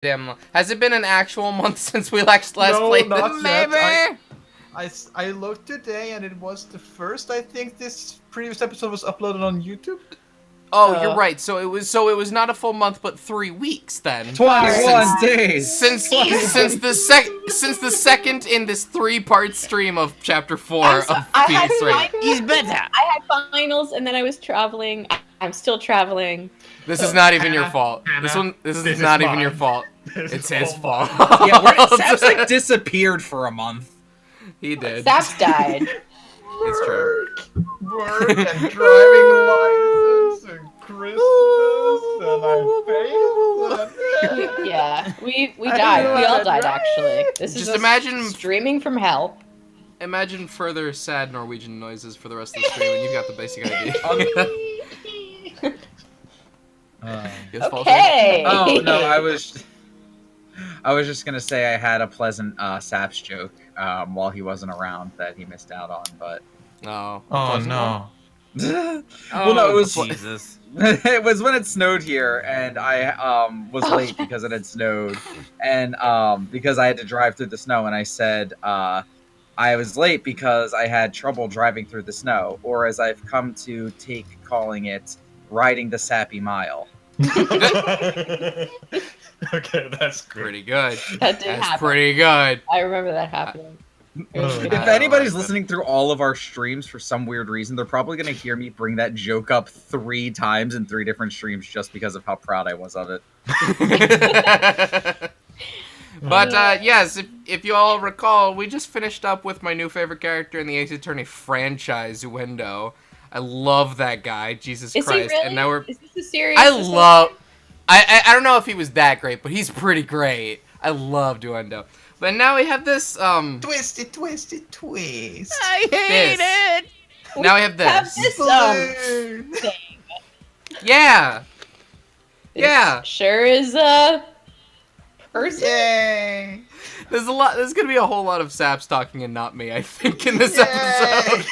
Has it been an actual month since we last played not this? yet. Maybe. I looked today and it was the first. I think this previous episode was uploaded on YouTube. Oh, you're right. So it was not a full month, but 3 weeks then. 21 days. Since the second in this 3-part stream of chapter 4 of PS3. He's better. I had finals, and then I was traveling. I'm still traveling. This is not even your fault. This is not even your fault. It's his fault. Yeah, Saps like disappeared for a month. He did. Saps died. It's true. Work and driving license and Christmas and I failed. Yeah, we died. We all died actually. This is Just imagine streaming from hell. Imagine further sad Norwegian noises for the rest of the stream, and you've got the basic idea. Okay. Oh no, I was just gonna say I had a pleasant Saps joke while he wasn't around that he missed out on, but Oh no. well, no, it was Jesus. it was when it snowed here, and I was late because it had snowed, and because I had to drive through the snow, and I said I was late because I had trouble driving through the snow, or as I've come to take calling it, riding the sappy mile. Okay, that's good. pretty good. That did That's happen. pretty good. I remember that happening. It was If good. anybody's listening through all of our streams for some weird reason, they're probably going to hear me bring that joke up 3 times in 3 different streams just because of how proud I was of it. But yes, if you all recall, we just finished up with my new favorite character in the Ace Attorney franchise, Uendo. I love that guy, Jesus Is Christ. he really? And now we're Is this a serious? I don't know if he was that great, but he's pretty great. I love Uendo. But now we have this Twist it, twist it, twist. I hate it. Now we have this. Balloon. Thing. Yeah. This Yeah. sure is a person. Yay. There's gonna be a whole lot of Saps talking and not me, I think, in this Yay. episode.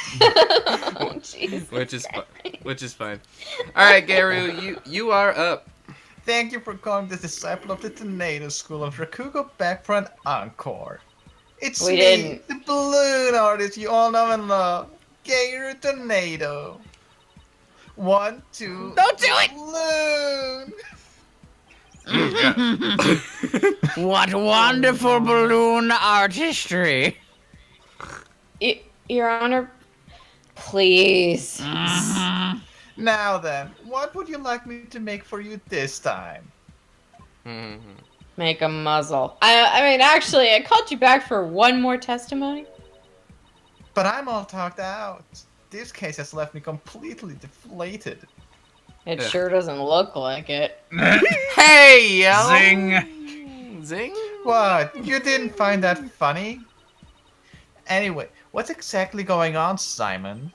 Oh, jeez. Which is fine. Alright, Garu, you are up. Thank you for calling the disciple of the Tornado School of Rakugo back for an encore. It's We me, didn't. the balloon artist you all know and love, Garu Tornado. 1, 2, Don't do it! balloon! What wonderful balloon artistry. Your Honor, please. Now then, what would you like me to make for you this time? Make a muzzle. I mean, actually, I called you back for one more testimony. But I'm all talked out. This case has left me completely deflated. It sure doesn't look like it. Hey, yo! Zing! Zing? What? You didn't find that funny? Anyway, what's exactly going on, Simon?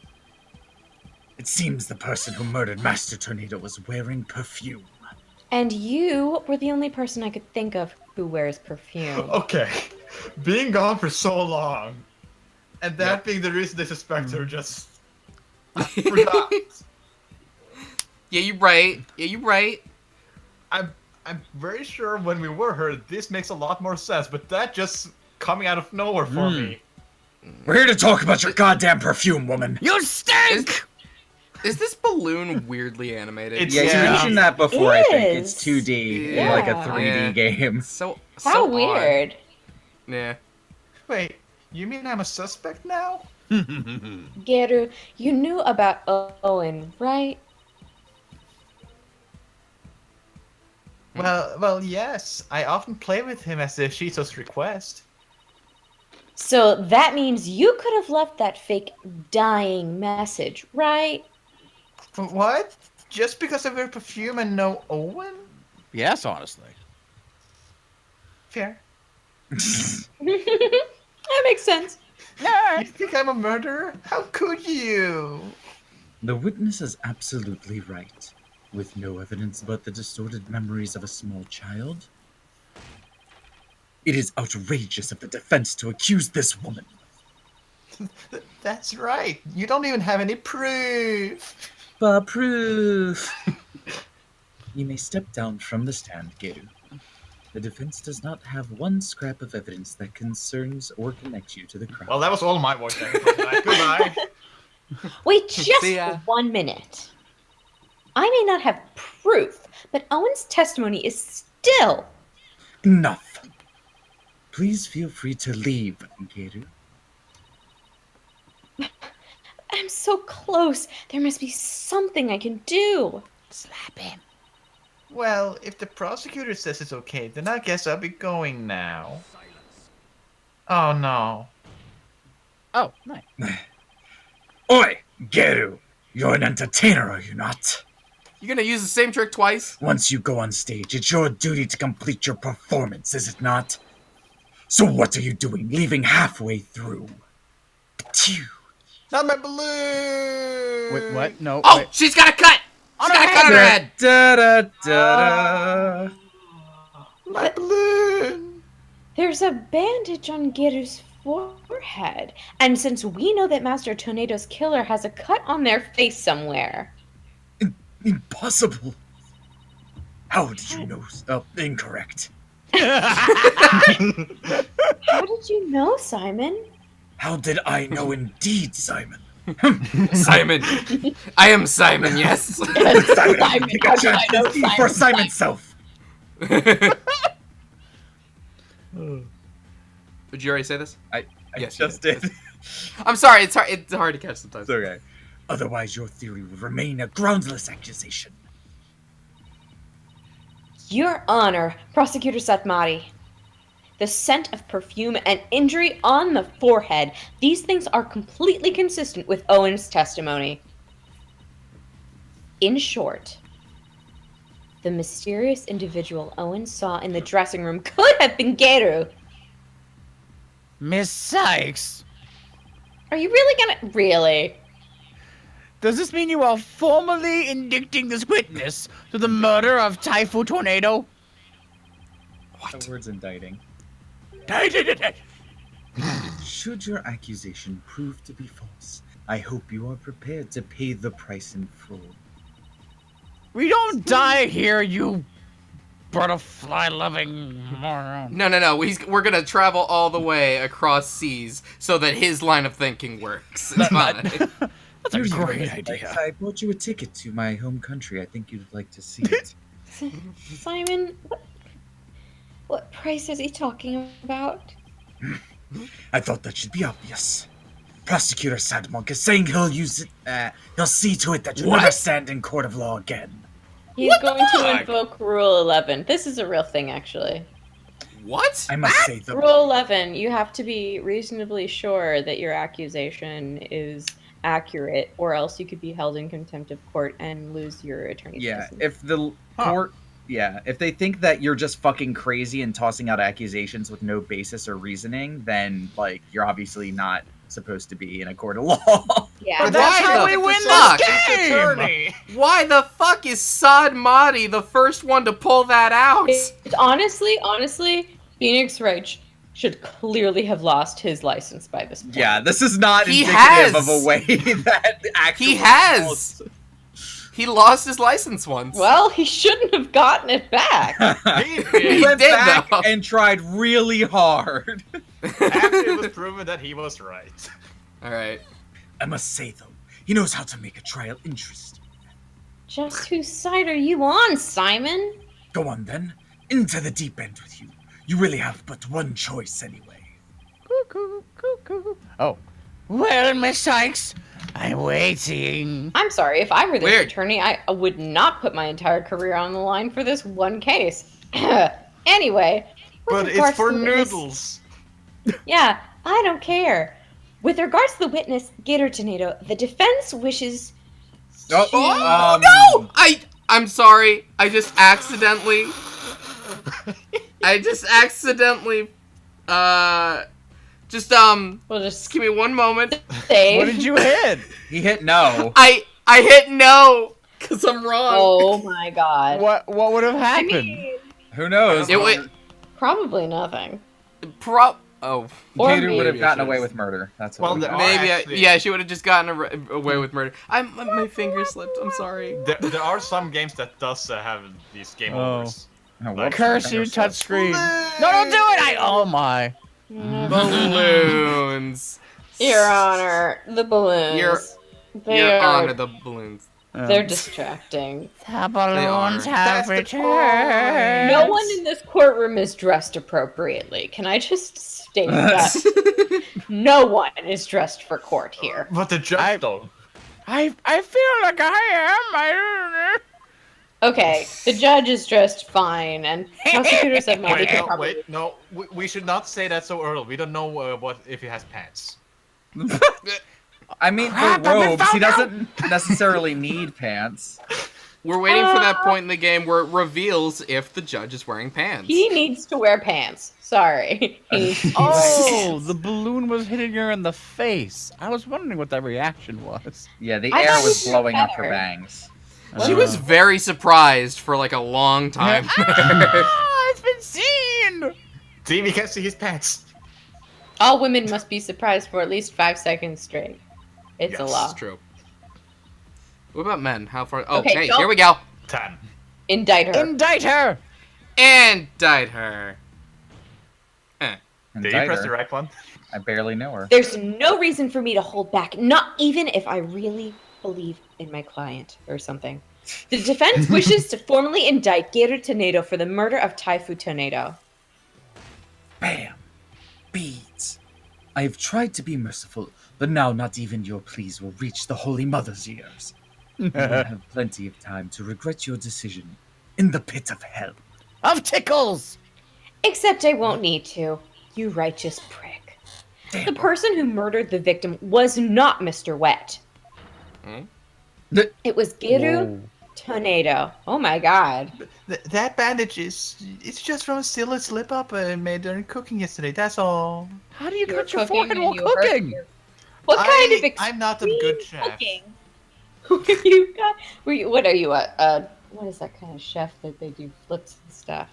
It seems the person who murdered Master Tornado was wearing perfume. And you were the only person I could think of who wears perfume. Okay, being gone for so long, and that being the reason they suspect her, just forgot. Yeah, you're right. I'm very sure when we were her, this makes a lot more sense, but that just coming out of nowhere for me. We're here to talk about your goddamn perfume, woman. You stink! Is this balloon weirdly animated? It's- Yeah, you Yeah. mentioned that before, I think. It's is. 2D in like a Yeah. 3D Yeah. game. So How odd. weird. Yeah. Wait, you mean I'm a suspect now? Geru, you knew about Owen, right? Well, yes. I often play with him as the Shizo's request. So that means you could have left that fake dying message, right? What? Just because I wear perfume and no Owen? Yes, honestly. Fair. That makes sense. You think I'm a murderer? How could you? The witness is absolutely right. With no evidence but the distorted memories of a small child, it is outrageous of the defense to accuse this woman. That's right. You don't even have any proof. But proof. You may step down from the stand, Geru. The defense does not have one scrap of evidence that concerns or connects you to the crime. Well, that was all my voice acting for tonight. Goodbye. Wait just See ya. 1 minute. I may not have proof, but Owen's testimony is still. Enough. Please feel free to leave, Geru. I'm so close. There must be something I can do. Slap him. Well, if the prosecutor says it's okay, then I guess I'll be going now. Oh no. Oh, nice. Oi, Geru! You're an entertainer, are you not? You gonna use the same trick twice? Once you go on stage, it's your duty to complete your performance, is it not? So what are you doing, leaving halfway through? Phew. Not my balloon! Wait, what? No. Oh, wait. she's got a cut! She's got a cut on her head! Da, da, da, da. My balloon! There's a bandage on Geru's forehead. And since we know that Master Tornado's killer has a cut on their face somewhere. Impossible. How did you know? Incorrect. How did you know, Simon? How did I know indeed, Simon? Simon. I am Simon, yes. Simon, take how a do I chance know to speak for Simon's self. Did you already say this? I Yes, just you did. I'm sorry, it's hard to catch sometimes. It's okay. Otherwise, your theory would remain a groundless accusation. Your Honor, Prosecutor Satmari. The scent of perfume and injury on the forehead. These things are completely consistent with Owen's testimony. In short, the mysterious individual Owen saw in the dressing room could have been Geru. Miss Sykes, Are you really gonna... Really? does this mean you are formally indicting this witness to the murder of Typhoon Tornado? The word's indicting. What? Should your accusation prove to be false, I hope you are prepared to pay the price in full. We don't die here, you butterfly-loving moron. No. We're gonna travel all the way across seas so that his line of thinking works. It's fine. That's a Here's great your idea. advice. I bought you a ticket to my home country. I think you'd like to see it. Simon, what price is he talking about? I thought that should be obvious. Prosecutor Sadmonk is saying he'll use it. He'll see to it that you never What? stand in court of law again. He's going to invoke Rule 11. This is a real thing, actually. What? I must say though. Rule 11, you have to be reasonably sure that your accusation is accurate, or else you could be held in contempt of court and lose your attorney's Yeah, license. if the court. Yeah, if they think that you're just fucking crazy and tossing out accusations with no basis or reasoning, then like you're obviously not supposed to be in a court of law. Yeah, But that's how we win this game! Attorney. Why the fuck is Sad Mahdi the first one to pull that out? It's honestly, Phoenix Wright should clearly have lost his license by this point. Yeah, this is not He indicative has. of a way that actually. He has. He lost his license once. Well, he shouldn't have gotten it back. He He did. went did, back though. and tried really hard. After it was proven that he was right. All right. I must say though, he knows how to make a trial interesting. Just whose side are you on, Simon? Go on then, into the deep end with you. You really have but one choice anyway. Cuckoo, cuckoo. Oh. Well, Miss Sykes, I'm waiting. I'm sorry, if I were this Weird. attorney, I would not put my entire career on the line for this one case. Anyway, with But it's regards for to the witness- noodles. Yeah, I don't care. With regards to the witness, Gator Tornado, the defense wishes. Oh no! I'm sorry. I just accidentally. We'll Just just give me one moment. say. What did you hit? He hit no. I hit no because I'm wrong. Oh my god. What would have I happened? mean, Who knows? It would probably nothing. Oh. Or Gator would have maybe gotten I away should've- with murder. That's Well, what. there are Maybe. actually- Yeah, she would have just gotten away with murder. My finger slipped. I'm sorry. There are some games that does have these game Oh. overs. Oh, whoops, Curse I you, think I touchscreen. No, don't do it! Oh my. Balloons. Your Honor, the balloons. Your They are. Honor, the balloons. They're distracting. The balloons are. have That's the returned. No one in this courtroom is dressed appropriately. Can I just state that? No one is dressed for court here. But the judge though. I feel like I am. Okay, the judge is dressed fine, and prosecutor said Marty Wait, could no, probably. wait, no. We should not say that so early. We don't know what if he has pants. I mean, Crap, for I've been robes, he found out. doesn't necessarily need pants. We're waiting for that point in the game where it reveals if the judge is wearing pants. He needs to wear pants. Sorry. He needs to wear Oh, pants. the balloon was hitting her in the face. I was wondering what that reaction was. Yeah, the I air thought was you were blowing up her better. bangs. She was very surprised for like a long time. Ah, it's been seen. See, we can't see his pants. All women must be surprised for at least 5 seconds straight. It's a Yes. law. That's true. What about men? How far? Oh, Okay, hey, don't- here we go. 10. Indict her. Indict her. Indict her. And Did you press the her. right one? I barely know her. There's no reason for me to hold back, not even if I really believe in my client or something. The defense wishes to formally indict Gator Tornado for the murder of Taifu Tornado. Bam! Beads. I have tried to be merciful, but now not even your pleas will reach the Holy Mother's ears. You will have plenty of time to regret your decision in the pit of hell. Of tickles. Except I won't need to, you righteous prick. Damn. The person who murdered the victim was not Mr. Wet. Hmm? It was Gator Whoa. Tornado. Oh my god. That bandage it's just from a silly slip up I made during cooking yesterday. That's all. How do you You cut were your cooking forehead and while you hurt cooking? your- What kind of I'm not a good chef. cooking? You got, what are you, what is that kind of chef that they do flips and stuff?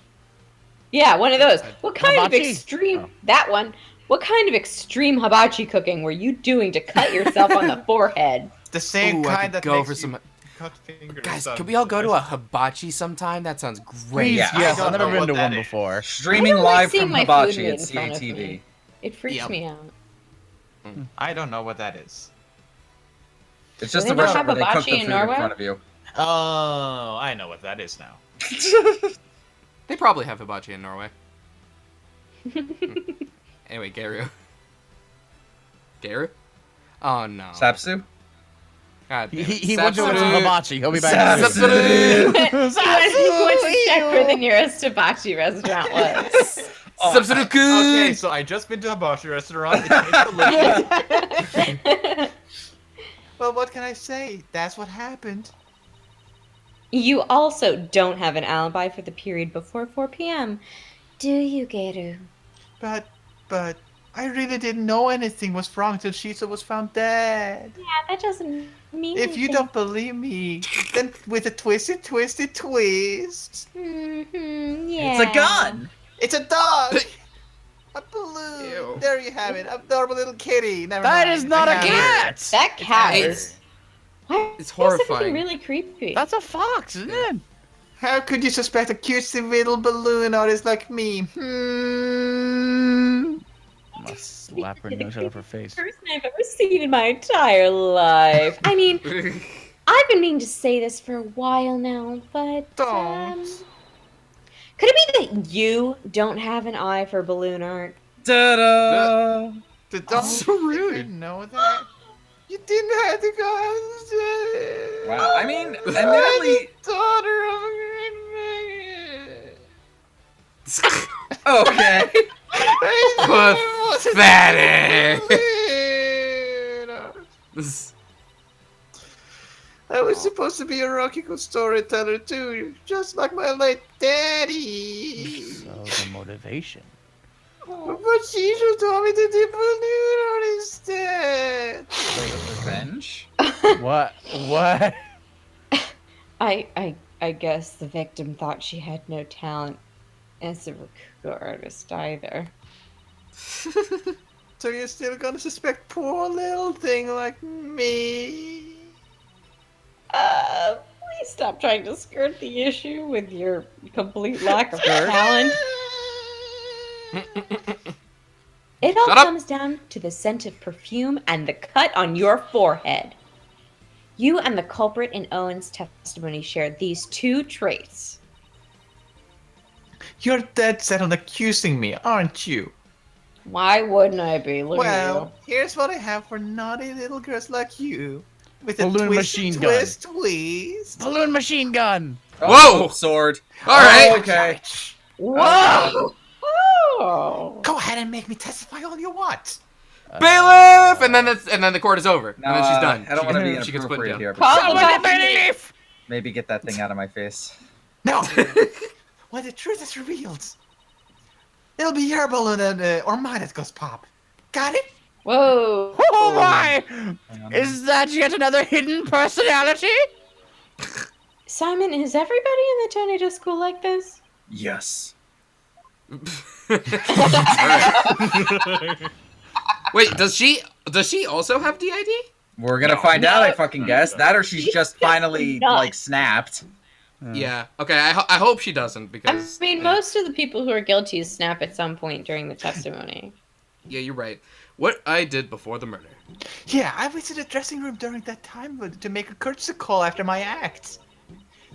Yeah, one of those. What kind of Hibachi? extreme, Oh. that one, what kind of extreme hibachi cooking were you doing to cut yourself on the forehead? The same Ooh, I kind could that go makes for you some. cut fingers. Guys, on- could we all go to a hibachi sometime? That sounds great. Please, Yeah. yes, I I've don't never know been to what one that is. before. Streaming I don't like live seeing from my food Hibachi made at in front of CATV. me. It freaks Yep. me out. I don't know what that is. It's just Do a they not restaurant have where they cook hibachi the in food in Norway? front of you. Oh, I know what that is now. They probably have hibachi in Norway. Anyway, Garu. Garu? Oh no. Sapsu? God damn it. He went to some Sapsu. hibachi. He'll be back. Sapsu. soon. He went to check where the nearest hibachi restaurant was. Sapsu-kun! Okay, so I just been to a hibachi restaurant. It tastes delicious. Well, what can I say? That's what happened. You also don't have an alibi for the period before 4 p.m. Do you, Garu? But I really didn't know anything was wrong till Shisa was found dead. Yeah, that doesn't mean If you don't believe me, then with a twisted twist. Mm-hmm, yeah. It's a gun! It's a dog! A balloon! Ew. There you have it. A adorable little kitty. Never That mind. is not I a have it. cat. That cat It's- is... Why it's is everything horrifying. really creepy? That's a fox, isn't it? How could you suspect a cutesy little balloon artist like me? Must slap her nose out of her face. First I've ever seen in my entire life. I mean, I've been meaning to say this for a while now, but Don't. could it be that you don't have an eye for balloon art? Ta-da! The dog. so rude. I didn't know that. You didn't have to go outside. Wow, I mean, admittedly, Daughter of a okay. Pathetic. I was supposed to be a Rocky good storyteller too, just like my late daddy. So the motivation. But she should told me to do balloon art instead. Revenge? What? What? I guess the victim thought she had no talent as a rakugo artist either. So you're still gonna suspect poor little thing like me? Please stop trying to skirt the issue with your complete lack of talent. It all Shut up. comes down to the scent of perfume and the cut on your forehead. You and the culprit in Owen's testimony share these two traits. You're dead set on accusing me, aren't you? Why wouldn't I be? Look at Well, here's what I have for naughty little girls like you. With a Balloon twist, machine twist, twist. Balloon machine gun. Oh, Whoa! sword. All right. Okay. you. Whoa! Oh. Go ahead and make me testify all you want. Bailiff, and then the court is over, No, and then she's done. I don't want to be She gets put inappropriate down. here, but Call the Someone get bailiff. bailiff. maybe get that thing out of my face. No. When the truth is revealed, it'll be your balloon or mine that goes pop. Got it? Whoa! Oh my! Hang on. Is that yet another hidden personality? Simon, is everybody in the tornado school like this? Yes. Wait, does she also have DID? We're gonna find out, I fucking guess. That or she's just finally, not. like, snapped. Yeah. Okay. I hope she doesn't I because. mean, most of the people who are guilty snap at some point during the testimony. Yeah, you're right. What I did before the murder. Yeah, I was in the dressing room during that time to make a courtesy call after my act.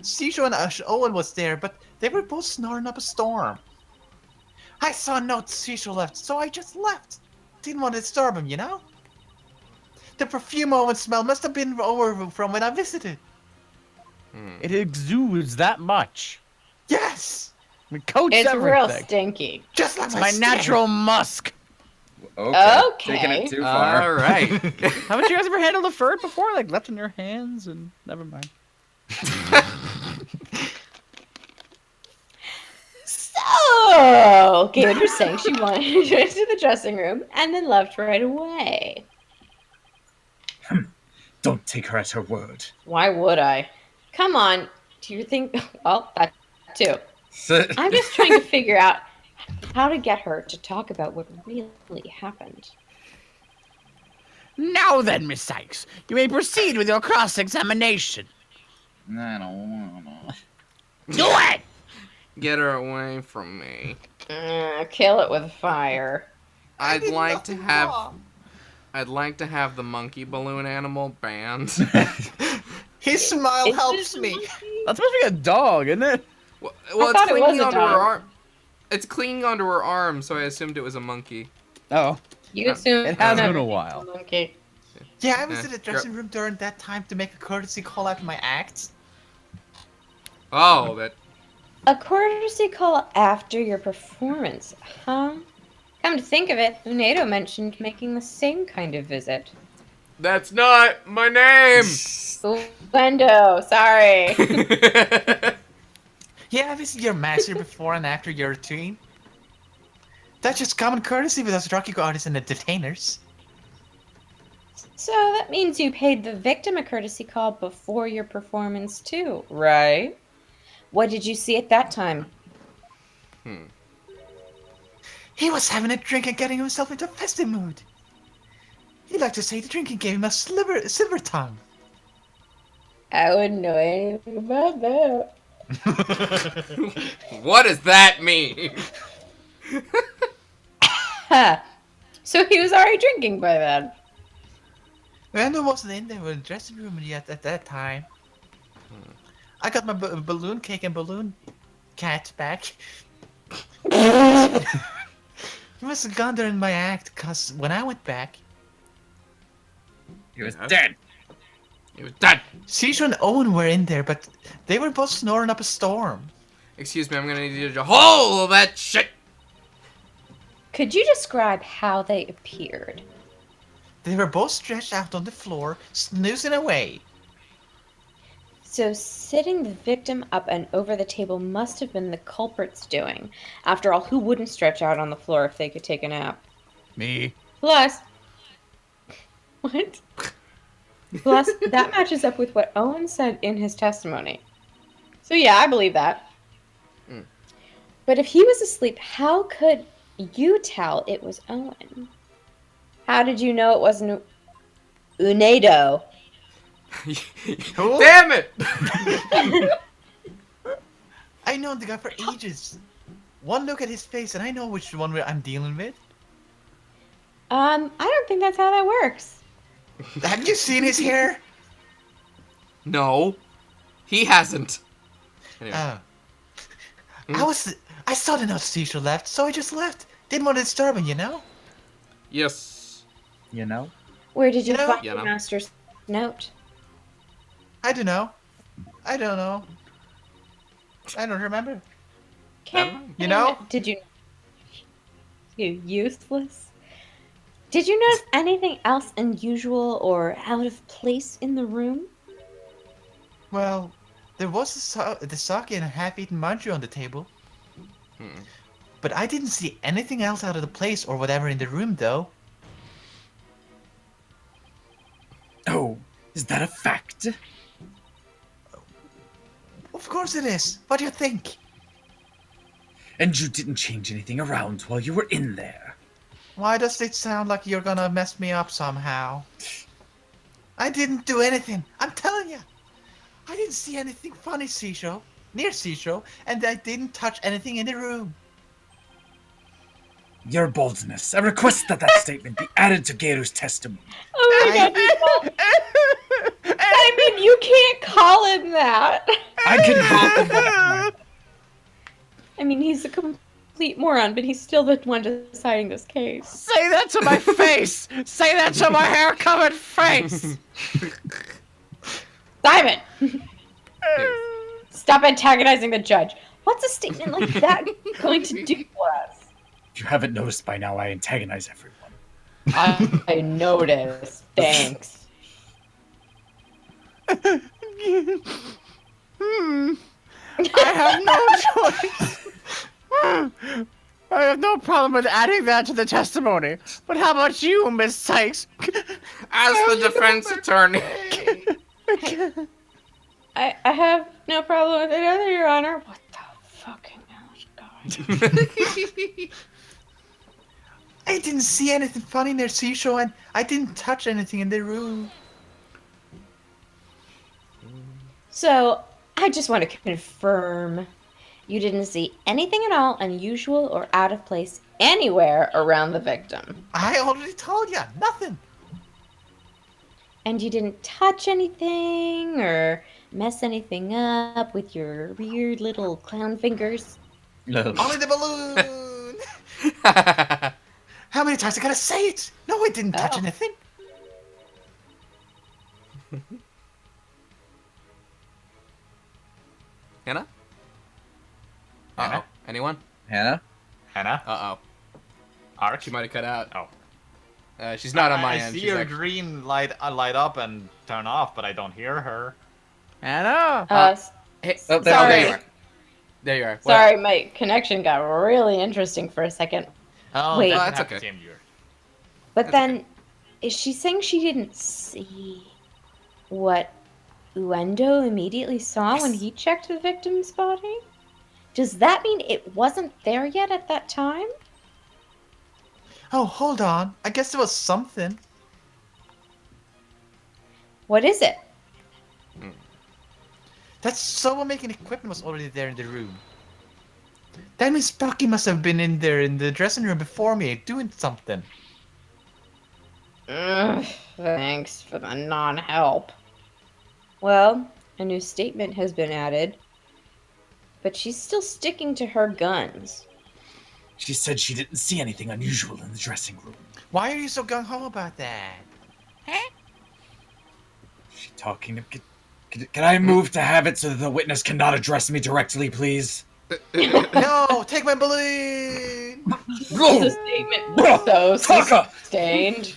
Sisho and Owen was there, but they were both snoring up a storm. I saw no Sisho left, so I just left. Didn't want to disturb him, you know? The perfume Owen smell must have been over from when I visited. It exudes that much. Yes! It coats It's real everything. stinky. Just like It's my skin. natural musk. Okay. Okay. Taking it too far. All right. Haven't you guys ever handled a fur before? Like left in your hands and never mind. So, Gabe was saying she wanted to go into the dressing room and then left right away. Don't take her at her word. Why would I? Come on. Do you think? Well, that too. I'm just trying to figure out how to get her to talk about what really happened. Now then, Miss Sykes, you may proceed with your cross-examination. I don't wanna. Do it! Get her away from me. Kill it with fire. I'd did like to nothing have. wrong. I'd like to have the monkey balloon animal banned. His smile Is helps this a me. monkey? That's supposed to be a dog, isn't it? Well, thought it's it was clinging a onto her dog. arm. It's clinging onto her arm, so I assumed it was a monkey. Oh, You assume it has No. been a while. monkey. Yeah, I was Yeah. in the dressing room during that time to make a courtesy call after my act. Oh, that. A courtesy call after your performance, huh? Come to think of it, Unedo mentioned making the same kind of visit. That's not my name. Wendo, sorry. Yeah, I visited your master before and after your routine. That's just common courtesy with us Rocky artists and the detainers. So that means you paid the victim a courtesy call before your performance too, right? What did you see at that time? He was having a drink and getting himself into a festive mood. He liked to say the drinking gave him a silver tongue. I wouldn't know anything about that. What does that mean? Ha! So he was already drinking by then. Randall wasn't in the dressing room yet at that time. I got my balloon cake and balloon cat back. He must have gone during my act, cause when I went back, He was Yeah. dead. He was dead. Sisho and Owen were in there, but they were both snoring up a storm. Excuse me, I'm gonna need you to hold that shit. Could you describe how they appeared? They were both stretched out on the floor, snoozing away. So sitting the victim up and over the table must have been the culprit's doing. After all, who wouldn't stretch out on the floor if they could take a nap? Me. Plus, what? Plus, that matches up with what Owen said in his testimony. So yeah, I believe that. Mm. But if he was asleep, how could you tell it was Owen? How did you know it wasn't Unedo? Who? Damn it! I known the guy for ages. One look at his face and I know which one I'm dealing with. I don't think that's how that works. Have you seen his hair? No, he hasn't. Anyway. Oh. Hmm? I saw the note Seashell left, so I just left. Didn't want to disturb him, you know? Yes. You know? Where did you You know- find Yeah, the no. master's note? I don't know. I don't know. I don't remember. You know? Did you? You useless. Did you notice anything else unusual or out of place in the room? Well, there was the sake and a half-eaten manju on the table. Hmm. But I didn't see anything else out of the place or whatever in the room, though. Oh, is that a fact? Of course it is. What do you think? And you didn't change anything around while you were in there? Why does it sound like you're gonna mess me up somehow? I didn't do anything. I'm telling you. I didn't see anything funny, near Seashell, and I didn't touch anything in the room. Your boldness. I request that statement be added to Geru's testimony. Oh my god! I mean, you can't call him that. I can call him whatever. I mean, he's a complete moron, but he's still the one deciding this case. Say that to my face! Say that to my hair-covered face! Simon! Stop antagonizing the judge. What's a statement like that going to do for us? If you haven't noticed by now, I antagonize everyone. I noticed. Thanks. I have no choice. I have no problem with adding that to the testimony. But how about you, Miss Sykes? As the defense attorney. I have no problem with it either, Your Honor. What the fucking hell, guys? I didn't see anything funny near Seashell, and I didn't touch anything in the room. So, I just want to confirm you didn't see anything at all unusual or out of place anywhere around the victim. I already told you, nothing. And you didn't touch anything or mess anything up with your weird little clown fingers. Only the balloon. How many times I gotta say it? No, I didn't touch Oh. anything. Hannah? Uh-oh. Hannah? Anyone? Hannah? Hannah? Uh-oh. Arch? She might have cut out. Oh. She's not on my I end. see She's her actually... green light up and turn off, but I don't hear her. Anna? Hey, Oh, oh, there- there sorry. you are. There you are. What? Sorry, my connection got really interesting for a second. Oh, Wait. that That's happens okay. to you. But That's then, is she saying she didn't see what Uendo immediately saw when Yes. he checked the victim's body? Does that mean it wasn't there yet at that time? Oh, hold on. I guess there was something. What is it? That soul-making equipment was already there in the room. That means Sparky must have been in there in the dressing room before me, doing something. Ugh, thanks for the non-help. Well, a new statement has been added, but she's still sticking to her guns. She said she didn't see anything unusual in the dressing room. Why are you so gung-ho about that? Is she talking to... Can I move to have it so that the witness cannot address me directly, please? No, take my balloon! The statement was so Taka! sustained.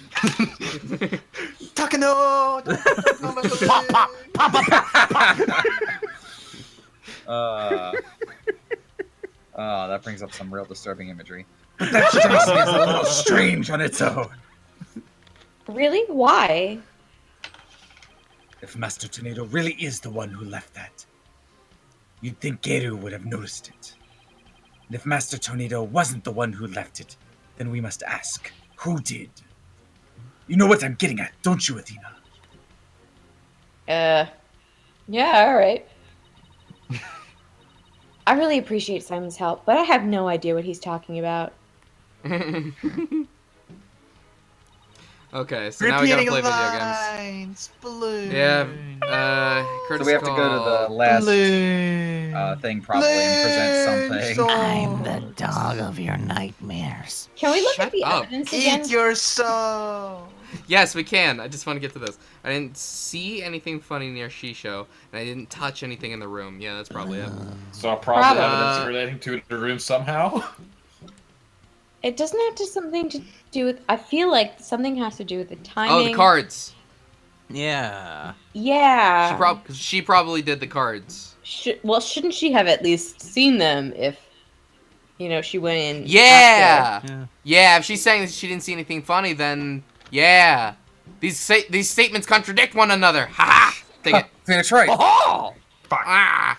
Takano! Don't take my balloon! That brings up some real disturbing imagery. But that strikes me as a little strange on its own. Really? Why? If Master Tornado really is the one who left that, you'd think Geru would have noticed it. And if Master Tornado wasn't the one who left it, then we must ask, who did? You know what I'm getting at, don't you, Athena? Yeah, alright. I really appreciate Simon's help, but I have no idea what he's talking about. Okay, so now we gotta Repeating play video games. lines. Balloon. Yeah, So Curtis we have to go to the last Balloon. thing probably and present Balloon something. I'm the swords. dog of your nightmares. Can we look Shut at the up. evidence again? Eat your soul. Yes, we can. I just want to get to this. I didn't see anything funny near Shisho, and I didn't touch anything in the room. Yeah, that's probably it. So probably Probably. evidence relating to the room somehow. It doesn't have to something to do with. I feel like something has to do with the timing. Oh, the cards. Yeah. Yeah. She probably did the cards. Well, shouldn't she have at least seen them if, she went in? After? Yeah. Yeah, if she's saying that she didn't see anything funny, then yeah. These statements contradict one another. Ha ha! Take it. Phoenix right. Oh! Ah!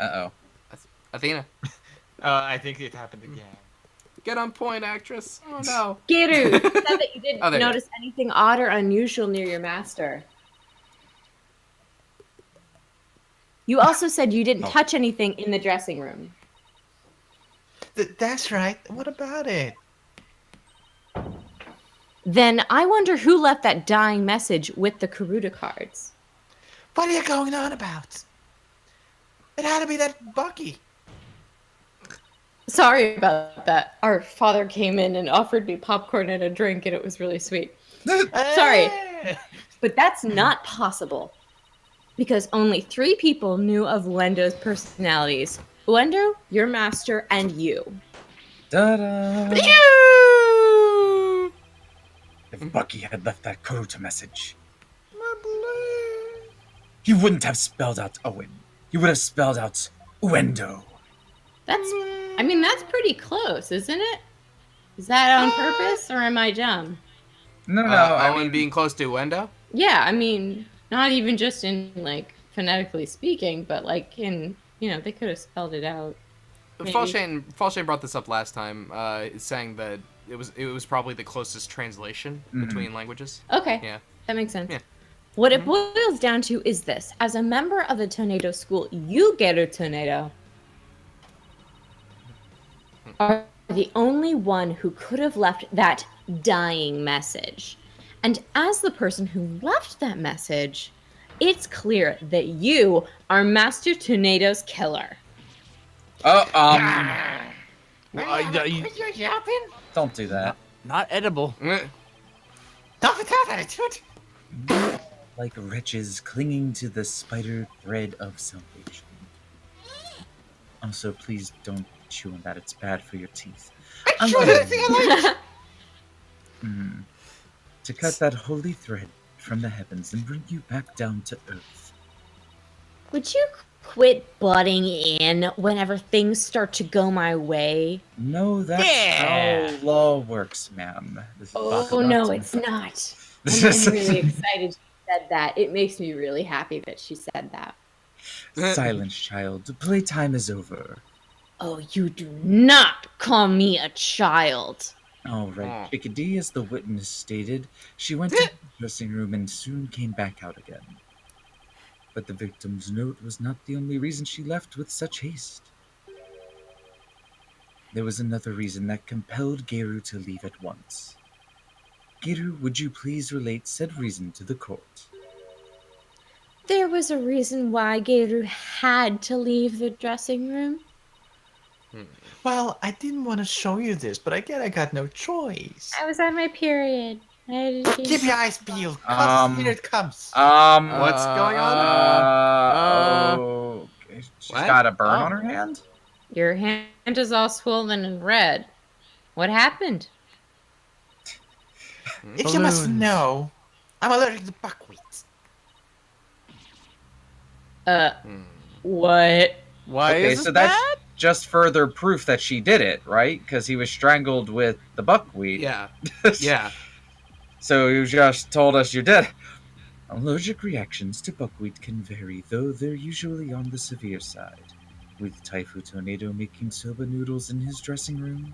Uh-oh. Athena, I think it happened again. get on point, actress. Oh no. Giru, you said that you didn't Oh, there you go. notice anything odd or unusual near your master. You also said you didn't touch anything in the dressing room. That's right. What about it? Then I wonder who left that dying message with the Karuta cards. What are you going on about? It had to be that Bucky. Sorry about that. Our father came in and offered me popcorn and a drink, and it was really sweet. Sorry. Eh. But that's not possible. Because only 3 people knew of Uendo's personalities. Uendo, your master, and you. Da-da. If Bucky had left that Karuta message, he wouldn't have spelled out Owen. He would have spelled out Uendo. That's pretty close, isn't it? Is that on purpose, or am I dumb? No, I Owen mean, being close to Wendo? Yeah, not even just in, phonetically speaking, but, in, they could have spelled it out. Maybe. Falshane brought this up last time, saying that it was probably the closest translation between languages. Okay, Yeah. that makes sense. Yeah. What it boils down to is this. As a member of the Tornado School, you, Geru Tornado, are the only one who could have left that dying message. And as the person who left that message, it's clear that you are Master Tornado's killer. don't do that. Not edible. Not with that attitude. Like wretches clinging to the spider thread of salvation. Also, please don't chew on that. It's bad for your teeth. I chewed anything I like. To cut that holy thread from the heavens and bring you back down to earth. Would you quit butting in whenever things start to go my way? No, that's how law works, ma'am. This is Oh, no, it's not. I'm really excited she said that. It makes me really happy that she said that. Silence, child. Playtime is over. Oh, you do not call me a child. All right, Chickadee, as the witness stated, she went to the dressing room and soon came back out again. But the victim's note was not the only reason she left with such haste. There was another reason that compelled Geru to leave at once. Geru, would you please relate said reason to the court? There was a reason why Geru had to leave the dressing room. Well, I didn't want to show you this, but I got no choice. I was on my period. Keep your eyes peeled. 'Cause here it comes. What's going on? Okay. She's What? got a burn on her hand? Your hand is all swollen and red. What happened? If you must Balloons. know, I'm allergic to buckwheat. What? Why Okay, is this so that's bad? just further proof that she did it, right? Because he was strangled with the buckwheat. Yeah. Yeah. So you just told us you did. Allergic reactions to buckwheat can vary, though they're usually on the severe side. With Taifu Tornado making soba noodles in his dressing room,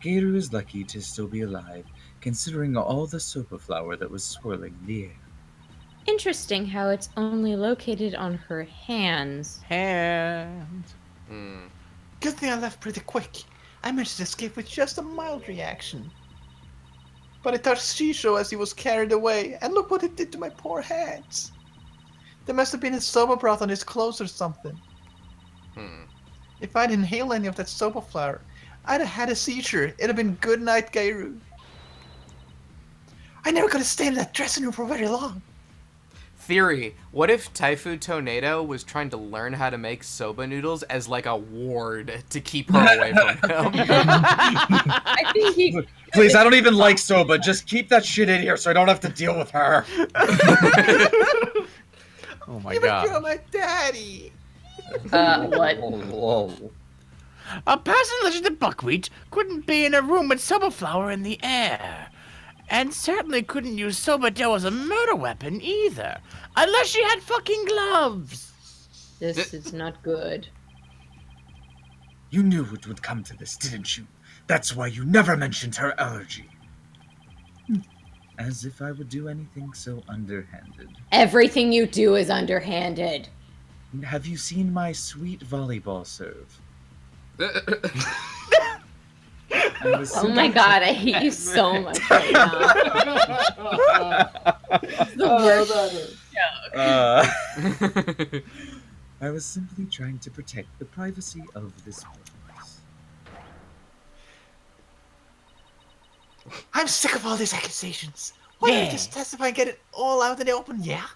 Geru is lucky to still be alive, considering all the soba flour that was swirling in the air. Interesting how it's only located on her hands. Hand. Hmm. Good thing I left pretty quick. I managed to escape with just a mild reaction. But I touched Shisho as he was carried away, and look what it did to my poor hands. There must have been a soba broth on his clothes or something. Hmm. If I'd inhaled any of that soba flour, I'd have had a seizure. It'd have been good night, Gairu. I never could have stayed in that dressing room for very long. Theory: what if Taifu Tornado was trying to learn how to make soba noodles as like a ward to keep her away from him? I think he. Please, I don't even like soba. Just keep that shit in here so I don't have to deal with her. Oh my You would kill god. my daddy. What? A person allergic to buckwheat couldn't be in a room with soba flour in the air. And certainly couldn't use soba dough as a murder weapon either. Unless she had fucking gloves. This is not good. You knew it would come to this, didn't you? That's why you never mentioned her allergy. As if I would do anything so underhanded. Everything you do is underhanded. Have you seen my sweet volleyball serve? I was Oh my god, I hate you so much right now. It's the worst. I was simply trying to protect the privacy of this place. I'm sick of all these accusations. Why don't you just testify and get it all out in the open, yeah?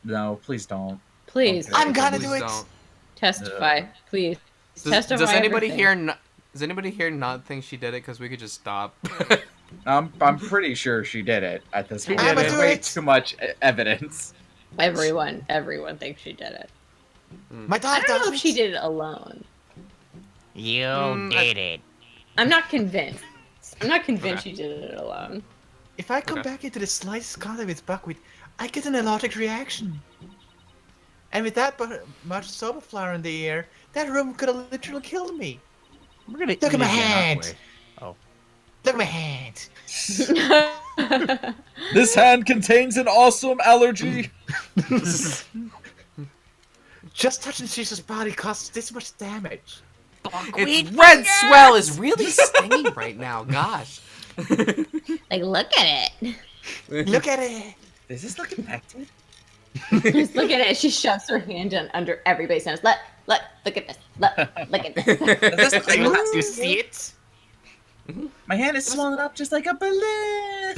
No, please don't. Please, Okay. I'm gonna Please do it. don't. testify. Please. Testify Does anybody everything. here? Does anybody here not think she did it? Because we could just stop. I'm pretty sure she did it at this point. I'ma There's do way it. too much evidence. Everyone thinks she did it. My I dog don't know does if it. she did it alone. You did it. I'm not convinced. I'm not convinced she did it alone. If I come Okay. back into the slightest contact with buckwheat, I get an allergic reaction. And with that much soba flour in the air, that room could have literally killed me. We're gonna Look at eat my again, aren't hand. we? Oh. Look at my hand. This hand contains an awesome allergy. Just touching Shisha's body causes this much damage. Its red swell is really stinging right now. Gosh. Like, look at it. Look at it. Is this look infected? Just look at it. She shoves her hand in under everybody's nose. Look at this. Look at this. Does this look like You see it? my hand is swollen up just like a balloon?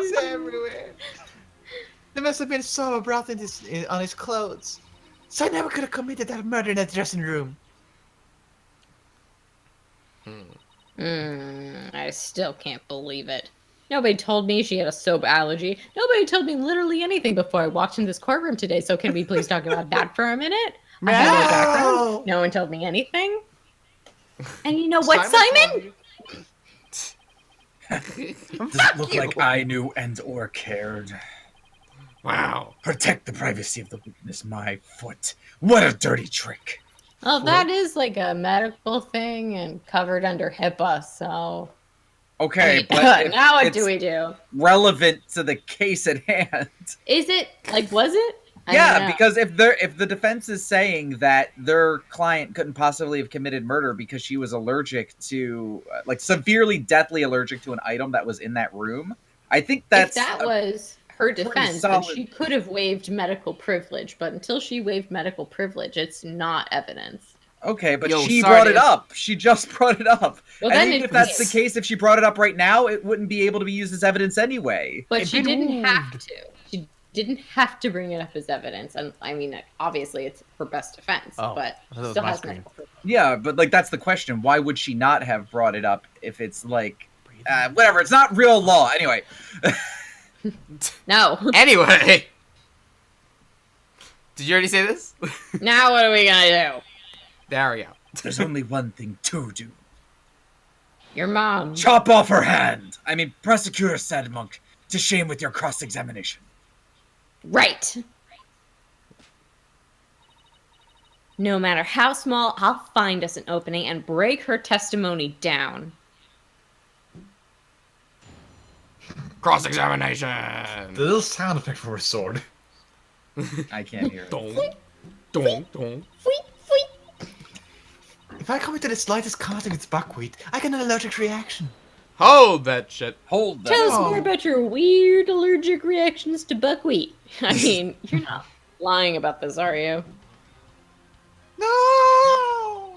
It's everywhere. There must have been soba broth on his clothes. So I never could have committed that murder in that dressing room. I still can't believe it. Nobody told me she had a soap allergy. Nobody told me literally anything before I walked in this courtroom today. So can we please talk about that for a minute? I have no background. No one told me anything. And you know what, Simon? Does it look like I knew and or cared? Wow. Protect the privacy of the witness, my foot. What a dirty trick. Well, that is like a medical thing and covered under HIPAA, so... Okay, but now what it's do we do? relevant to the case at hand. Is it? Like, was it? I don't Yeah, know. because if the defense is saying that their client couldn't possibly have committed murder because she was allergic to, like, severely deathly allergic to an item that was in that room, I think that's if that was her defense, then solid- she could have waived medical privilege. But until she waived medical privilege, it's not evidence. okay. But Yo, she sorry brought it to- up. She just brought it up. Well, and then even it- if that's the case, if she brought it up right now, it wouldn't be able to be used as evidence anyway. But It's she been didn't have moved. to. She didn't have to bring it up as evidence. And I mean, like, obviously, it's her best defense. Oh, but I thought it was still my has screen. medical privilege. Yeah, but like that's the question. Why would she not have brought it up if it's like whatever? It's not real law anyway. No. Anyway. Did you already say this? Now what are we gonna do? There we go. There's only one thing to do. Your mom. Chop off her hand. I mean, prosecutor said, Monk, to shame with your cross-examination. Right. No matter how small, I'll find us an opening and break her testimony down. Cross-examination. The little sound effect for a sword. I can't hear it. Dong, dong, dong. If I come into the slightest contact with buckwheat, I get an allergic reaction. Hold that shit. Hold that. Tell us Oh. more about your weird allergic reactions to buckwheat. I mean, you're not lying about this, are you? No!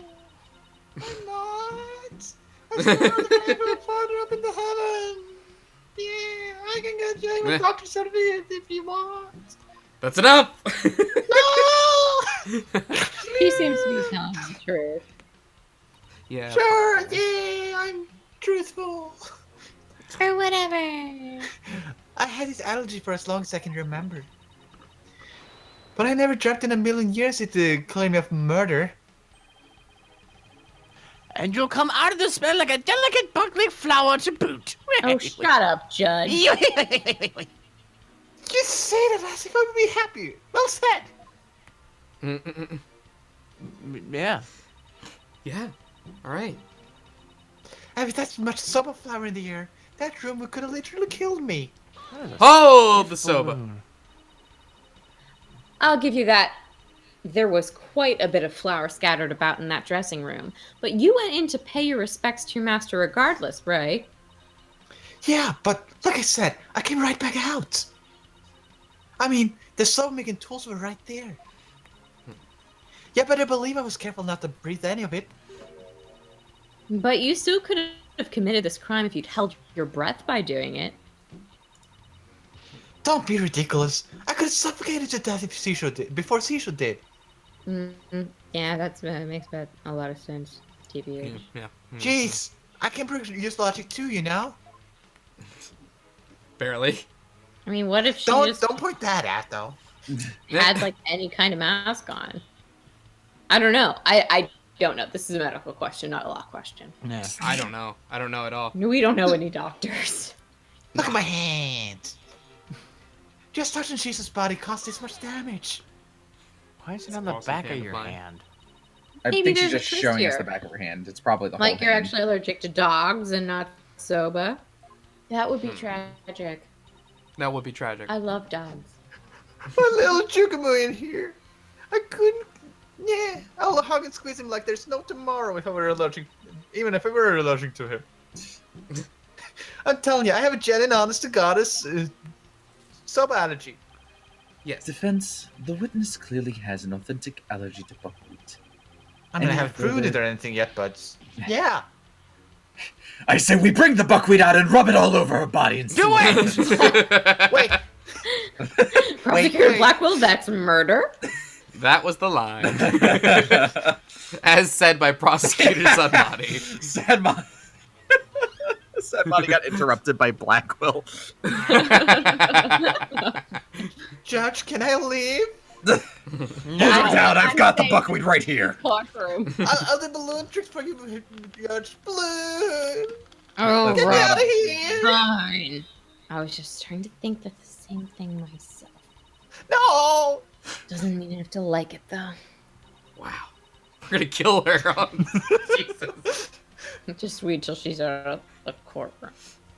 I'm not! I'm still the father up in the heaven! Yeah, I can get you with Dr. Serviette if you want! That's enough. No! He seems to be telling the truth. Yeah. Sure, yeah, I'm truthful. Or whatever. I had this allergy for as long as I can remember. But I never dreamt in a million years it'd claim me of murder. And you'll come out of the smell like a delicate buckwheat flower to boot. Oh, shut up, Judd. You say that as if I would be happy. Well said. Yeah. Yeah. All right. And with that much soba flour in the air, that room could have literally killed me. Hold the soba. I'll give you that. There was quite a bit of flour scattered about in that dressing room, but you went in to pay your respects to your master regardless, right? Yeah, but like I said, I came right back out. I mean, the soap making tools were right there. Yeah, but I believe I was careful not to breathe any of it. But you still could have committed this crime if you'd held your breath by doing it. Don't be ridiculous. I could have suffocated to death if Seisho did, before Seisho did. Yeah, that makes a lot of sense, TBH. Yeah. Jeez, I can use logic too, you know? Barely. I mean, what if she Don't just point that at though. had like any kind of mask on? I don't know. I don't know. This is a medical question, not a law question. Yeah. I don't know. I don't know at all. We don't know any doctors. Look at my hand. Just touching Jesus' body caused this much damage. Why is it on the awesome back of hand your of mine. hand? I Maybe think she's there's a just twist showing us here. the back of her hand. It's probably the whole Like you're hand. actually allergic to dogs and not soba. That would be tragic. That would be tragic. I love dogs. My little Jukumu in here. I couldn't. Yeah, I'll hug and squeeze him like there's no tomorrow if I were allergic. Even if I were allergic to him. I'm telling you, I have a genuine, honest to goddess sub allergy. Yes. Defense, the witness clearly has an authentic allergy to buckwheat. I mean, I Any haven't proved further- it or anything yet, but yeah. I say we bring the buckwheat out and rub it all over her body and Do it! Wait, Prosecutor wait. Blackwell, that's murder. That was the line. As said by prosecutor Sunbody. Sadbody got interrupted by Blackwell. Judge, can I leave? Hold her down, I've got the buckwheat right here. Courtroom. I'll do balloon tricks for you, Judge. Balloon! Oh, Get me right. out of here! Fine. I was just trying to think the same thing myself. No! Doesn't mean I have to like it though. Wow. We're gonna kill her on Jesus. Just wait till she's out of the courtroom.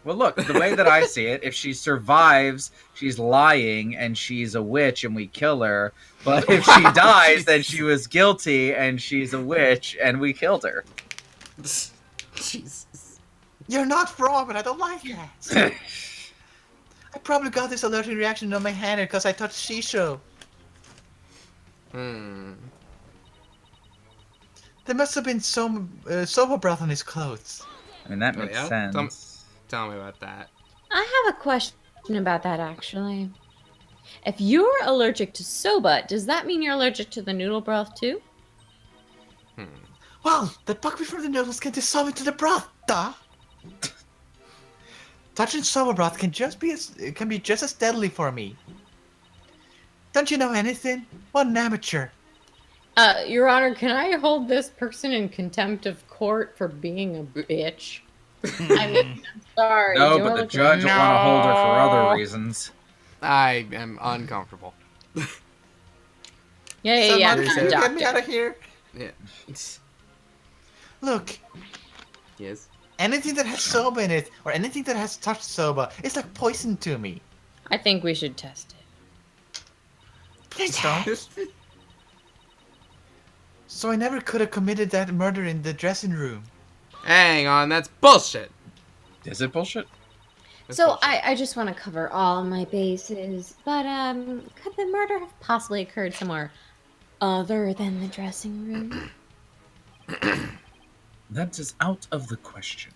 Well, look, the way that I see it, if she survives, she's lying and she's a witch and we kill her. But if she dies, then she was guilty and she's a witch and we killed her. Jesus. You're not wrong, but I don't like that. I probably got this allergic reaction on my hand because I touched Shisho. There must have been some soba broth on his clothes. I mean, that Oh, makes yeah? sense. Tell me about that. I have a question about that actually. If you're allergic to soba, does that mean you're allergic to the noodle broth too? Well, the buckwheat from the noodles can dissolve into the broth, duh. Touching soba broth can be just as deadly for me. Don't you know anything? What an amateur. Your Honor, can I hold this person in contempt of court for being a bitch? I mean, I'm sorry. No, do I but the look- judge will want to hold her for other reasons. I am uncomfortable. Yeah, Somebody I'm get not me doctor. Uh, out of here. Yeah. Look, Yes. Anything that has soba in it, or anything that has touched soba, is like poison to me. I think we should test it. Please don't. So I never could have committed that murder in the dressing room. Hang on, that's bullshit. Is it bullshit? That's So bullshit. I just want to cover all my bases, but could the murder have possibly occurred somewhere other than the dressing room? That is out of the question.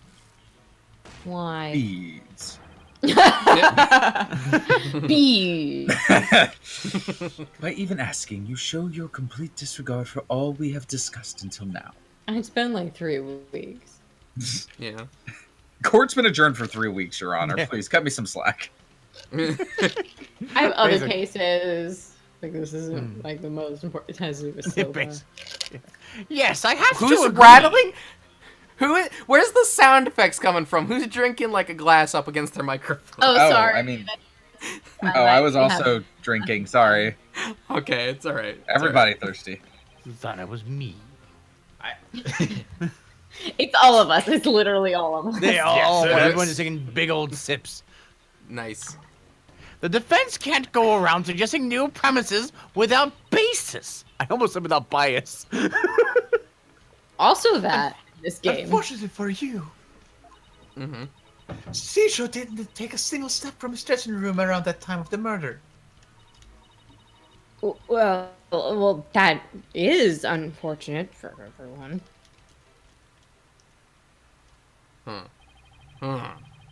Why? Beads. Bees. By even asking, you show your complete disregard for all we have discussed until now. It's been like 3 weeks. Yeah. Court's been adjourned for 3 weeks, Your Honor. Yeah. Please cut me some slack. I have other Basic. cases. Like this isn't like the most important test of a Yeah, soba. basic. Yes, I have Who's to agree. rattling? Where's the sound effects coming from? Who's drinking like a glass up against their microphone? Oh, sorry. I mean, I was also drinking. Sorry. Okay, it's all right. Everybody thirsty. Thought it was me. It's all of us. It's literally all of us. They all, it is. everyone is taking big old sips. Nice. The defense can't go around suggesting new premises without basis. I almost said without bias. Also that this game. Unfortunately for you, Mm-hmm. Sisho didn't take a single step from his dressing room around that time of the murder. Well, that is unfortunate for everyone.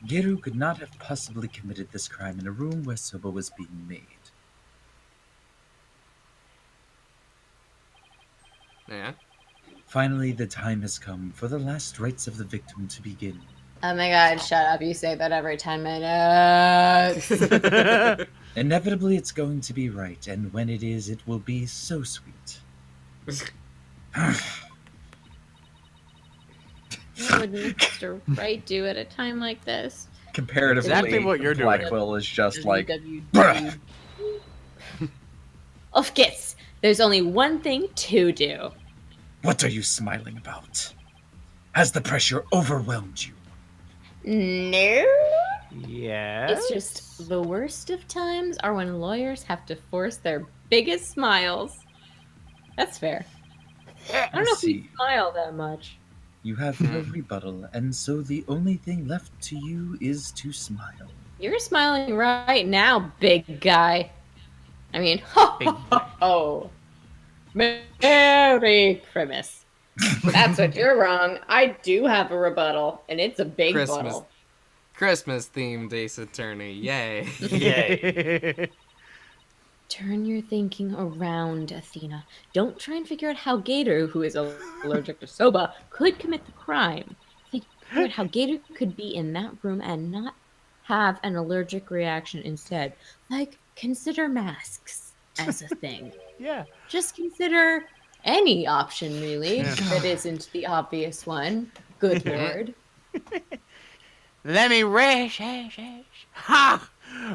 Geru could not have possibly committed this crime in a room where soba was being made. Yeah. Finally, the time has come for the last rites of the victim to begin. Oh my god, shut up. You say that every 10 minutes. Inevitably, it's going to be right, and when it is, it will be so sweet. What would Mr. Wright do at a time like this? Comparatively, Exactly what you're doing. Black Quill is just like, WWW. Of course, there's only one thing to do. what are you smiling about? Has the pressure overwhelmed you? No. Yes. It's just the worst of times are when lawyers have to force their biggest smiles. That's fair. I don't know if we See. smile that much. You have no rebuttal, and so the only thing left to you is to smile. You're smiling right now, big guy. I mean, oh, Merry Christmas. That's what you're wrong. I do have a rebuttal, and it's a big Christmas. bottle. Christmas themed Ace Attorney. Yay. Yay. Turn your thinking around, Athena. Don't try and figure out how Gator, who is allergic to soba, could commit the crime. Figure out how Gator could be in that room and not have an allergic reaction instead. Like, consider masks as a thing. Yeah. Just consider any option, really, Yeah. that isn't the obvious one. Good lord. Let me rest. Ha!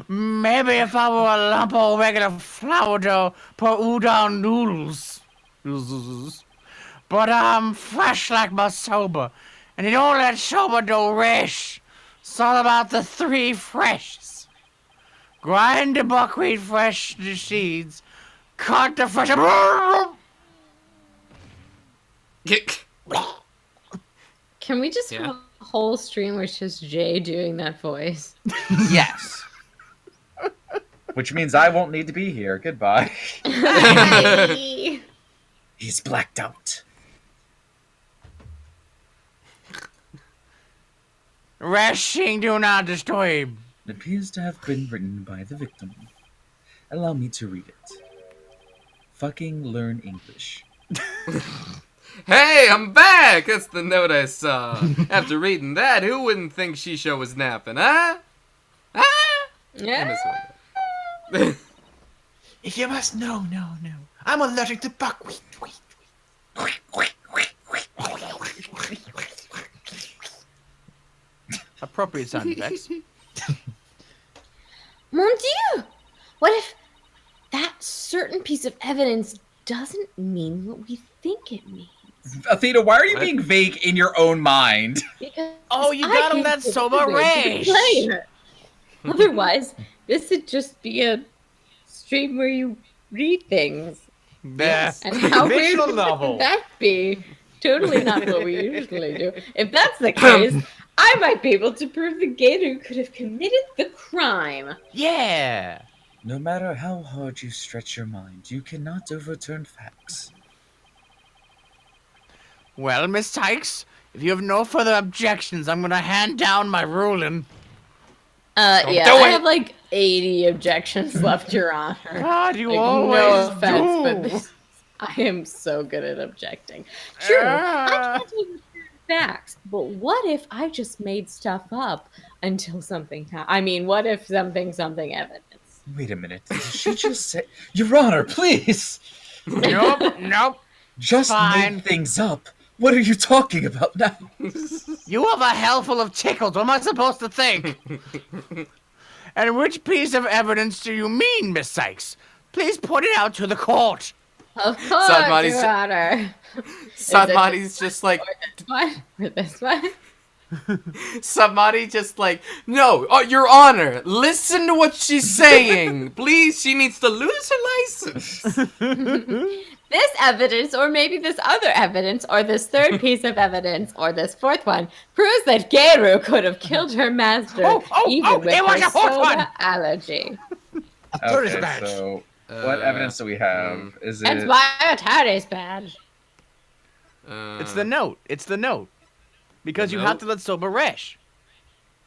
Maybe if I were a lump of regular flour dough for udon noodles. But I'm fresh like my soba, and you don't let soba dough rest. It's all about the 3 freshes. Grind the buckwheat fresh the seeds, cut the fresh. Can we just Yeah. have a whole stream where it's just Jay doing that voice? Yes. Which means I won't need to be here. Goodbye. Hey. He's blacked out. Rushing, do not disturb. It appears to have been written by the victim. Allow me to read it. Fucking learn English. Hey, I'm back! That's the note I saw. After reading that, who wouldn't think Shisho was napping, huh? Huh? I Yeah. miss one. You must know, no. I'm allergic to buckwheat. Appropriate sound effects. Mon Dieu! What if that certain piece of evidence doesn't mean what we think it means? Athena, why are you What? being vague in your own mind? Because Oh, you I gotta gave let the Soba leeway to the rage. player. Otherwise, this would just be a stream where you read things. Yes. And how weird Visual would novel. that be? Totally not what we usually do. If that's the case, I might be able to prove the Gator could have committed the crime. Yeah. No matter how hard you stretch your mind, you cannot overturn facts. Well, Miss Tykes, if you have no further objections, I'm gonna hand down my ruling. Don't Yeah, do I it. have like 80 objections left, Your Honor. God, you Like, always no offense, do. but this, I am so good at objecting. True, I can't overturn facts, but what if I just made stuff up until something happened? I mean, what if something evidence? Wait a minute. Did she just say... Your Honor, please! Nope. Just Fine. made things up. What are you talking about now? You have a hell full of tickles. What am I supposed to think? And which piece of evidence do you mean, Miss Sykes? Please point it out to the court. Of course, Sadmati's- Your Honor. Sadmati's just like, This one or this one? Samadi just like, no, Your Honor, listen to what she's saying. Please, she needs to lose her license. This evidence, or maybe this other evidence, or this third piece of evidence, or this fourth one, proves that Geru could have killed her master even with it was her a fourth soda one! allergy. Tourist Okay, badge. so what evidence do we have? Is That's it... my attorney's badge. It's the note. It's the note. Because The you note? have to let Soba resh.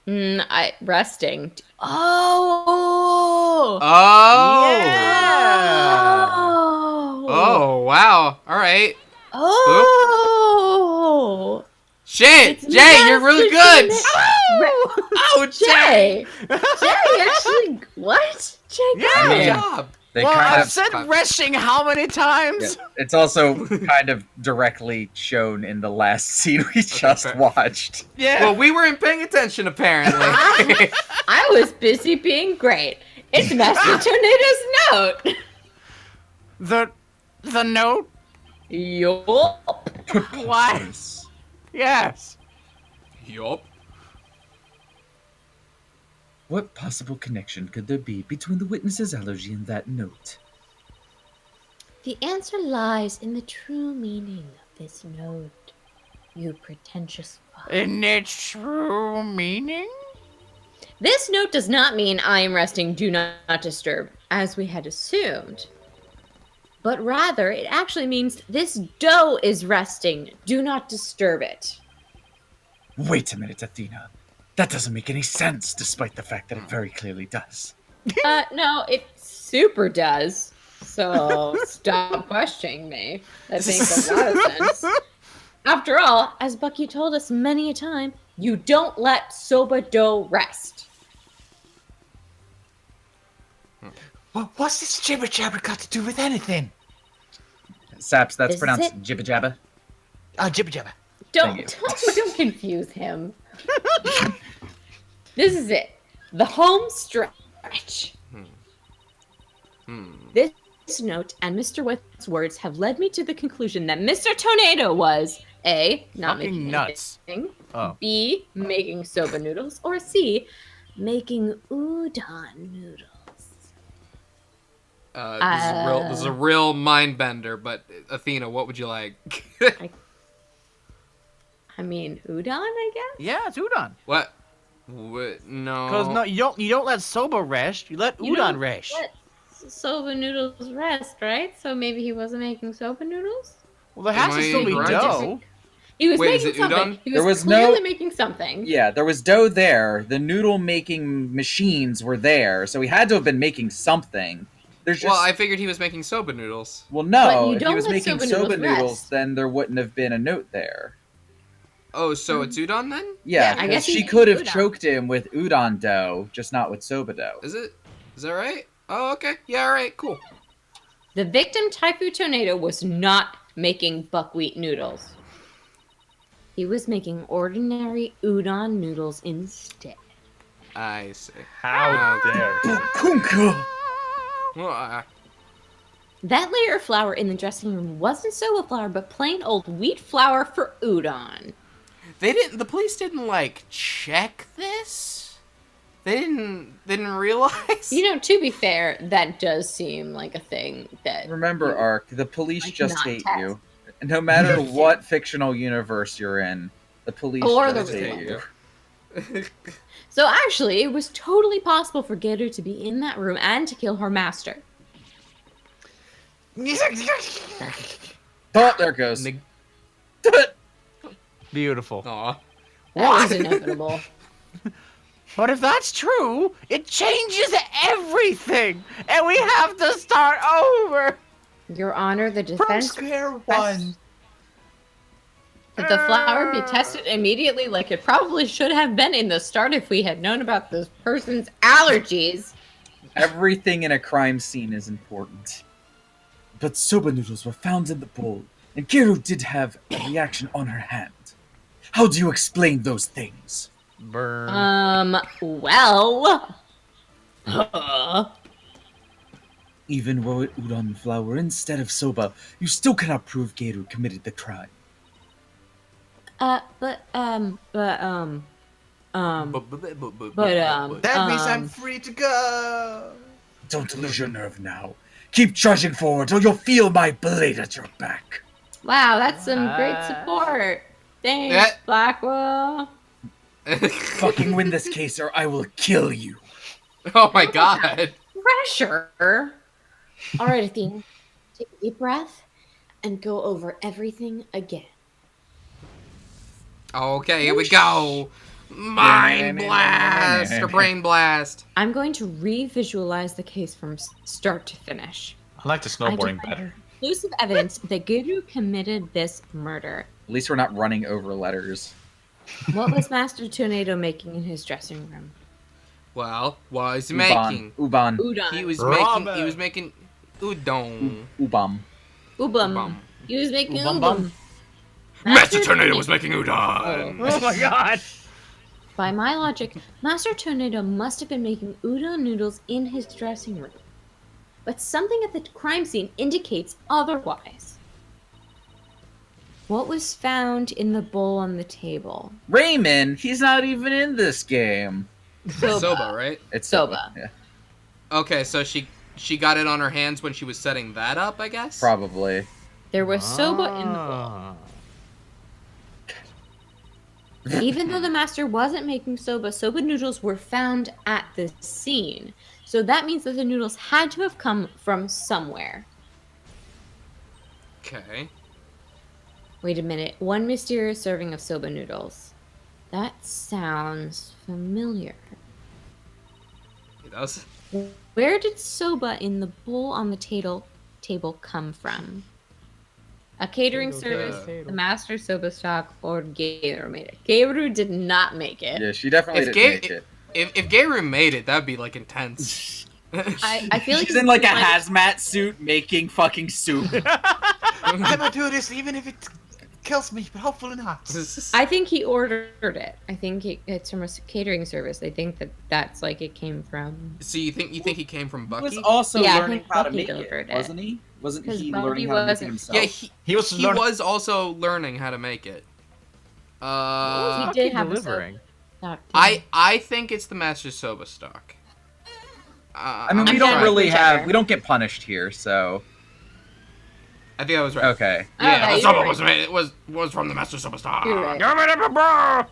Resting. Oh! Oh. Yeah. Oh! Oh, wow. All right. Oh! Shit, It's Jay, you're really good. Master Oh, Jay. Jay actually, what? Jay got Good it. job. They Well, kind I've of... said reshing how many times? Yeah, it's also kind of directly shown in the last scene we just fair. watched. Yeah. Well, we weren't paying attention, apparently. I was busy being great. It's Master Tornado's note. The note? Yup. Why? Yes. Yup. What possible connection could there be between the witness's allergy and that note? The answer lies in the true meaning of this note, you pretentious fuck. In its true meaning? This note does not mean I am resting, do not disturb, as we had assumed. But rather, it actually means this dough is resting, do not disturb it. Wait a minute, Athena. That doesn't make any sense, despite the fact that it very clearly does. No, it super does. So stop questioning me. That makes a lot of sense. After all, as Bucky told us many a time, you don't let soba dough rest. What's this jibber jabber got to do with anything? Saps, that's Is pronounced it- jibba jabba. Jibber jabber. Don't confuse him. This is it. The home stretch. This note and Mr. West's words have led me to the conclusion that Mr. Tornado was A, not Fucking making nuts. anything, Oh. B, making soba noodles, or C, making udon noodles. This is a real mind bender, but Athena, what would you like? I mean, udon, I guess? Yeah, it's udon. What? No. Because no, you don't let Soba rest. You let You udon don't rest. let soba noodles rest, right? So maybe he wasn't making soba noodles? Well, there has Am to still I be correct? dough. He was Wait, is making it udon? something. He There was was no- clearly making something. Yeah, there was dough there. The noodle making machines were there, so he had to have been making something. There's just Well, I figured he was making soba noodles. well, But no. you If he don't was let making soba soba noodles noodles, rest. then there wouldn't have been a note there. Oh, so it's udon then? Yeah, I because guess he she made could have udon. choked him with udon dough, just not with soba dough. Is it? Is that right? Oh, okay. Yeah, all right, cool. The victim, Typhoon Tornado, was not making buckwheat noodles. He was making ordinary udon noodles instead. I see. How dare. Kunka! Well, That layer of flour in the dressing room wasn't soba flour, but plain old wheat flour for udon. The police didn't, like, check this? They didn't realize? You know, to be fair, that does seem like a thing that... Remember, Ark, the police Like, just not hate test. you. No matter what fictional universe you're in, the police Or just the hate real you. So actually, it was totally possible for Geru to be in that room and to kill her master. Oh, there it goes. Neg- Beautiful. Aw. That was inevitable. But if that's true, it changes everything, and we have to start over. Your Honor, the From defense square requests one. that the flour be tested immediately like it probably should have been in the start if we had known about this person's allergies. Everything in a crime scene is important. But soba noodles were found in the bowl, and Kiru did have a reaction on her hand. How do you explain those things? Burn. Well... Even with udon flour instead of soba, you still cannot prove Geru committed the crime. But But That means I'm free to go. Don't lose your nerve now. Keep trudging forward, or you'll feel my blade at your back. wow, that's some great support. Thanks, Yeah. Blackwell. Fucking win this case, or I will kill you. Oh my god. Pressure. All right, Athena, take a deep breath and go over everything again. Okay, here we go. Mind blast or brain blast. I'm going to re-visualize the case from start to finish. I like the snowboarding better. Conclusive evidence that Guru committed this murder. At least we're not running over letters. What was Master Tornado making in his dressing room? Well, what was he making? Uban. Udon. He was Ramen. making udon. Ubam. Ubum. He was making Ubum ubum. bum. Master Tornado was making udon. Oh my god. By my logic, Master Tornado must have been making udon noodles in his dressing room. But something at the crime scene indicates otherwise. What was found in the bowl on the table? Raymond, he's not even in this game. Soba, right? It's Soba. Yeah, Okay, so she got it on her hands when she was setting that up, I guess? probably. There was soba in the bowl. Ah. Even though the master wasn't making soba, soba noodles were found at the scene. So that means that the noodles had to have come from somewhere. Okay. Wait a minute. One mysterious serving of soba noodles. That sounds familiar. It does. Where did soba in the bowl on the table come from? A catering service, the master soba stock, or Geiru made it. Geiru did not make it. Yeah, she definitely If didn't make it. If Geiru made it, that'd be like intense. I feel like She's in like a might- hazmat suit making fucking soup. I'm gonna do this even if it kills me, but hopefully not. I think he ordered it. I think it's from a catering service. I think that's like it came from. So you think he came from He was Bucky? also Yeah, I learning think how to Bucky make delivered it, it. wasn't he? Wasn't 'Cause he Bucky learning how to make it wasn't- himself? Yeah, He was he learning. was also learning how to make it. He Fucking did have delivering. a stock. I think it's the Master Soba stock. I mean, I'm we don't sorry. really Whichever. have. We don't get punished here, so I think I was right. okay. Yeah, Okay, the you're soba right. was made. It was from the Master Soba stock. You're right. Give me the bra!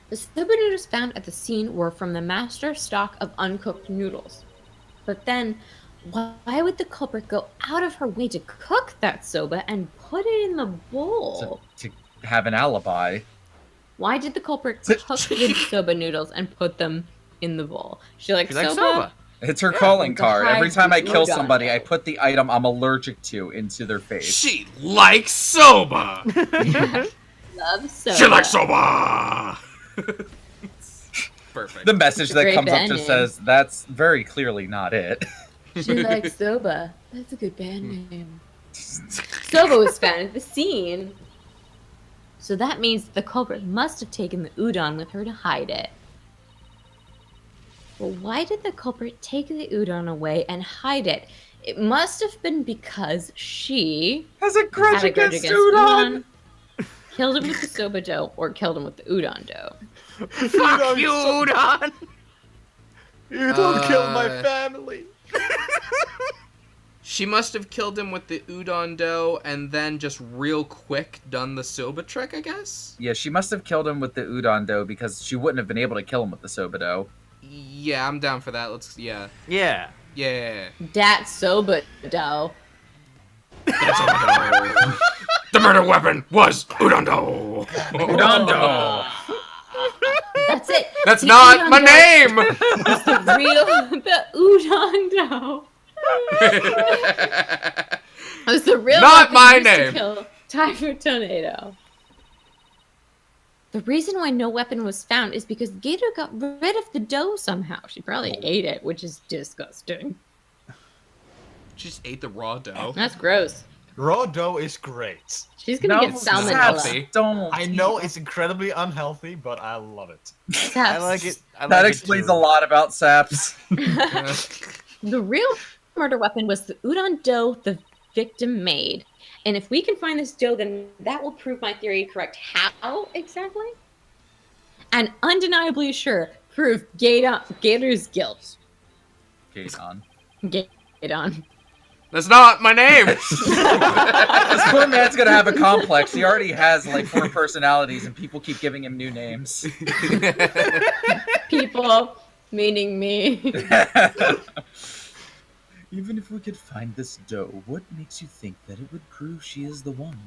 The soba noodles found at the scene were from the master stock of uncooked noodles. But then, why would the culprit go out of her way to cook that soba and put it in the bowl? To have an alibi. Why did the culprit cook the soba noodles and put them in the bowl? She likes She's like soba. soba. It's her calling it's a card. Every time I high kill food somebody, I diet. put the item I'm allergic to into their face. She likes soba. Love soba. She likes soba. Perfect. The message that Great comes up band just name. says, "That's very clearly not it." She likes soba. That's a good band name. Soba was found at the scene. So that means the culprit must have taken the udon with her to hide it. But why did the culprit take the udon away and hide it? It must have been because she Has a grudge had a grudge against against Udon. killed him with the soba dough, or killed him with the udon dough. Fuck you, Udon! You don't kill my Uh, family. She must have killed him with the udon dough and then just real quick done the soba trick, I guess? Yeah, she must have killed him with the udon dough because she wouldn't have been able to kill him with the soba dough. Yeah, I'm down for that. Let's, yeah. Yeah. Yeah. That soba dough. The murder weapon was udon dough. Udon dough. That's it. That's The not udon my dough name! was the udon dough. It was the real Not weapon my used to name. kill Typhoon Tornado. The reason why no weapon was found is because Gator got rid of the dough somehow. She probably ate it, which is disgusting. She just ate the raw dough. That's gross. Raw dough is great. She's gonna get Saps. salmonella. Don't. I know it's incredibly unhealthy, but I love it. I like it. That explains a lot about saps. The real murder weapon was the udon dough the victim made. And if we can find this dough, then that will prove my theory correct. How exactly? And undeniably sure, prove Gator's guilt. Gaton. Gaton. That's not my name! This poor man's gonna have a complex. He already has like 4 personalities, and people keep giving him new names. People, meaning me. Even if we could find this dough, what makes you think that it would prove she is the one?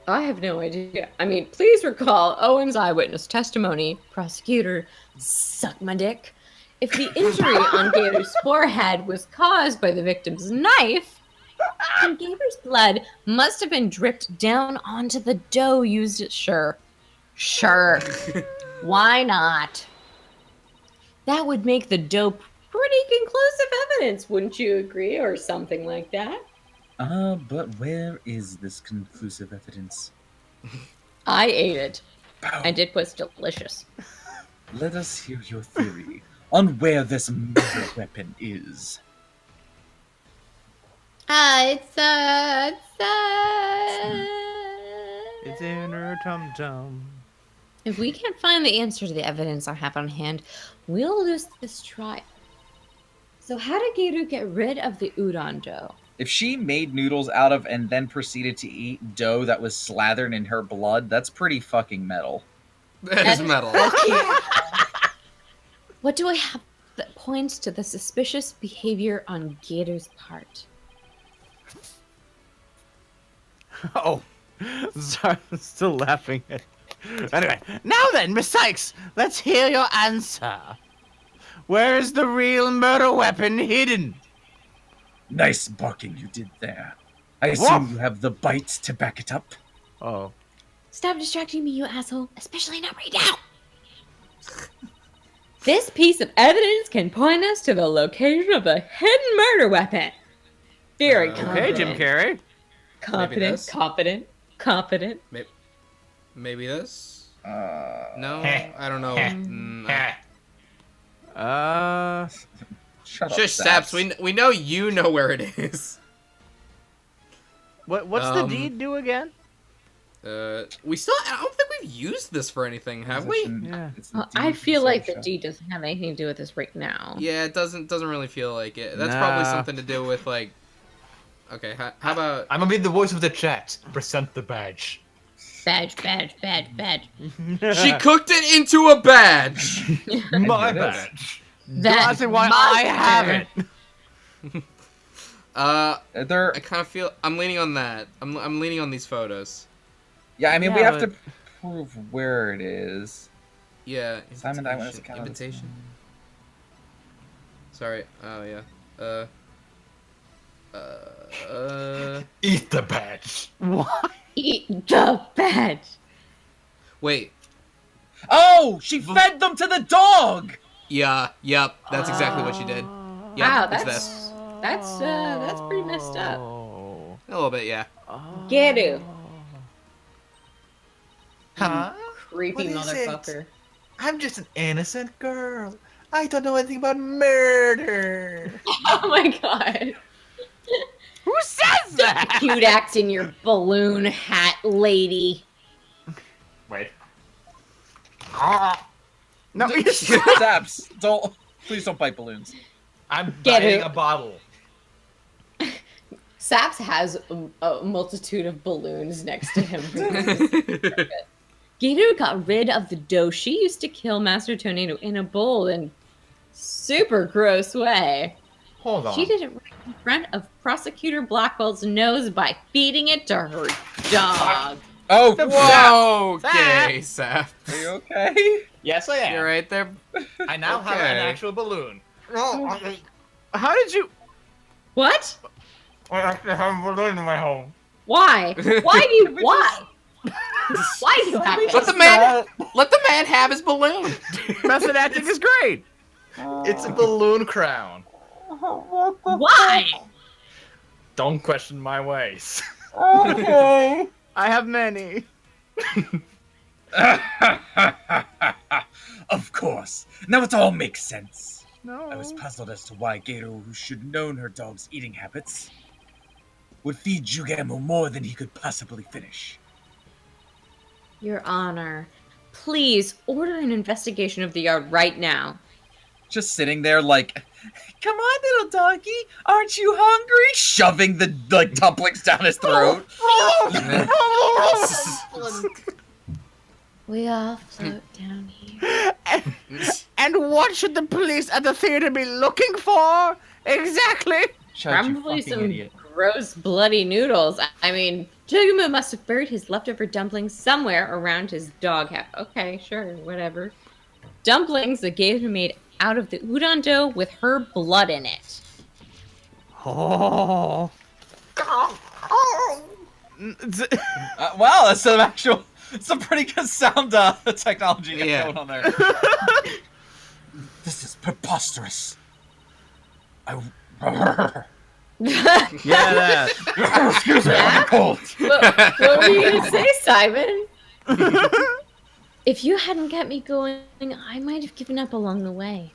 I have no idea. I mean, please recall Owen's eyewitness testimony. Prosecutor, suck my dick. If the injury on Gator's forehead was caused by the victim's knife, then Gator's blood must have been dripped down onto the dough used at Sure. Why not? That would make the dough pretty conclusive evidence, wouldn't you agree? Or something like that. But where is this conclusive evidence? I ate it, Bow. and it was delicious. Let us hear your theory on where this murder weapon is. It's in her tum tum. If we can't find the answer to the evidence I have on hand, we'll lose this trial. So how did Gator get rid of the udon dough? If she made noodles out of and then proceeded to eat dough that was slathered in her blood, that's pretty fucking metal. That is metal. What do I have that points to the suspicious behavior on Gator's part? Oh, sorry, I'm still laughing. Anyway, now then, Miss Sykes, let's hear your answer. Where is the real murder weapon hidden? Nice barking you did there. I assume Woof. you have the bites to back it up. Oh. Stop distracting me, you asshole. Especially not right now. This piece of evidence can point us to the location of the hidden murder weapon. Very Okay, confident. Okay, Jim Carrey. Confident, this. confident. Maybe this? Uh, No? I don't know. Shut up, Shush, Saps. We know you know where it is. What's the Um, deed do again? We still. I don't think we've used this for anything, have we? Yeah. It's the Well, I deed feel for like the Sunshine. D doesn't have anything to do with this right now. Yeah, it doesn't really feel like it. That's probably Nah. something to do with like. Okay, how about? I'm gonna be the voice of the chat. Present the badge. Badge. She cooked it into a badge. My it is. badge. That's why I have it. They're, I kind of feel I'm leaning on that. I'm leaning on these photos. yeah, I mean, we Yeah, have to prove where it is. Yeah. Simon Eyewitness invitation- account. Invitation. Sorry. Oh yeah. Eat the badge. What? Eat the badge. Wait. Oh, she fed them to the dog! Yeah. Yep. That's exactly what she did. Yep. Wow, it's that's this. that's pretty messed up. Oh. A little bit. Yeah. Geru, Huh? creepy What is it? motherfucker. I'm just an innocent girl. I don't know anything about murder. Oh my god. Who says that? Cute act in your balloon hat, lady. Wait. No, Zaps, please don't bite balloons. I'm Get biting it. a bottle. Saps has a multitude of balloons next to him. Gator got rid of the dough she used to kill Master Tornado in a bowl in super gross way. Hold on. She did it right in front of Prosecutor Blackwell's nose by feeding it to her dog. Oh, Whoa, Zap. okay, Sap. are you okay? Yes, I am. You're right there. I now have an actual balloon. How did you? What? I actually have a balloon in my home. Why? Why do you? Why? Why do you have Let the man have his balloon. Method acting is great. It's a balloon crown. Why? Don't question my ways. Okay. I have many. Of course. Now it all makes sense. No. I was puzzled as to why Gato, who should have known her dog's eating habits, would feed Jugamo more than he could possibly finish. Your Honor, please order an investigation of the yard right now. Just sitting there like, come on, little doggy, aren't you hungry? Shoving the dumplings down his throat. We all float down here. And what should the police at the theater be looking for? Exactly. Shut you Probably fucking some idiot. gross bloody noodles. I mean, Jugamo must have buried his leftover dumplings somewhere around his dog house. Okay, sure, whatever. Dumplings that Gator made out of the udon dough with her blood in it. Oh. Wow, that's some pretty good sound technology going on there. This is preposterous. Yeah, that. Excuse me, I'm cold. What were you gonna say, Simon? If you hadn't kept me going, I might have given up along the way.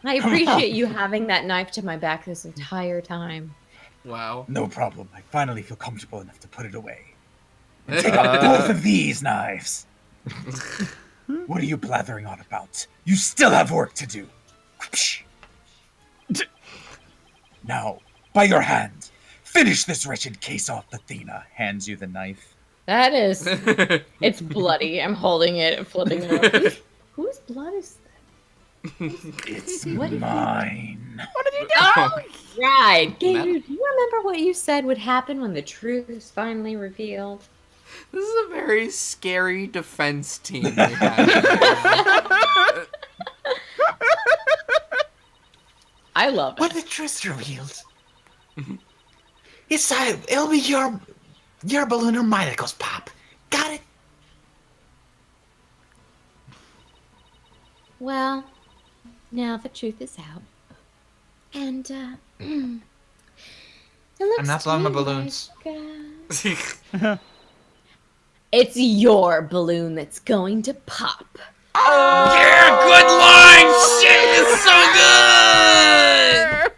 I appreciate you having that knife to my back this entire time. Wow. No problem. I finally feel comfortable enough to put it away. And take out both of these knives. What are you blathering on about? You still have work to do. Now, by your hand, finish this wretched case off. Athena hands you the knife. That is, it's bloody. I'm holding it, flipping it open. Whose blood is that? It's What did you- mine. Oh, right. Gator, do you remember what you said would happen when the truth is finally revealed? This is a very scary defense team we have. I love When it. the truth's revealed, it'll be your balloon or mine that goes pop. Got it? Well, now the truth is out. And, it looks I'm not to blowing my me balloons. like, it's your balloon that's going to pop. Yeah, good line! Shit, it's so good!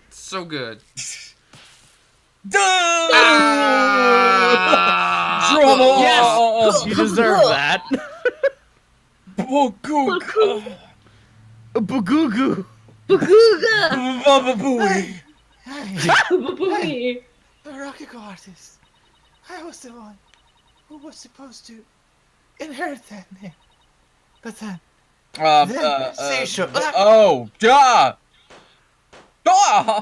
So good. Drama! Yes! You deserve that. Oh, good. Bugoo. Booga! Baba Booey. Hey, the Rococo artist. I was the one who was supposed to inherit that name. But then, Seashore. Oh, duh! Duh!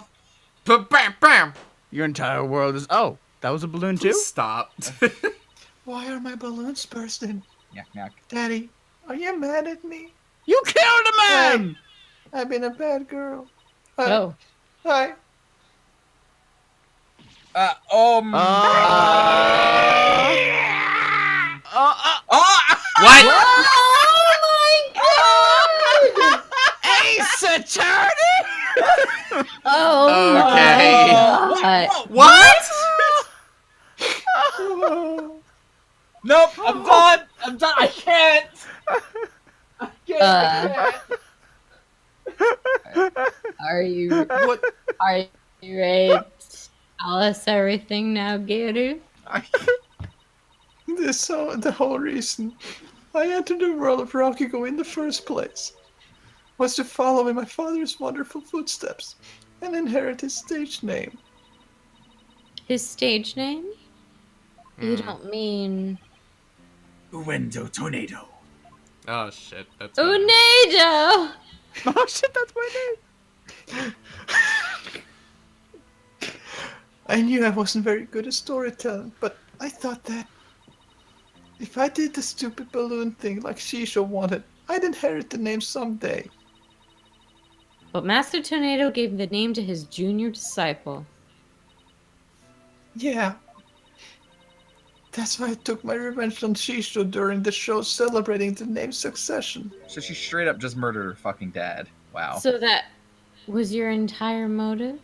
Bam, bam. Your entire world is. Oh, that was a balloon too? Stop. Why are my balloons bursting? Knock, knock. Daddy, are you mad at me? You killed a man! I've been a bad girl. Oh. Hi. Oh! What? Oh Ace Attorney! Oh Okay. my God. What? Nope, I'm done! I'm done! I can't! Are you What? ready? tell us everything now, Gary? The whole reason I entered the world of Rokugo in the first place was to follow in my father's wonderful footsteps and inherit his stage name. His stage name? You don't mean Uendo Tornado. Oh shit, that's my name. Unado? Oh shit, that's my name. I knew I wasn't very good at storytelling, but I thought that if I did the stupid balloon thing like Shisho wanted, I'd inherit the name someday. But Master Tornado gave the name to his junior disciple. Yeah. That's why I took my revenge on Shisho during the show celebrating the name succession. So she straight up just murdered her fucking dad. Wow. So that was your entire motive?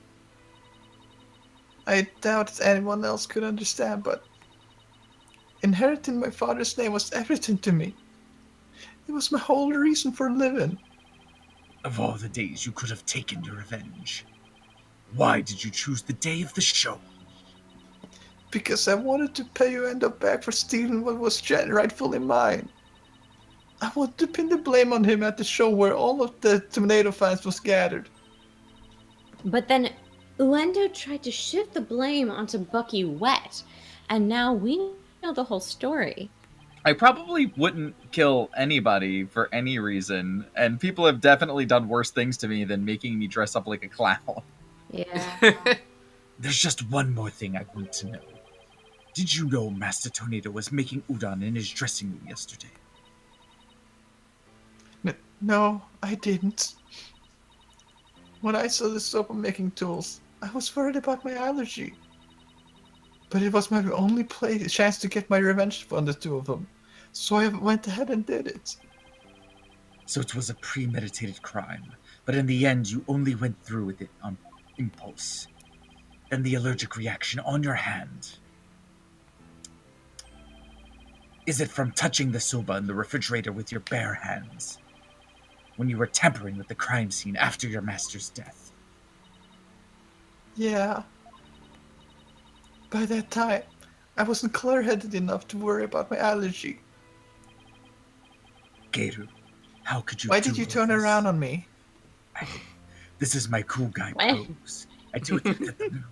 I doubt anyone else could understand, but inheriting my father's name was everything to me. It was my whole reason for living. Of all the days you could have taken your revenge, why did you choose the day of the show? Because I wanted to pay Uendo back for stealing what was rightfully mine. I wanted to pin the blame on him at the show where all of the Tornado fans was gathered. But then Uendo tried to shift the blame onto Bucky Wet, and now we know the whole story. I probably wouldn't kill anybody for any reason, and people have definitely done worse things to me than making me dress up like a clown. Yeah. There's just one more thing I want to know. Did you know Master Tornado was making udon in his dressing room yesterday? No, I didn't. When I saw the soap making tools, I was worried about my allergy. But it was my only chance to get my revenge on the two of them, so I went ahead and did it. So it was a premeditated crime, but in the end you only went through with it on impulse. Then the allergic reaction on your hand. Is it from touching the soba in the refrigerator with your bare hands? When you were tampering with the crime scene after your master's death? Yeah. By that time, I wasn't clear-headed enough to worry about my allergy. Geiru, how could you Why did you all turn this? around on me? This is my cool guy What? pose. I do it to get the mood.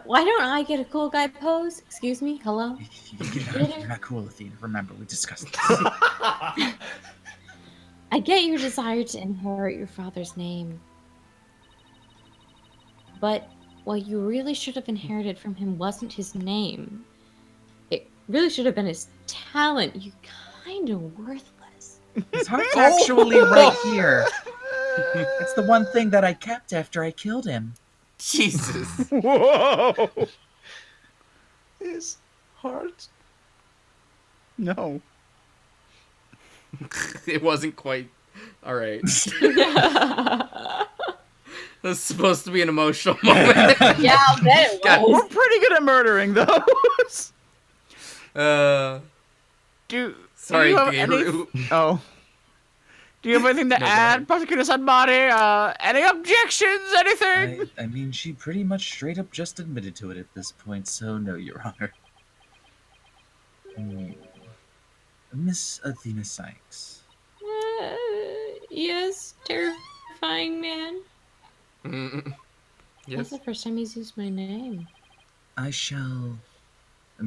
Why don't I get a cool guy pose? Excuse me? Hello? You're not cool, Athena. Remember, we discussed this. I get your desire to inherit your father's name. But what you really should have inherited from him wasn't his name. It really should have been his talent. You kind of worthless. His heart's actually right here. It's the one thing that I kept after I killed him. Jesus. Whoa! His heart. No. It wasn't quite. All right. This is supposed to be an emotional moment. Yeah, I'll bet it God. was. We're pretty good at murdering those. Do Sorry, you have Geiru. Oh. Do you have anything to No, go add, ahead. Prosecutor Sanbari? Any objections? Anything? I mean, she pretty much straight up just admitted to it at this point, so no, Your Honor. Miss Athena Sykes. Yes, terrifying man. Mm, That's yes. the first time he's used my name. I shall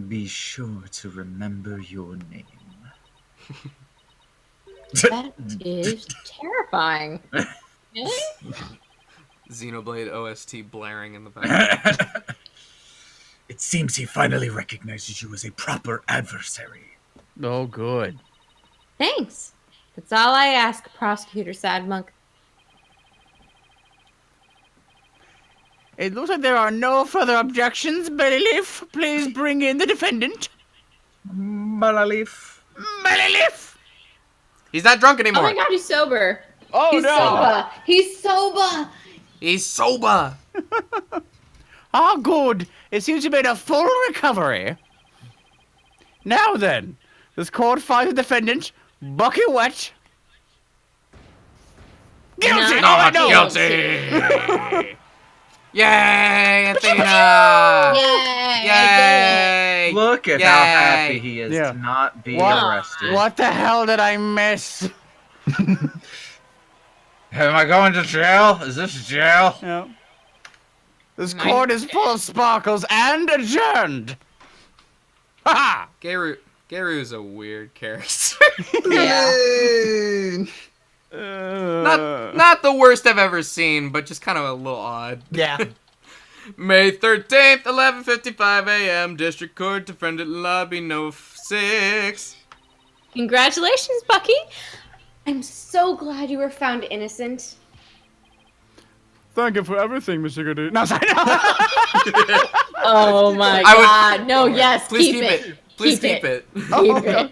be sure to remember your name. That is terrifying. Really? Xenoblade OST blaring in the background. It seems he finally recognizes you as a proper adversary. Oh, good. Thanks. That's all I ask, Prosecutor Sadmonk. It looks like there are no further objections. Bailiff, please bring in the defendant. Balalif. Bailiff! He's not drunk Oh anymore. my god, he's sober. Oh, He's no. sober. He's sober. He's sober. Ah, good. It seems you made a full recovery. Now then, this court finds the defendant, Bucky Wet, guilty. Not Oh, no. Guilty. Yay, Athena! Yay! Yay! Look at Yay. how happy he is Yeah. to not be What? arrested. What the hell did I miss? Am I going to jail? Is this jail? Yeah. This court is full of sparkles and adjourned. Ha Geru's a weird character. Yeah. Not the worst I've ever seen, but just kind of a little odd. Yeah. May 13th, 11:55 a.m. District Court, Defendant Lobby No. 6. Congratulations, Bucky. I'm so glad you were found innocent. Thank you for everything, Mr. Goody. No, sorry. Oh my I would- god. No, yes, Please keep it. Please keep it. Keep it.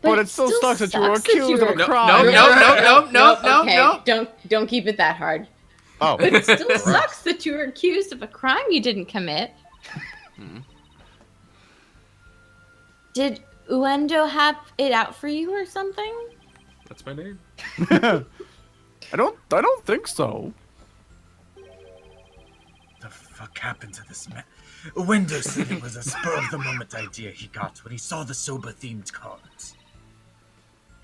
But it still sucks that you were accused of a No, crime. no. Don't keep it that hard. Oh. But it still sucks that you were accused of a crime you didn't commit. Did Uendo have it out for you or something? That's my name. I don't think so. The fuck happened to this man? Windows said it was a spur of the moment idea he got when he saw the sober themed cards.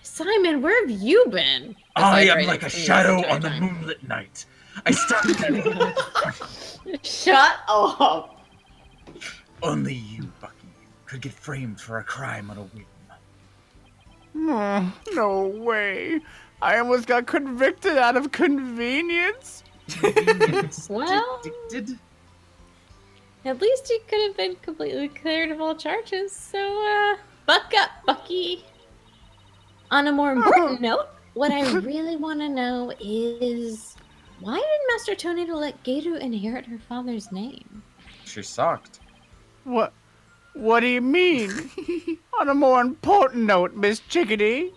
Simon, where have you been? I Besides am writing like a things shadow the on the time. moonlit night. I started Shut up. Only you, Bucky, could get framed for a crime on a whim. No way. I almost got convicted out of convenience. Well, Did at least he could have been completely cleared of all charges. So, buck up, Bucky. On a more important note, what I really want to know is why did Master Tornado let Gato inherit her father's name? she sucked? What do you mean? On a more important note, Miss Chickadee.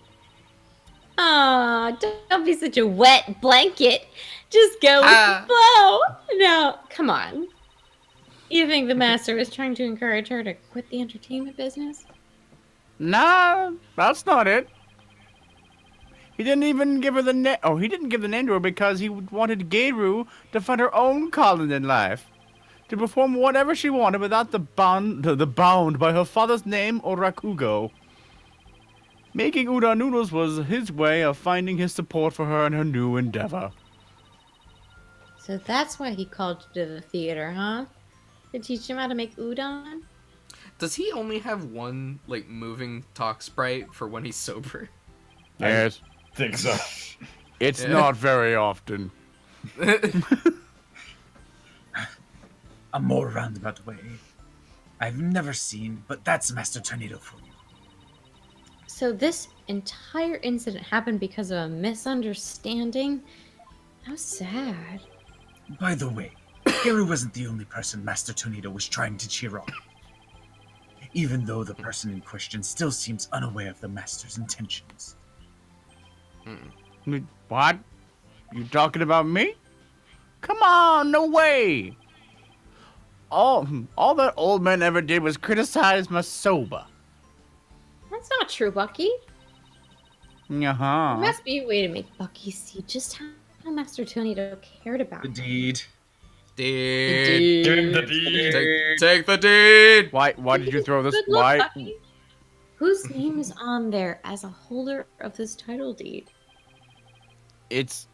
Aw, don't be such a wet blanket. Just go with the flow. No, come on. You think the master was trying to encourage her to quit the entertainment business? Nah, that's not it. He didn't even give her the name. Oh, he didn't give the name to her because he wanted Geiru to find her own calling in life, to perform whatever she wanted without the bound by her father's name or Rakugo. Making udon noodles was his way of finding his support for her in her new endeavor. So that's why he called you to the theater, huh? To teach him how to make udon? Does he only have one, like, moving talk sprite for when he's sober? Yes, Think so. it's Yeah. not very often. A more roundabout way. I've never seen, but that's Master Tornado for you. So this entire incident happened because of a misunderstanding? How sad. By the way, Gary wasn't the only person Master Tornado was trying to cheer on. Even though the person in question still seems unaware of the Master's intentions. What? You talking about me? Come on, no way. All that old man ever did was criticize Masoba. That's not true, Bucky. There Uh-huh. must be a way to make Bucky see just how Master Tornado cared about him. Indeed. Deed. Give the deed. Take the deed. Why did you throw this? Good luck, Why? Bucky. Whose name is on there as a holder of this title deed? It's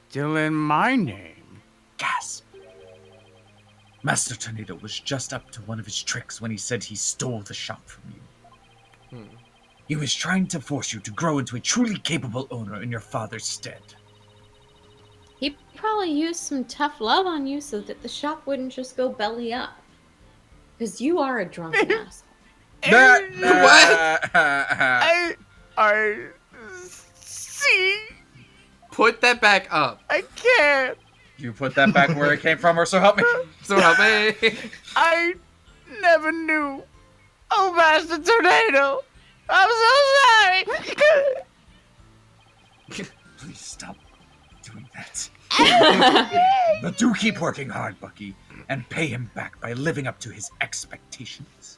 still in my name. Gasp! Master Tornado was just up to one of his tricks when he said he stole the shop from you. He was trying to force you to grow into a truly capable owner in your father's stead. He probably used some tough love on you so that the shop wouldn't just go belly up. Because you are a drunken asshole. What? I see. Put that back up. I can't. You put that back where it came from, or so help me. So help me. I never knew. Oh, Master Tornado. I'm so sorry. Please stop doing that. But do keep working hard, Bucky, and pay him back by living up to his expectations.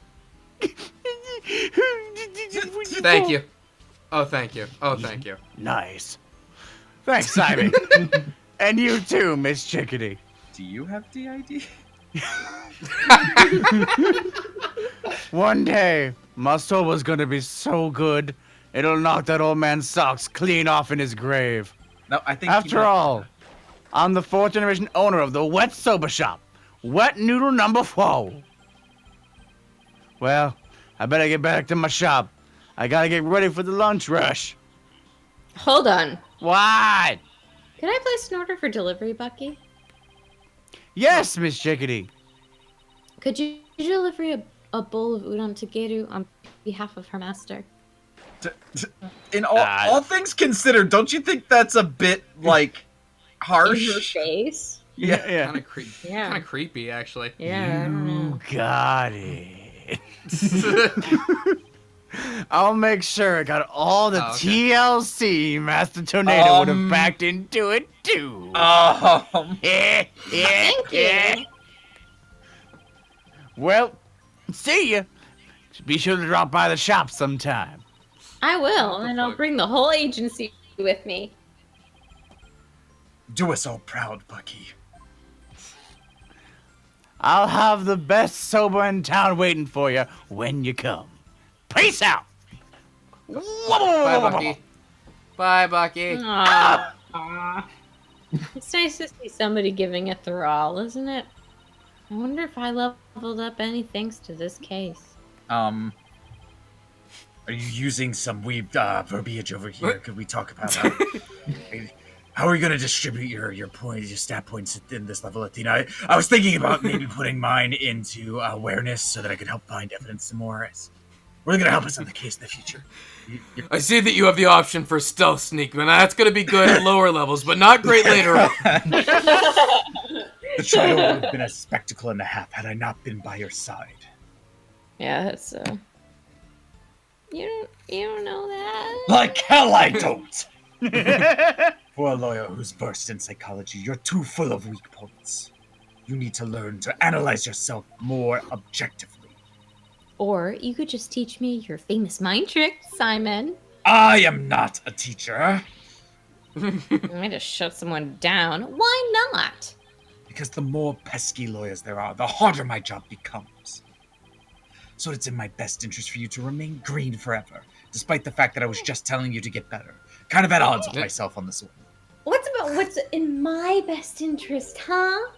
Thank you. Oh, thank you. Oh, thank you. Nice. Thanks, Simon. And you too, Miss Chickadee. Do you have DID? One day, my soba's gonna be so good, it'll knock that old man's socks clean off in his grave. No, I think. After all, I'm the 4th generation owner of the Wet Soba Shop. Wet Noodle number 4. Well, I better get back to my shop. I gotta get ready for the lunch rush. Hold on. What? Can I place an order for delivery, Bucky? Yes, Miss Chickadee. Could you deliver a bowl of udon to Geru on behalf of her master? In all things considered, don't you think that's a bit like In her harsh? face? Yeah. Kind of creepy. Yeah. Kind of creepy, actually. Yeah, I don't know. You got it. I'll make sure I got all the Oh, okay. TLC Master Tornado would have Um, backed into it too. Thank you. Well, see ya. Be sure to drop by the shop sometime. I will, What the and I'll fuck? bring the whole agency with me. Do us all proud, Bucky. I'll have the best soba in town waiting for you when you come. Peace out. Bye, Bucky. Bye, Bucky. Aw. It's nice to see somebody giving a thrall, isn't it? I wonder if I leveled up any thanks to this case. Are you using some weird verbiage over here? Could we talk about that? How are you going to distribute your stat points in this level, Athena? I was thinking about maybe putting mine into awareness so that I could help find evidence some more. It's really going to help us on the case in the future. I see that you have the option for stealth sneak, and that's going to be good at lower levels, but not great later on. The trial would have been a spectacle and a half had I not been by your side. Yeah, that's You don't know that? Like hell I don't! For a lawyer who's versed in psychology, you're too full of weak points. You need to learn to analyze yourself more objectively. Or you could just teach me your famous mind trick, Simon. I am not a teacher, I just shut someone down. Why not? because the more pesky lawyers there are, the harder my job becomes. So it's in my best interest for you to remain green forever, despite the fact that I was just telling you to get better. Kind of at odds with myself on this one. What's in my best interest, huh?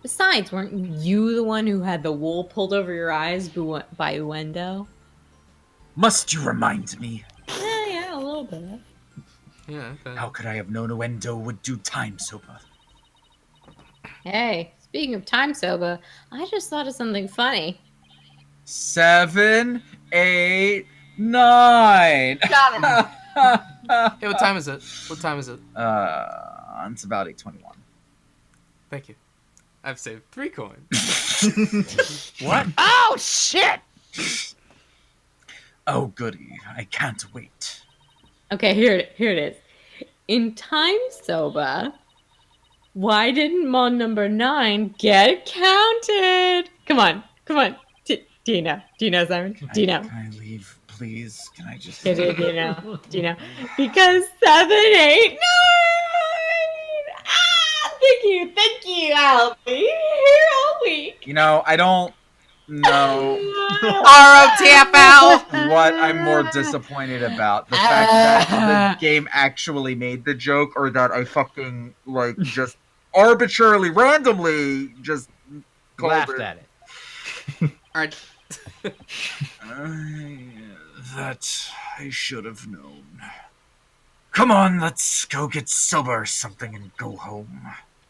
Besides, weren't you the one who had the wool pulled over your eyes by Uendo? Must you remind me? Yeah, a little bit. Yeah, okay. How could I have known Uendo would do time sober? Hey, speaking of time soba, I just thought of something funny. 7, 8, 9. Hey, what time is it? What time is it? It's about 8:21. Thank you. I've saved 3 coins. What? Oh, shit! Oh, goody. I can't wait. Okay, here it is. In time soba, why didn't mon number 9 get counted? Come on. Do you know? Do you know, Simon? Do you know? Can I leave, please? Can I just... Do you know? Do you know? Because 7, 8, 9. Thank you. I'll be here all week. You know, I don't know ROTFL! what I'm more disappointed about. The fact that the game actually made the joke, or that I fucking, like, just arbitrarily, randomly, just called Laughed it. at it. Alright. That I should have known. Come on, let's go get sober or something and go home.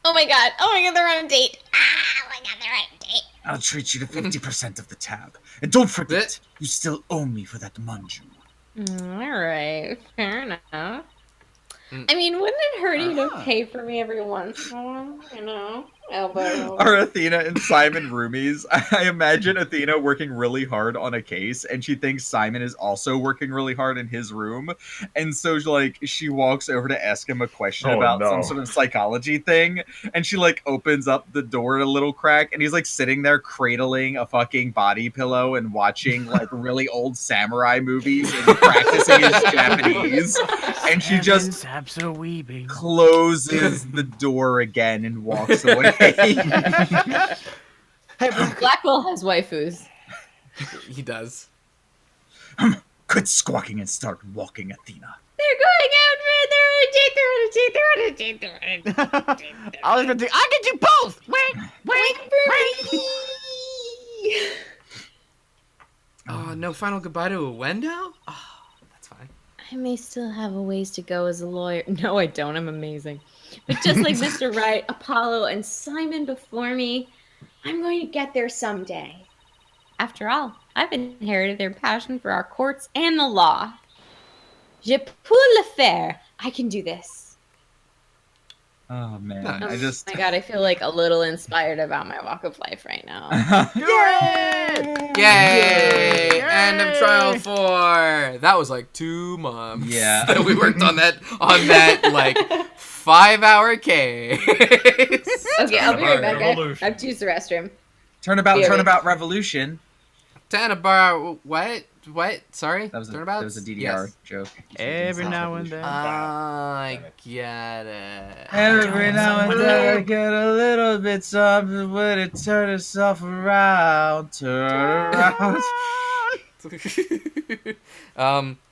Oh my god, they're on a date. Oh my god, they're on a date. I'll treat you to 50% of the tab. And don't forget, you still owe me for that manju. Alright, fair enough. I mean, wouldn't it hurt you to pay for me every once in a while? You know? Elbow. Are Athena and Simon roomies? I imagine Athena working really hard on a case, and she thinks Simon is also working really hard in his room, and so like she walks over to ask him a question about some sort of psychology thing, and she like opens up the door a little crack, and he's like sitting there cradling a fucking body pillow and watching like really old samurai movies and practicing his Japanese, and she just closes the door again and walks away. Hey, Black. Blackwell has waifus. He does. Quit squawking and start walking, Athena. They're going out for I was gonna think I can do both. Wait, Wait for me. Oh, no final goodbye to a Wendo? Oh, that's fine. I may still have a ways to go as a lawyer. No, I don't. I'm amazing. But just like Mr. Wright, Apollo, and Simon before me, I'm going to get there someday. After all, I've inherited their passion for our courts and the law. Je peux le faire. I can do this. Oh man, Nice. I just Oh my god, I feel like a little inspired about my walk of life right now. Yay! Yay! End of trial 4. That was like 2 months. Yeah. That we worked on that like 5-hour case. Okay, I'll be right back. I Revolution. have to use the restroom. turnabout revolution. Tanabar, what? What? Sorry? That was Turnabouts? a DDR Yes. joke. Every now and then. I get it. Every now and then I get a little bit something when it turn itself around. Turn around. So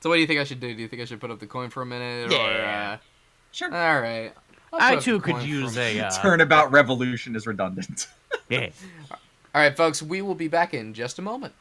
what do you think I should do? Do you think I should put up the coin for a minute? Yeah. Or, Sure. all right. I'll put I up too the could coin use for a a. Turnabout revolution is redundant. Yeah. All right, folks, we will be back in just a moment.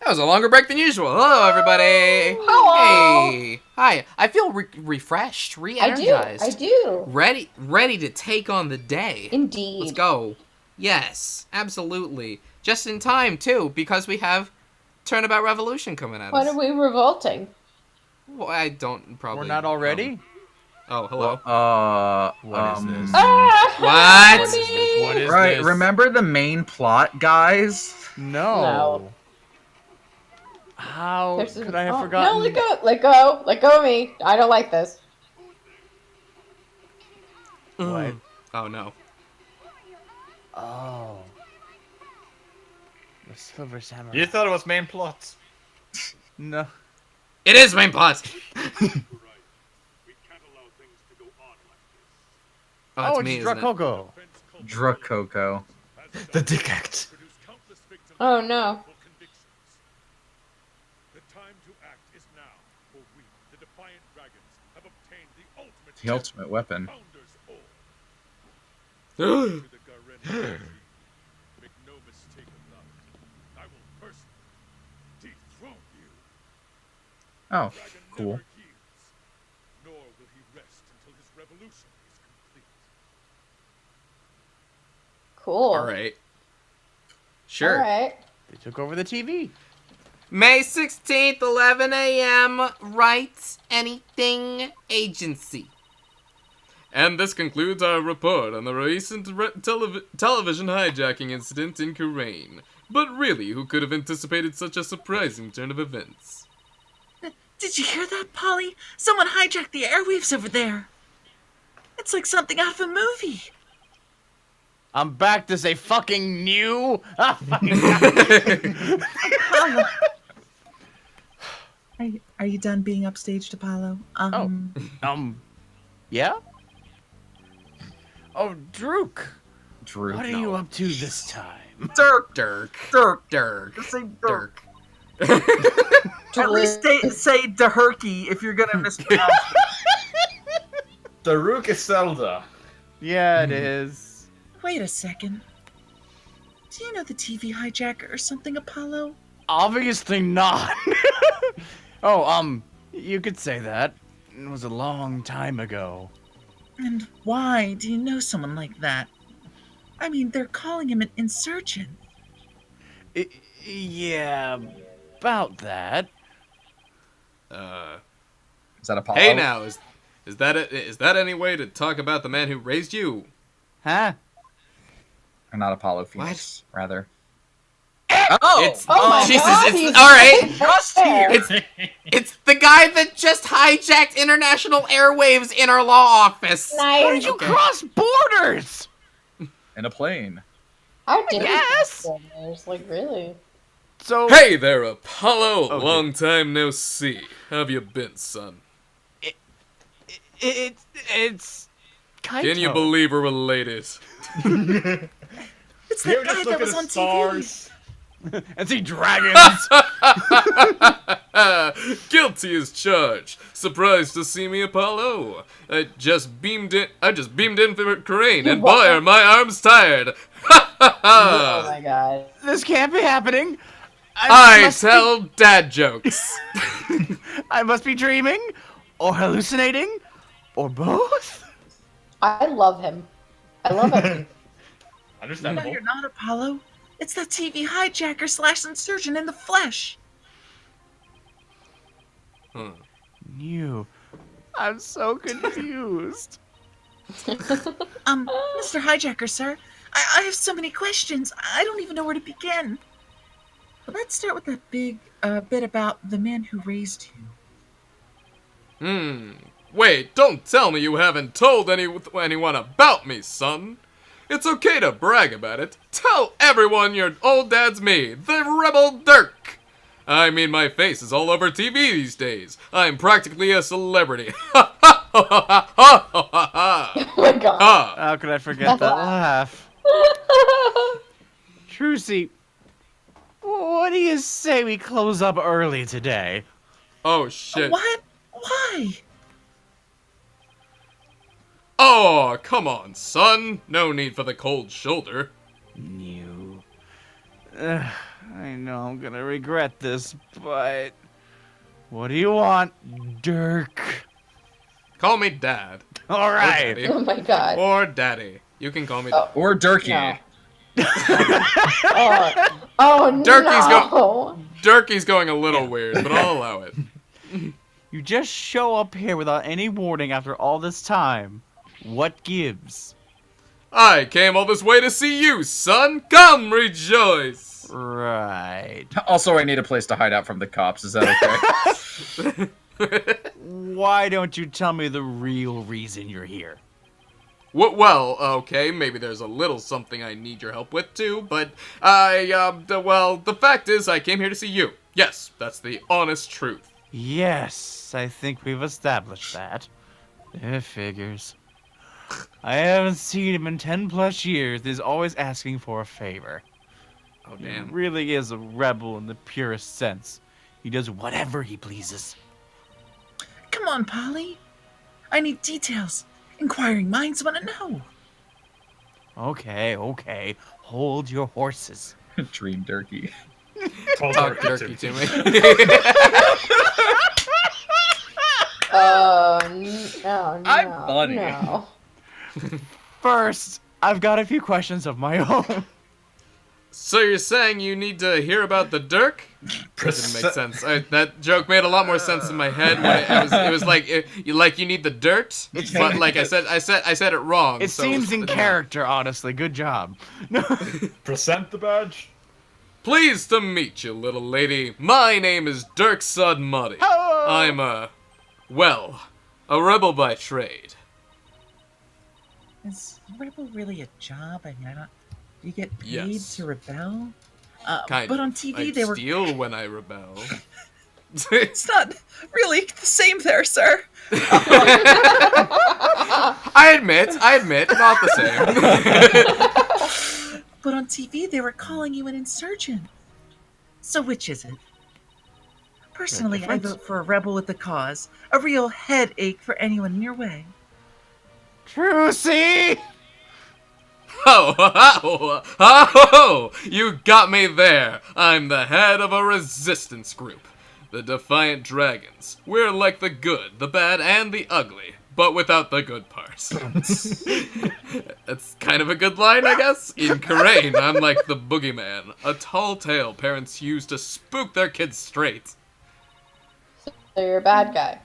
That was a longer break than usual. Hello, everybody. Hello. Hey. Hi. I feel refreshed, I re-energized. do. Ready to take on the day. Indeed. Let's go. Yes, absolutely. Just in time, too, because we have Turnabout Revolution coming at What us. are we revolting? Well, I don't probably... We're not already? Oh, hello. What is this? Ah, What? me! What is Right, this? remember the main plot, guys? No. No. How There's could an- I have oh, forgotten? No, let go of me. I don't like this. What? Oh, no. Oh. The Silver Samurai. You thought it was main plot. No. It is main plot! Oh, it's Oh, me, it's isn't it? Dracoco. Dracoco. The dick act. Oh no. The time to act is now, for we, the Defiant Dragons, have obtained the ultimate The ultimate weapon. founder's ore. To the Garen Dynasty, make no mistake about it. I will personally dethrone you. Oh, Dragon cool. never yields, nor will he rest until his revolution is complete. Cool. Alright. Sure. All right. They took over the TV. May 16th, 11 a.m. Write Anything Agency. And this concludes our report on the recent television hijacking incident in Kurain. But really, who could have anticipated such a surprising turn of events? Did you hear that, Polly? Someone hijacked the airwaves over there. It's like something out of a movie. I'm back to say fucking new. Ah, fucking Apollo. Are you done being upstaged, Apollo? Yeah? Oh, Drook. Drew. What are you up to this time? Dirk! Dirk. Dirk! Dirk. Just say Dirk. Dirk. At least say Daherky if you're gonna mispronounce it. Daruk is Zelda. Yeah, it is. Wait a second. Do you know the TV hijacker or something, Apollo? Obviously not. Oh, you could say that. It was a long time ago. And why do you know someone like that? I mean, they're calling him an insurgent. Yeah, about that. Is that Apollo? Hey now, is that any way to talk about the man who raised you? Huh? Or not Apollo, Phoenix, rather. It's Oh my Jesus, God, it's he's all right. just here. It's the guy that just hijacked international airwaves in our law office. How did Nice. you cross borders? In a plane. How did Yes. There's like really. So Hey there, Apollo. Okay. Long time no see. How have you been, son? it's Kaito. Can you believe we're related? It's You that ever guy just that look at was the on stars? and see dragons? Guilty as charged. Surprised to see me, Apollo. I just beamed in for Crane, and boy, are my arms tired. Oh my god. This can't be happening. I must be- tell dad jokes. I must be dreaming, or hallucinating, or both. I love him. I love him. No, Understandable. you're not, Apollo. It's that TV hijacker slash insurgent in the flesh. You. I'm so confused. Mr. Hijacker, sir. I have so many questions. I don't even know where to begin. But let's start with that big bit about the man who raised you. Wait, don't tell me you haven't told anyone about me, son. It's okay to brag about it. Tell everyone your old dad's me, the Rebel Dirk. I mean, my face is all over TV these days. I'm practically a celebrity. Oh my god. How could I forget that laugh? Trucy, what do you say we close up early today? Oh, shit. What? Why? Oh, come on, son. No need for the cold shoulder. New. I know I'm gonna regret this, but what do you want, Dirk? Call me Dad. All Or right. Daddy. Oh my god. Or Daddy. You can call me Oh. Dad. Or Durkee. No. Oh Durkee's no. Durkee's going a little weird, but I'll allow it. You just show up here without any warning after all this time. What gives? I came all this way to see you, son. Come rejoice. Right. Also, I need a place to hide out from the cops. Is that okay? Why don't you tell me the real reason you're here? Well, okay, maybe there's a little something I need your help with too, but the fact is I came here to see you. Yes, that's the honest truth. Yes, I think we've established that. It figures. I haven't seen him in 10+ years. He's always asking for a favor. Oh, He damn. really is a rebel in the purest sense. He does whatever he pleases. Come on, Polly. I need details. Inquiring minds want to know. Okay. Hold your horses. Dream Durkee. Tell Talk Durkee Durkee to me. Oh no. I'm funny. No. First, I've got a few questions of my own. So you're saying you need to hear about the Dirk? That didn't make sense. That joke made a lot more sense in my head. When it was like you need the dirt, but like I said it wrong. It so seems in character, honestly. Good job. Present the badge. Pleased to meet you, little lady. My name is Dirk Sudmuddy. I'm a rebel by trade. Is rebel really a job? I mean, you get paid Yes. to rebel? Kind but of. on TV I they were. steal when I rebel. It's not really the same there, sir. I admit, not the same. But on TV they were calling you an insurgent. So which is it? Personally, I vote for a rebel with a cause. A real headache for anyone in your way. Trucy! Oh, you got me there. I'm the head of a resistance group. The Defiant Dragons. We're like the good, the bad, and the ugly, but without the good parts. That's kind of a good line, I guess. In Karain, I'm like the boogeyman, a tall tale parents use to spook their kids straight. So you're a bad guy.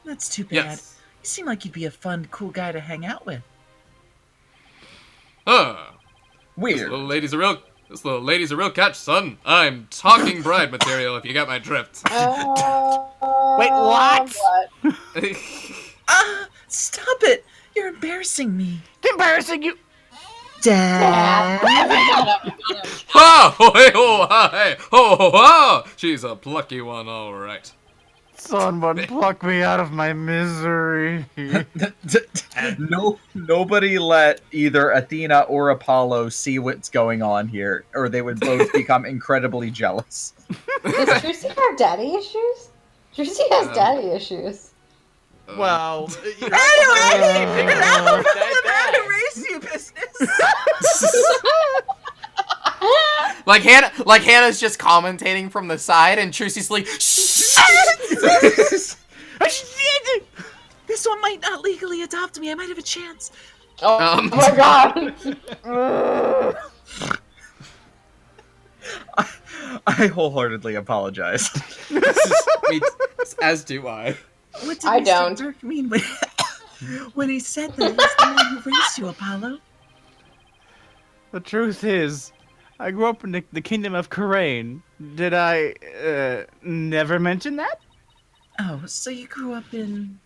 That's too bad. Yes. You seem like you'd be a fun, cool guy to hang out with. This Weird. little lady's a real catch, son. I'm talking bride material if you got my drift. Wait, what? Stop it! You're embarrassing me. Embarrassing you! Dad. Oh, she's a plucky one, all right. Someone pluck me out of my misery. Nobody let either Athena or Apollo see what's going on here, or they would both become incredibly jealous. Does Trucy have daddy issues? Trucy has daddy issues. Well, Anyway, enough of the race you business. Like Hannah's just commentating from the side, and Trucy's like, shh! This one might not legally adopt me. I might have a chance. Oh my god. I wholeheartedly apologize. As do I. What did I Mr. don't. Dirk mean when he said that he's the one who raised you, Apollo? the truth is, I grew up in the kingdom of Karain. Did I never mention that? Oh, so you grew up in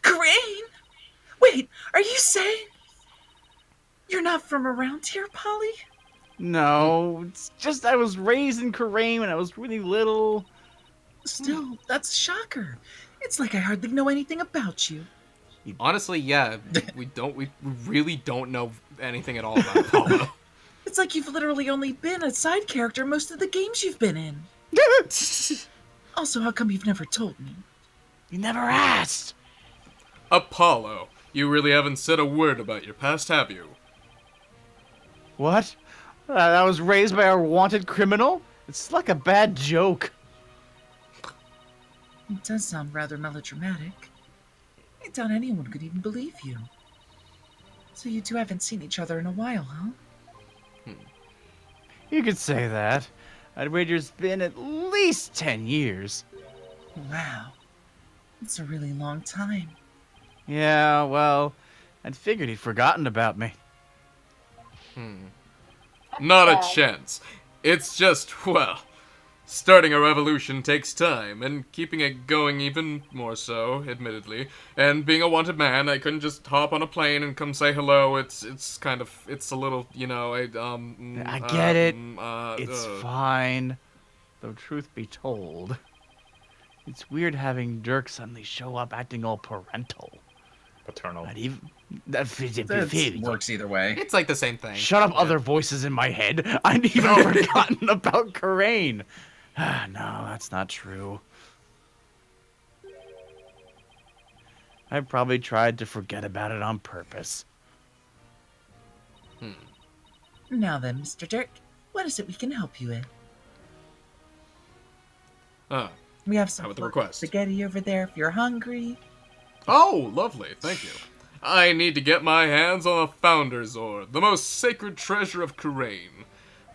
Crane? Wait, are you saying you're not from around here, Polly? No, it's just I was raised in Karain when I was really little. Still, that's a shocker. It's like I hardly know anything about you. Honestly, yeah, we really don't know anything at all about Apollo. It's like you've literally only been a side character most of the games you've been in. Also, how come you've never told me? You never asked. Apollo, you really haven't said a word about your past, have you? What? I was raised by a wanted criminal? It's like a bad joke. It does sound rather melodramatic. I doubt anyone could even believe you. So you two haven't seen each other in a while, huh? You could say that. I'd wager it's been at least 10 years. Wow. That's a really long time. Yeah, well, I'd figured he'd forgotten about me. Not a bad. chance. It's just, well, starting a revolution takes time, and keeping it going even more so, admittedly. And being a wanted man, I couldn't just hop on a plane and come say hello. It's a little, I get it. It's fine. Though truth be told, it's weird having Dirk suddenly show up acting all parental. Paternal. Not even... That That works either way. It's like the same thing. Shut up, other voices in my head. I'd even forgotten about Karain. No, that's not true. I probably tried to forget about it on purpose. Now then, Mr. Dirk, what is it we can help you with? We have some How about the floating request? spaghetti over there if you're hungry. Oh, lovely, thank you. I need to get my hands on a Founder's Orb, the most sacred treasure of Karain.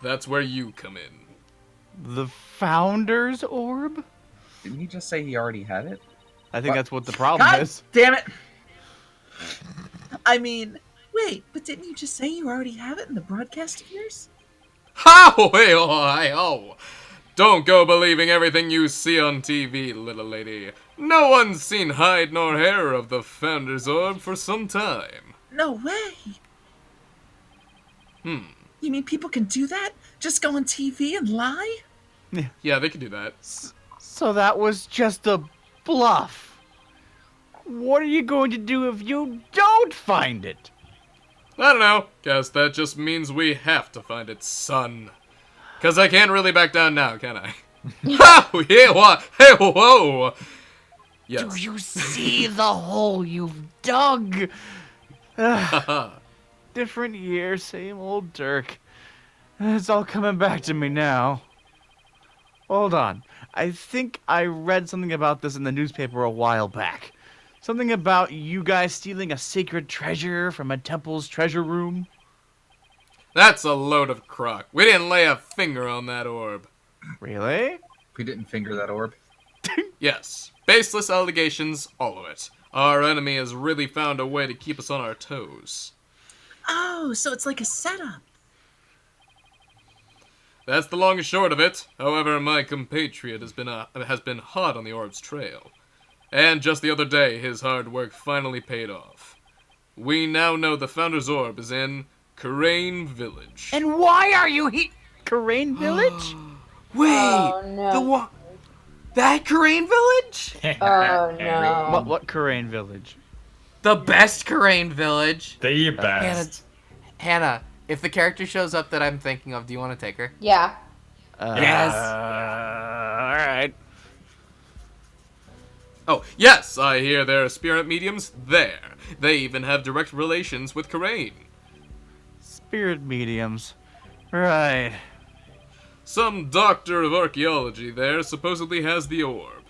That's where you come in. The Founder's Orb? Didn't he just say he already had it? I think What? that's what the problem God is. damn it! I mean, wait, but didn't you just say you already have it in the broadcast of yours? How? Hey, oh. Don't go believing everything you see on TV, little lady. No one's seen hide nor hair of the Founder's Orb for some time. No way! You mean people can do that? Just go on TV and lie? Yeah, they can do that. So that was just a bluff. What are you going to do if you don't find it? I don't know. Guess that just means we have to find it, son. 'Cause I can't really back down now, can I? Oh, yeah, what? Hey, whoa! Yes. Do you see the hole you've dug? Different year, same old Dirk. It's all coming back to me now. Hold on. I think I read something about this in the newspaper a while back. Something about you guys stealing a sacred treasure from a temple's treasure room. That's a load of crock. We didn't lay a finger on that orb. Really? We didn't finger that orb. Yes. Baseless allegations, all of it. Our enemy has really found a way to keep us on our toes. Oh, so it's like a setup. That's the long and short of it. However, my compatriot has been hot on the orb's trail. And just the other day, his hard work finally paid off. We now know the Founder's Orb is in Karain Village. And why are you here? Karain Village? Wait, Oh, no. the one, that Karain village? Oh no. What Karain Village? The best Karain village. The best. Hannah, if the character shows up that I'm thinking of, do you want to take her? Yeah. Yes. Alright. Oh, yes, I hear there are spirit mediums there. They even have direct relations with Karain. Spirit mediums. Right. Some doctor of archaeology there supposedly has the orb.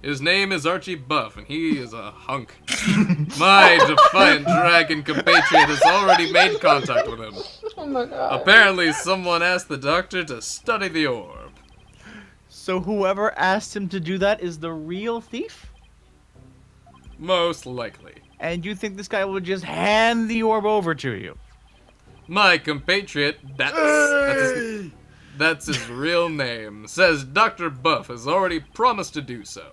His name is Archie Buff, and he is a hunk. My defiant dragon compatriot has already made contact with him. Oh my god. Apparently, someone asked the doctor to study the orb. So whoever asked him to do that is the real thief? Most likely. And you think this guy will just hand the orb over to you? My compatriot, that's his real name, says Dr. Buff has already promised to do so.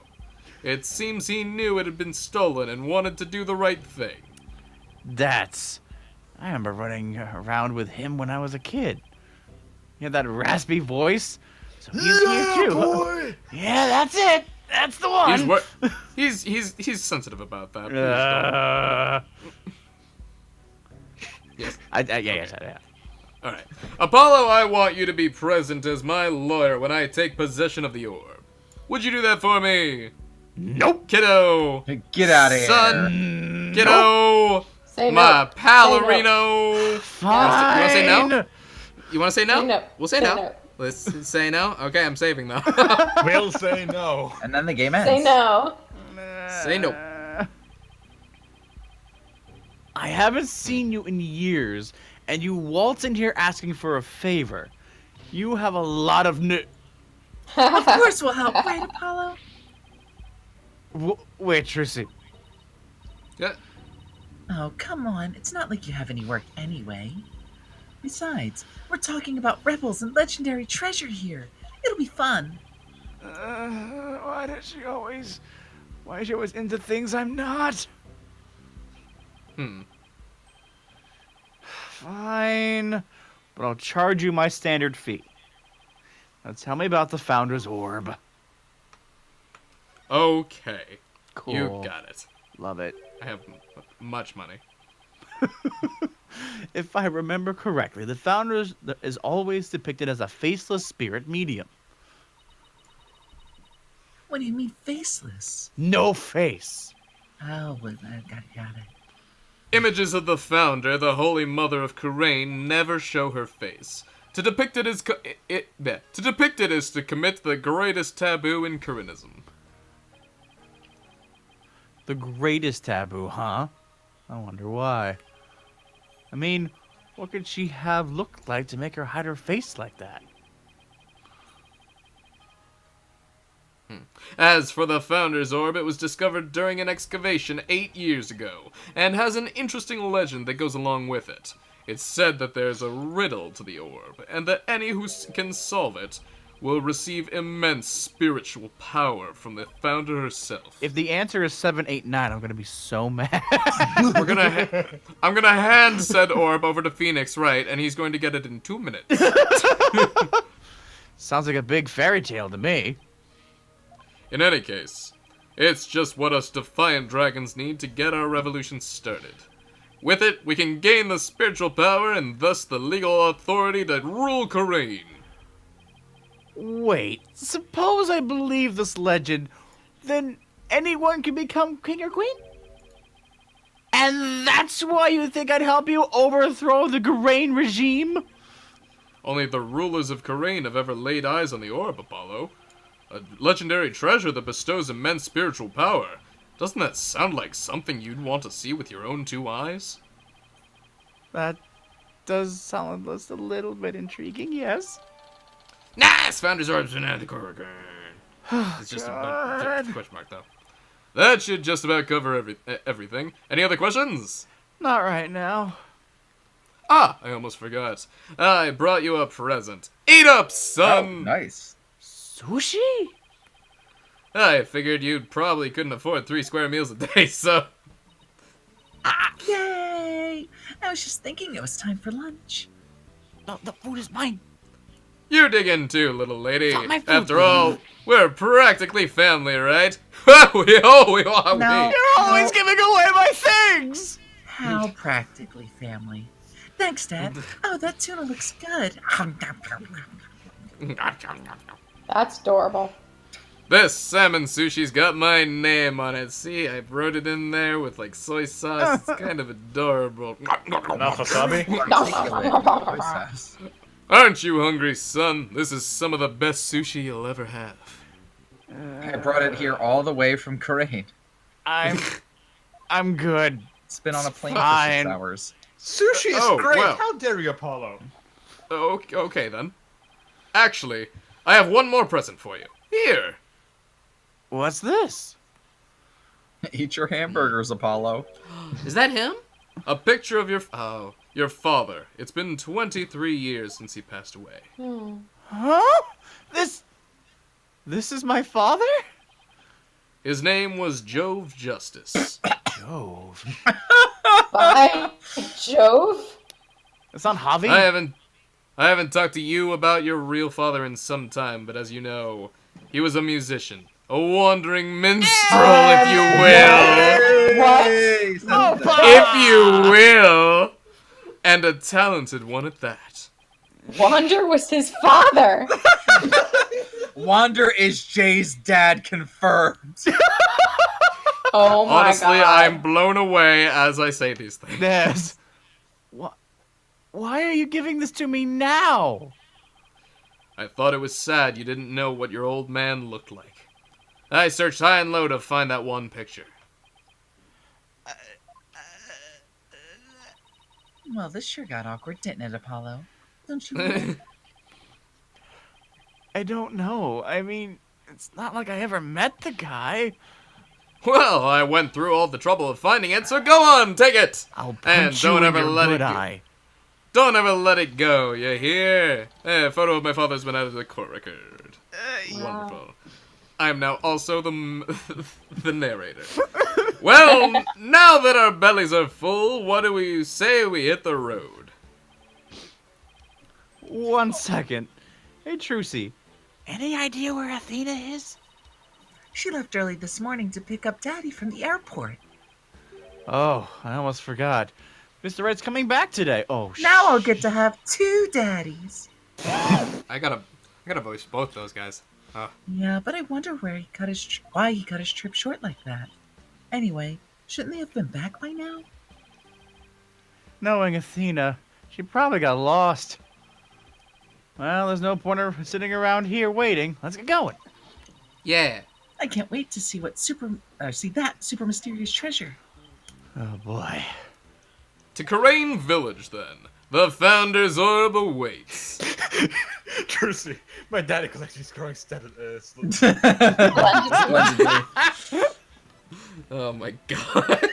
It seems he knew it had been stolen and wanted to do the right thing. I remember running around with him when I was a kid. He had that raspy voice. So he's here too. Boy! Yeah, that's it. That's the one. He's sensitive about that. Please don't. Yes. Yeah. All right. Apollo, I want you to be present as my lawyer when I take possession of the orb. Would you do that for me? Nope. Kiddo. Get out of here. Son. Kiddo. Say My no. Palorino. Fine. You want to say no? You want to say no? Say no. We'll say Say no. no. Let's say no. Okay, I'm saving though. We'll say no. And then the game ends. Say no. Say no. I haven't seen you in years, and you waltz in here asking for a favor. You have a lot of Of course we'll help, right, Apollo? Wait, Trissy. Yeah. Oh, come on. It's not like you have any work anyway. Besides, we're talking about rebels and legendary treasure here. It'll be fun. Why is she always into things I'm not? Fine, but I'll charge you my standard fee. Now tell me about the Founder's Orb. Okay. Cool. You got it. Love it. I have much money. If I remember correctly, the Founder is always depicted as a faceless spirit medium. What do you mean faceless? No face. Oh, well, got it. Images of the Founder, the Holy Mother of Kurain, never show her face. To depict it is to commit the greatest taboo in Kurinism. The greatest taboo, huh? I wonder why. I mean, what could she have looked like to make her hide her face like that? As for the Founder's Orb, it was discovered during an excavation 8 years ago, and has an interesting legend that goes along with it. It's said that there's a riddle to the orb, and that any who can solve it will receive immense spiritual power from the Founder herself. If the answer is 789, I'm gonna be so mad. I'm gonna hand said orb over to Phoenix Wright, and he's going to get it in 2 minutes. Sounds like a big fairy tale to me. In any case, it's just what us defiant dragons need to get our revolution started. With it, we can gain the spiritual power and thus the legal authority to rule Kurain. Wait, suppose I believe this legend, then anyone can become king or queen? And that's why you think I'd help you overthrow the Kurain regime? Only the rulers of Kurain have ever laid eyes on the orb, Apollo. A legendary treasure that bestows immense spiritual power. Doesn't that sound like something you'd want to see with your own 2 eyes? That does sound just a little bit intriguing, yes. Nice! Founder's Orb's been out of the Kurain. It's just a question mark, though. That should just about cover everything. Any other questions? Not right now. Ah, I almost forgot. I brought you a present. Eat up, Oh, son! nice. Sushi? I figured you probably couldn't afford 3 square meals a day, so... Yay! I was just thinking it was time for lunch. No, the food is mine. You dig in too, little lady. Not my food. After all, we're practically family, right? No. You're always giving away my things! How practically family. Thanks, Dad. Oh, that tuna looks good. That's adorable. This salmon sushi's got my name on it. See, I wrote it in there with like soy sauce. It's kind of adorable. Enough wasabi? Aren't you hungry, son? This is some of the best sushi you'll ever have. I brought it here all the way from Kurain. I'm good. It's been on a plane for Fine. 6 hours. Sushi is Oh, great. well. How dare you, Apollo? Okay then. Actually, I have one more present for you. Here. What's this? Eat your hamburgers, Apollo. Is that him? A picture of your father. It's been 23 years since he passed away. Huh? This is my father? His name was Jove Justice. Jove. By Jove? It's not Javi? I haven't talked to you about your real father in some time, but as you know, he was a musician. A wandering minstrel, if you will. What? If you will. And a talented one at that. Wander was his father. Wander is Jay's dad confirmed. Oh my Honestly, god. I'm blown away as I say these things. Des. Why are you giving this to me now? I thought it was sad you didn't know what your old man looked like. I searched high and low to find that one picture. Well, this sure got awkward, didn't it, Apollo? Don't you think? I don't know. I mean, it's not like I ever met the guy. Well, I went through all the trouble of finding it, so go on, take it! I'll punch And you don't in ever your let good it go. eye. Don't ever let it go, you hear? A photo of my father's been added to the court record. Wonderful. I am now also the narrator. Well, now that our bellies are full, what do we say we hit the road? 1 second. Hey, Trucy. Any idea where Athena is? She left early this morning to pick up Daddy from the airport. Oh, I almost forgot. Mr. Red's coming back today. Oh, Now I'll get to have 2 daddies. I gotta voice both those guys. Yeah, but I wonder why he cut his trip short like that. Anyway, shouldn't they have been back by now? Knowing Athena, she probably got lost. Well, there's no point of sitting around here waiting. Let's get going. Yeah. I can't wait to see that super mysterious treasure. Oh boy. To Karain Village, then. The Founder's Orb awaits. Trucy, my daddy collection is growing steadily. Oh my god.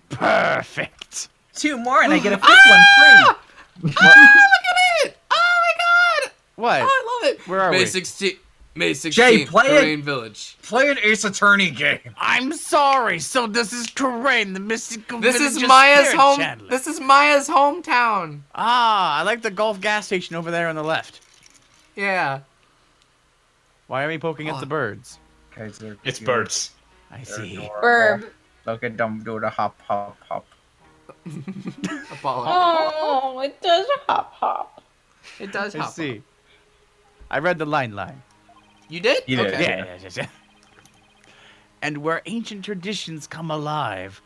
Perfect. 2 more and I get a 5th one free. Look at it! Oh my god! What? Oh, I love it. Where are May we? 16th. May 16th, Jay, play it. Karain Village. Play an Ace Attorney game. I'm sorry. So this is Karain, the mystical This village is of Maya's spirit home. channeling. This is Maya's hometown. Ah, I like the golf gas station over there on the left. Yeah. Why are we poking at the birds? It's birds. I see. Burb. Look at them do the hop, hop, hop. Apollo. Oh, it does hop hop. It does I hop. see. I read the line. You did? You did, Okay. Yeah. And where ancient traditions come alive.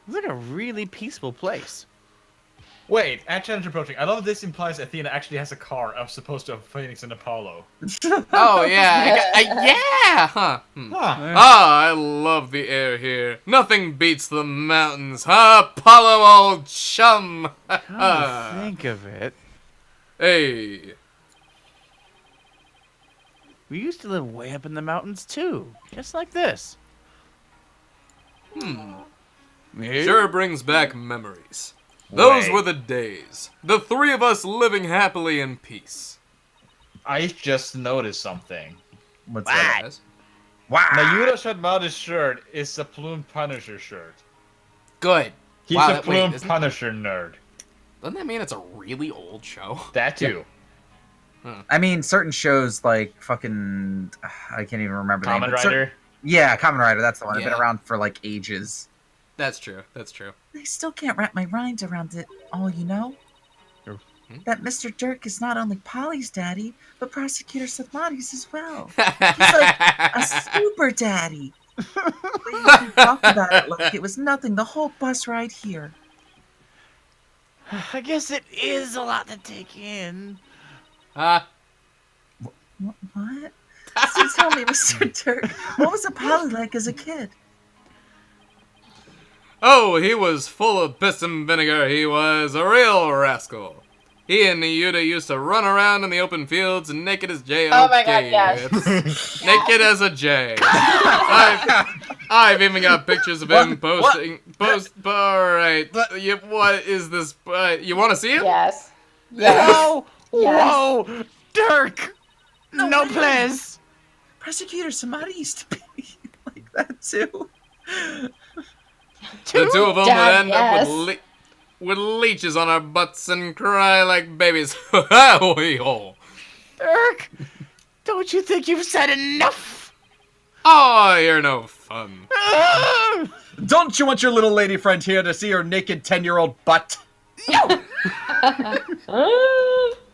It's like a really peaceful place. Wait, at challenge approaching. I love this implies Athena actually has a car as opposed to a Phoenix and Apollo. Oh yeah. Yeah. Huh. Hmm. Huh. Ah, I love the air here. Nothing beats the mountains. Huh, Apollo, old chum. Come to think of it, Hey. we used to live way up in the mountains too, just like this. Sure brings back memories. Those Wait. were the days. The 3 of us living happily in peace. I just noticed something. What's that? Yes. Wow. Nayuta Shadmada's shirt is a Plume Punisher shirt. Good. He's Wow, a wait, Plume isn't- Punisher nerd. Doesn't that mean it's a really old show? That too. I mean, certain shows like fucking, I can't even remember the name. Kamen but cer- Rider. Yeah, Kamen Rider. That's the one. It's Yeah. been around for like ages. That's true. That's true. I still can't wrap my mind around it all, you know? That Mr. Dirk is not only Polly's daddy, but Prosecutor Sathmati's as well. He's like a super daddy. But you can talk about it like it was nothing the whole bus ride here. I guess it is a lot to take in. What? So tell me, Mr. Dirk, what was a Polly like as a kid? Oh, he was full of piss and vinegar. He was a real rascal. He and Nayuta used to run around in the open fields and naked as J. Oh my God, yes. It's naked as a J. I've even got pictures of him posting. All right. What is this? You want to see him? Yes. Yes. Whoa! Yes. Whoa! Dirk! No way. place! Prosecutor Sathmati used to be like that too. The 2 of them Dad, would end up with leeches on our butts and cry like babies. Oh, Dirk! Don't you think you've said enough? you're no fun. Don't you want your little lady friend here to see her naked 10-year-old butt?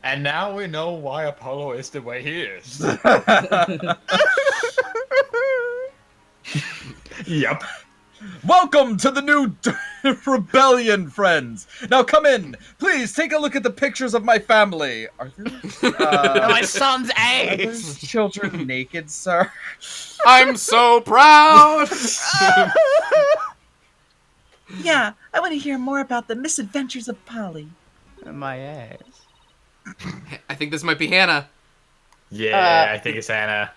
And now we know why Apollo is the way he is. Yep. Welcome to the new rebellion, friends. Now come in. Please take a look at the pictures of my family. Are there My son's are eggs. those children naked, sir? I'm so proud. Yeah, I want to hear more about the misadventures of Polly. My ass. I think this might be Hannah. Yeah, I think it's Anna.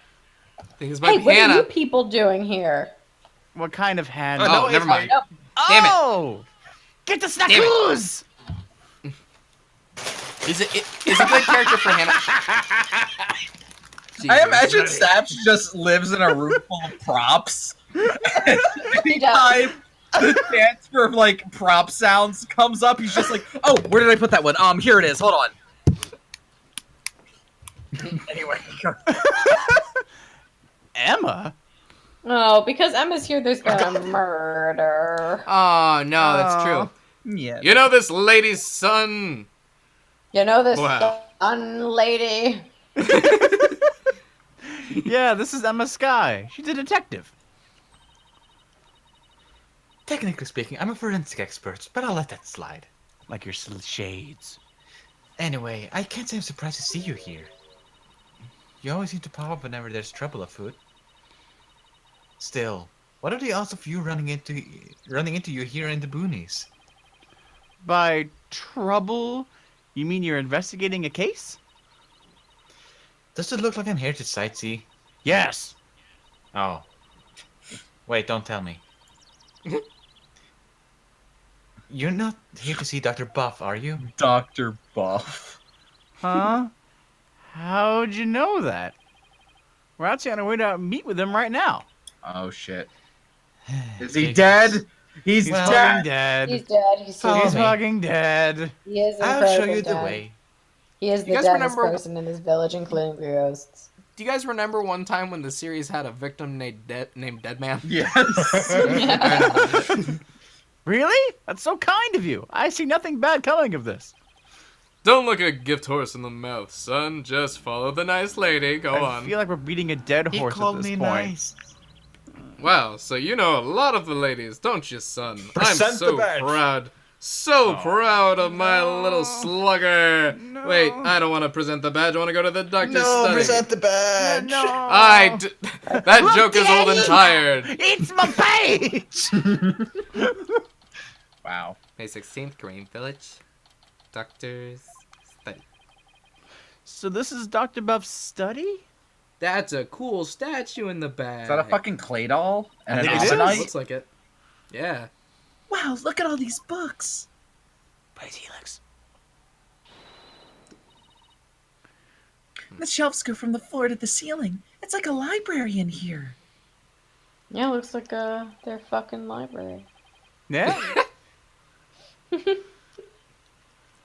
I think this might Hey, be what Hannah. are you people doing here? What kind of hand? Oh, no, never it's mind. Oh, Damn it. Oh! Get the Damn it. snackos! Is it a good character for Hannah? I Jesus. imagine Saps just lives in a room full of props. Anytime the chance for like prop sounds comes up, he's just like, "Oh, where did I put that one? Here it is. Hold on." Anyway, Emma? Oh, because Emma's here, there's gonna murder. Oh, no, that's true. yeah. You know this lady's son. You know this Wow. fun lady? Yeah, this is Emma Sky. She's a detective. Technically speaking, I'm a forensic expert, but I'll let that slide. Like your shades. Anyway, I can't say I'm surprised to see you here. You always seem to pop up whenever there's trouble afoot. Still, what are the odds of you running into you here in the boonies? By trouble, you mean you're investigating a case? Does it look like I'm here to sightsee? Yes. Oh. Wait, don't tell me. You're not here to see Dr. Buff, are you? Dr. Buff. Huh? How'd you know that? We're actually on our way to meet with him right now. Oh shit. Is he dead? He's Well, dead. fucking dead. He's dead. He's Follow He's me. fucking dead. He is I'll show incredibly you the dead. way. He is the You guys deadest remember- person in this village, including ghosts. Do you guys remember one time when the series had a victim named Deadman? Yes. Really? That's so kind of you. I see nothing bad coming of this. Don't look a gift horse in the mouth, son. Just follow the nice lady. Go I on. feel like we're beating a dead He horse at called this me point. nice. Wow, so you know a lot of the ladies, don't you, son? Present I'm the so badge. proud. So proud of my little slugger. No. Wait, I don't want to present the badge. I want to go to the doctor's No, study. present the badge. No. That joke is old and tired. It's my page! Wow. May 16th, Green Village. Doctor's study. So this is Dr. Buff's study? That's a cool statue in the bag. Is that a fucking clay doll? And I an think it is. ammonite? Looks like it. Yeah. Wow, look at all these books. Praise Helix. The shelves go from the floor to the ceiling. It's like a library in here. Yeah, looks like their fucking library. Yeah?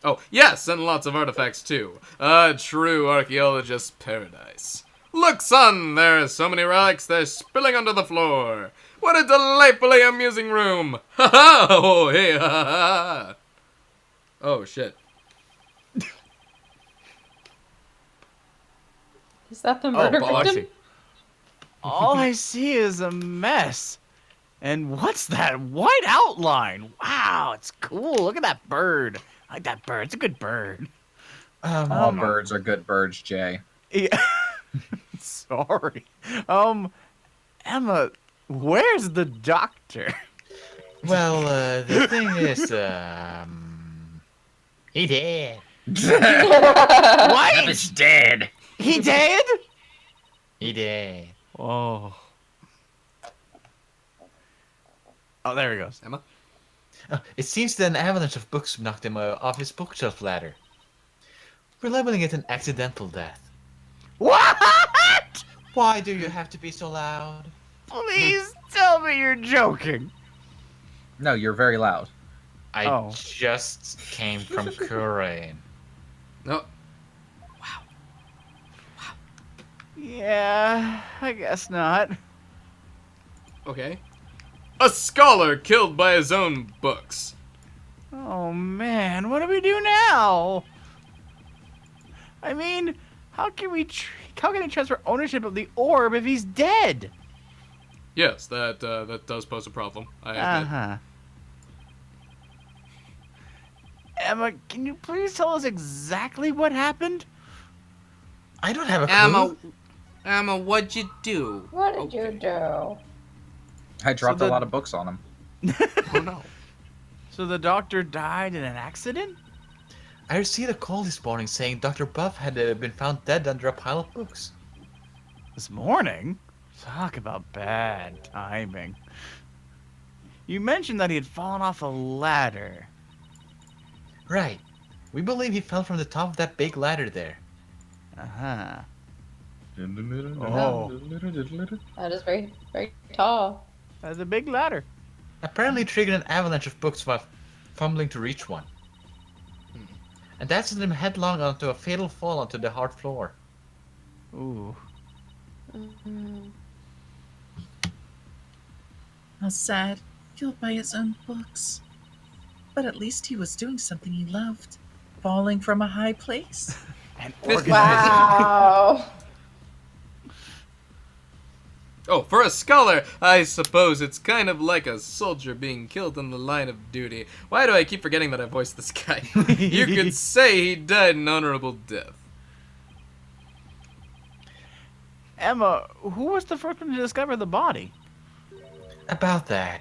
Oh, yes, and lots of artifacts too. A true archaeologist's paradise. Look, son, there are so many relics they're spilling onto the floor. What a delightfully amusing room. Ha ha! Oh, hey, ha ha ha. Oh, shit. Is that the murder bollocks. victim? All I see is a mess. And what's that white outline? Wow, it's cool. Look at that bird. I like that bird. It's a good bird. All birds are good birds, Jay. Yeah. Sorry. Emma, where's the doctor? Well, the thing is, he did. What? It's dead. He dead? He did. Oh. Oh, there he goes. Emma? It seems that an avalanche of books knocked him off his bookshelf ladder. We're labeling it an accidental death. What? Why do you have to be so loud? Please tell me you're joking. No, you're very loud. I just came from Kurain. No. Yeah, I guess not. Okay. A scholar killed by his own books. Oh man, what do we do now? I mean, how can he transfer ownership of the orb if he's dead? Yes, that does pose a problem. I admit. Uh-huh. Emma, can you please tell us exactly what happened? I don't have a clue. Emma, what'd you do? What did you do? I dropped a the- lot of books on him. Oh no. So the doctor died in an accident? I received a call this morning saying Dr. Buff had been found dead under a pile of books. This morning? Talk about bad timing. You mentioned that he had fallen off a ladder. Right. We believe he fell from the top of that big ladder there. Uh-huh. Oh. That is very, very tall. That's a big ladder. Apparently triggered an avalanche of books while fumbling to reach one. And that sent him headlong onto a fatal fall onto the hard floor. Ooh. Mhm. How sad. Killed by his own books. But at least he was doing something he loved. Falling from a high place. And Wow. Oh, for a scholar, I suppose it's kind of like a soldier being killed in the line of duty. Why do I keep forgetting that I voiced this guy? You could say he died an honorable death. Emma, who was the first one to discover the body? About that.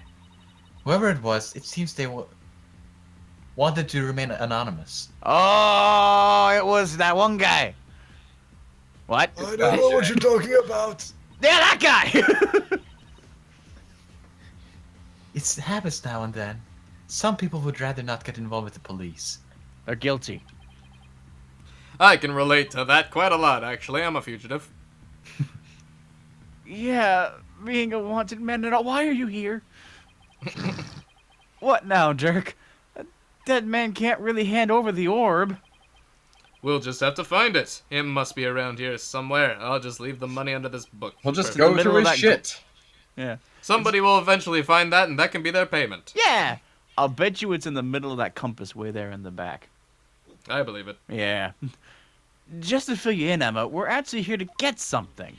Whoever it was, it seems they wanted to remain anonymous. Oh, it was that one guy. What? I don't know what you're talking about. Yeah, that guy! It happens now and then. Some people would rather not get involved with the police. They're guilty. I can relate to that quite a lot, actually. I'm a fugitive. Yeah, being a wanted man and all. Why are you here? What now, Dirk? A dead man can't really hand over the orb. We'll just have to find it. It must be around here somewhere. I'll just leave the money under this book. We'll just Perfect. go middle through of his that shit. Yeah. Somebody will eventually find that, and that can be their payment. Yeah! I'll bet you it's in the middle of that compass way there in the back. I believe it. Yeah. Just to fill you in, Emma, we're actually here to get something.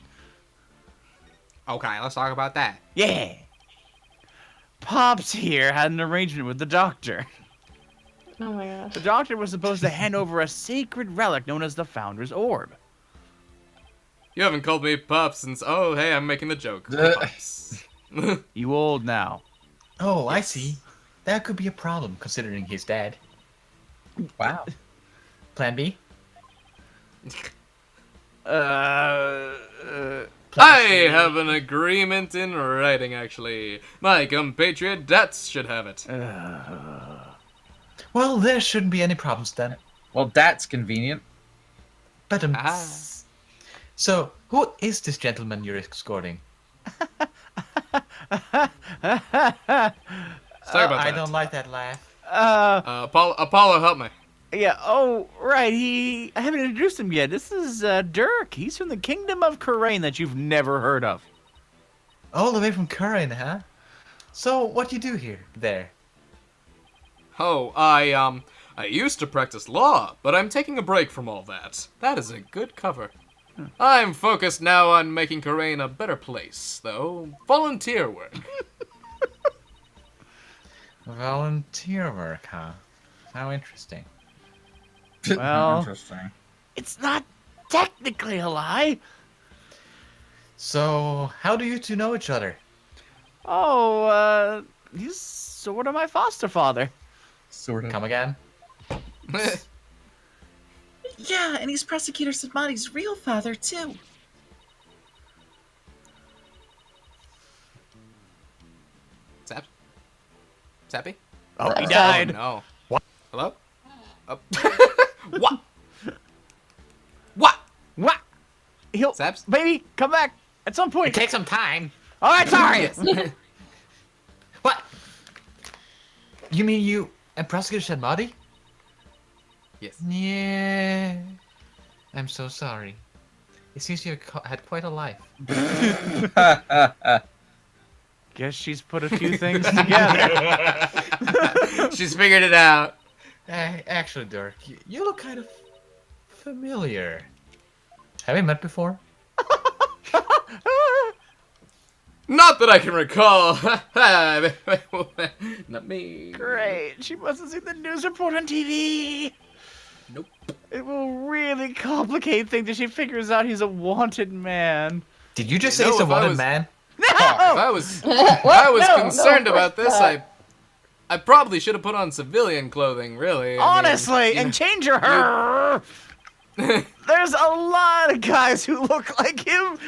Okay, let's talk about that. Yeah. Pops here had an arrangement with the doctor. Oh my gosh. The doctor was supposed to hand over a sacred relic known as the Founder's Orb. You haven't called me Pops since... Oh, hey, I'm making the joke. Pops. You old now. Oh, I see. That could be a problem, considering he's dead. Wow. Plan B? I have an agreement in writing, actually. My compatriot Dats should have it. Well, there shouldn't be any problems then. Well, that's convenient. But Ah. So, who is this gentleman you're escorting? Let's talk about I that. don't like that laugh. Apollo, help me. Yeah, oh, right, I haven't introduced him yet. This is, Dirk. He's from the Kingdom of Karain that you've never heard of. All the way from Curran, huh? So, what do you do here? There. Oh, I used to practice law, but I'm taking a break from all that. That is a good cover. I'm focused now on making Karain a better place, though. Volunteer work. Volunteer work, huh? How interesting. Well, Interesting. it's not technically a lie. So, how do you two know each other? Oh, he's sort of my foster father. Sort of. Come again? Yeah, and he's Prosecutor Sadmati's real father, too. Zap? Zappy? Oh, he Oh, died. No. What? Hello? What? What? What? He'll, Zaps? baby, come back at some point. Take some time. All right, sorry. Yes. What? You mean you and Prosecutor Sadmati? Yes. Yeah. I'm so sorry. It seems you had quite a life. Guess she's put a few things together. She's figured it out. Actually, Dirk, you look kind of familiar. Have we met before? Not that I can recall. Not me. Great. She must have seen the news report on TV. Nope. It will really complicate things if she figures out he's a wanted man. Did you just You say know, it's a if I wanted was- man? If I was, concerned about this, I probably should have put on civilian clothing. Really. Honestly, I mean, and change your hair. There's a lot of guys who look like him.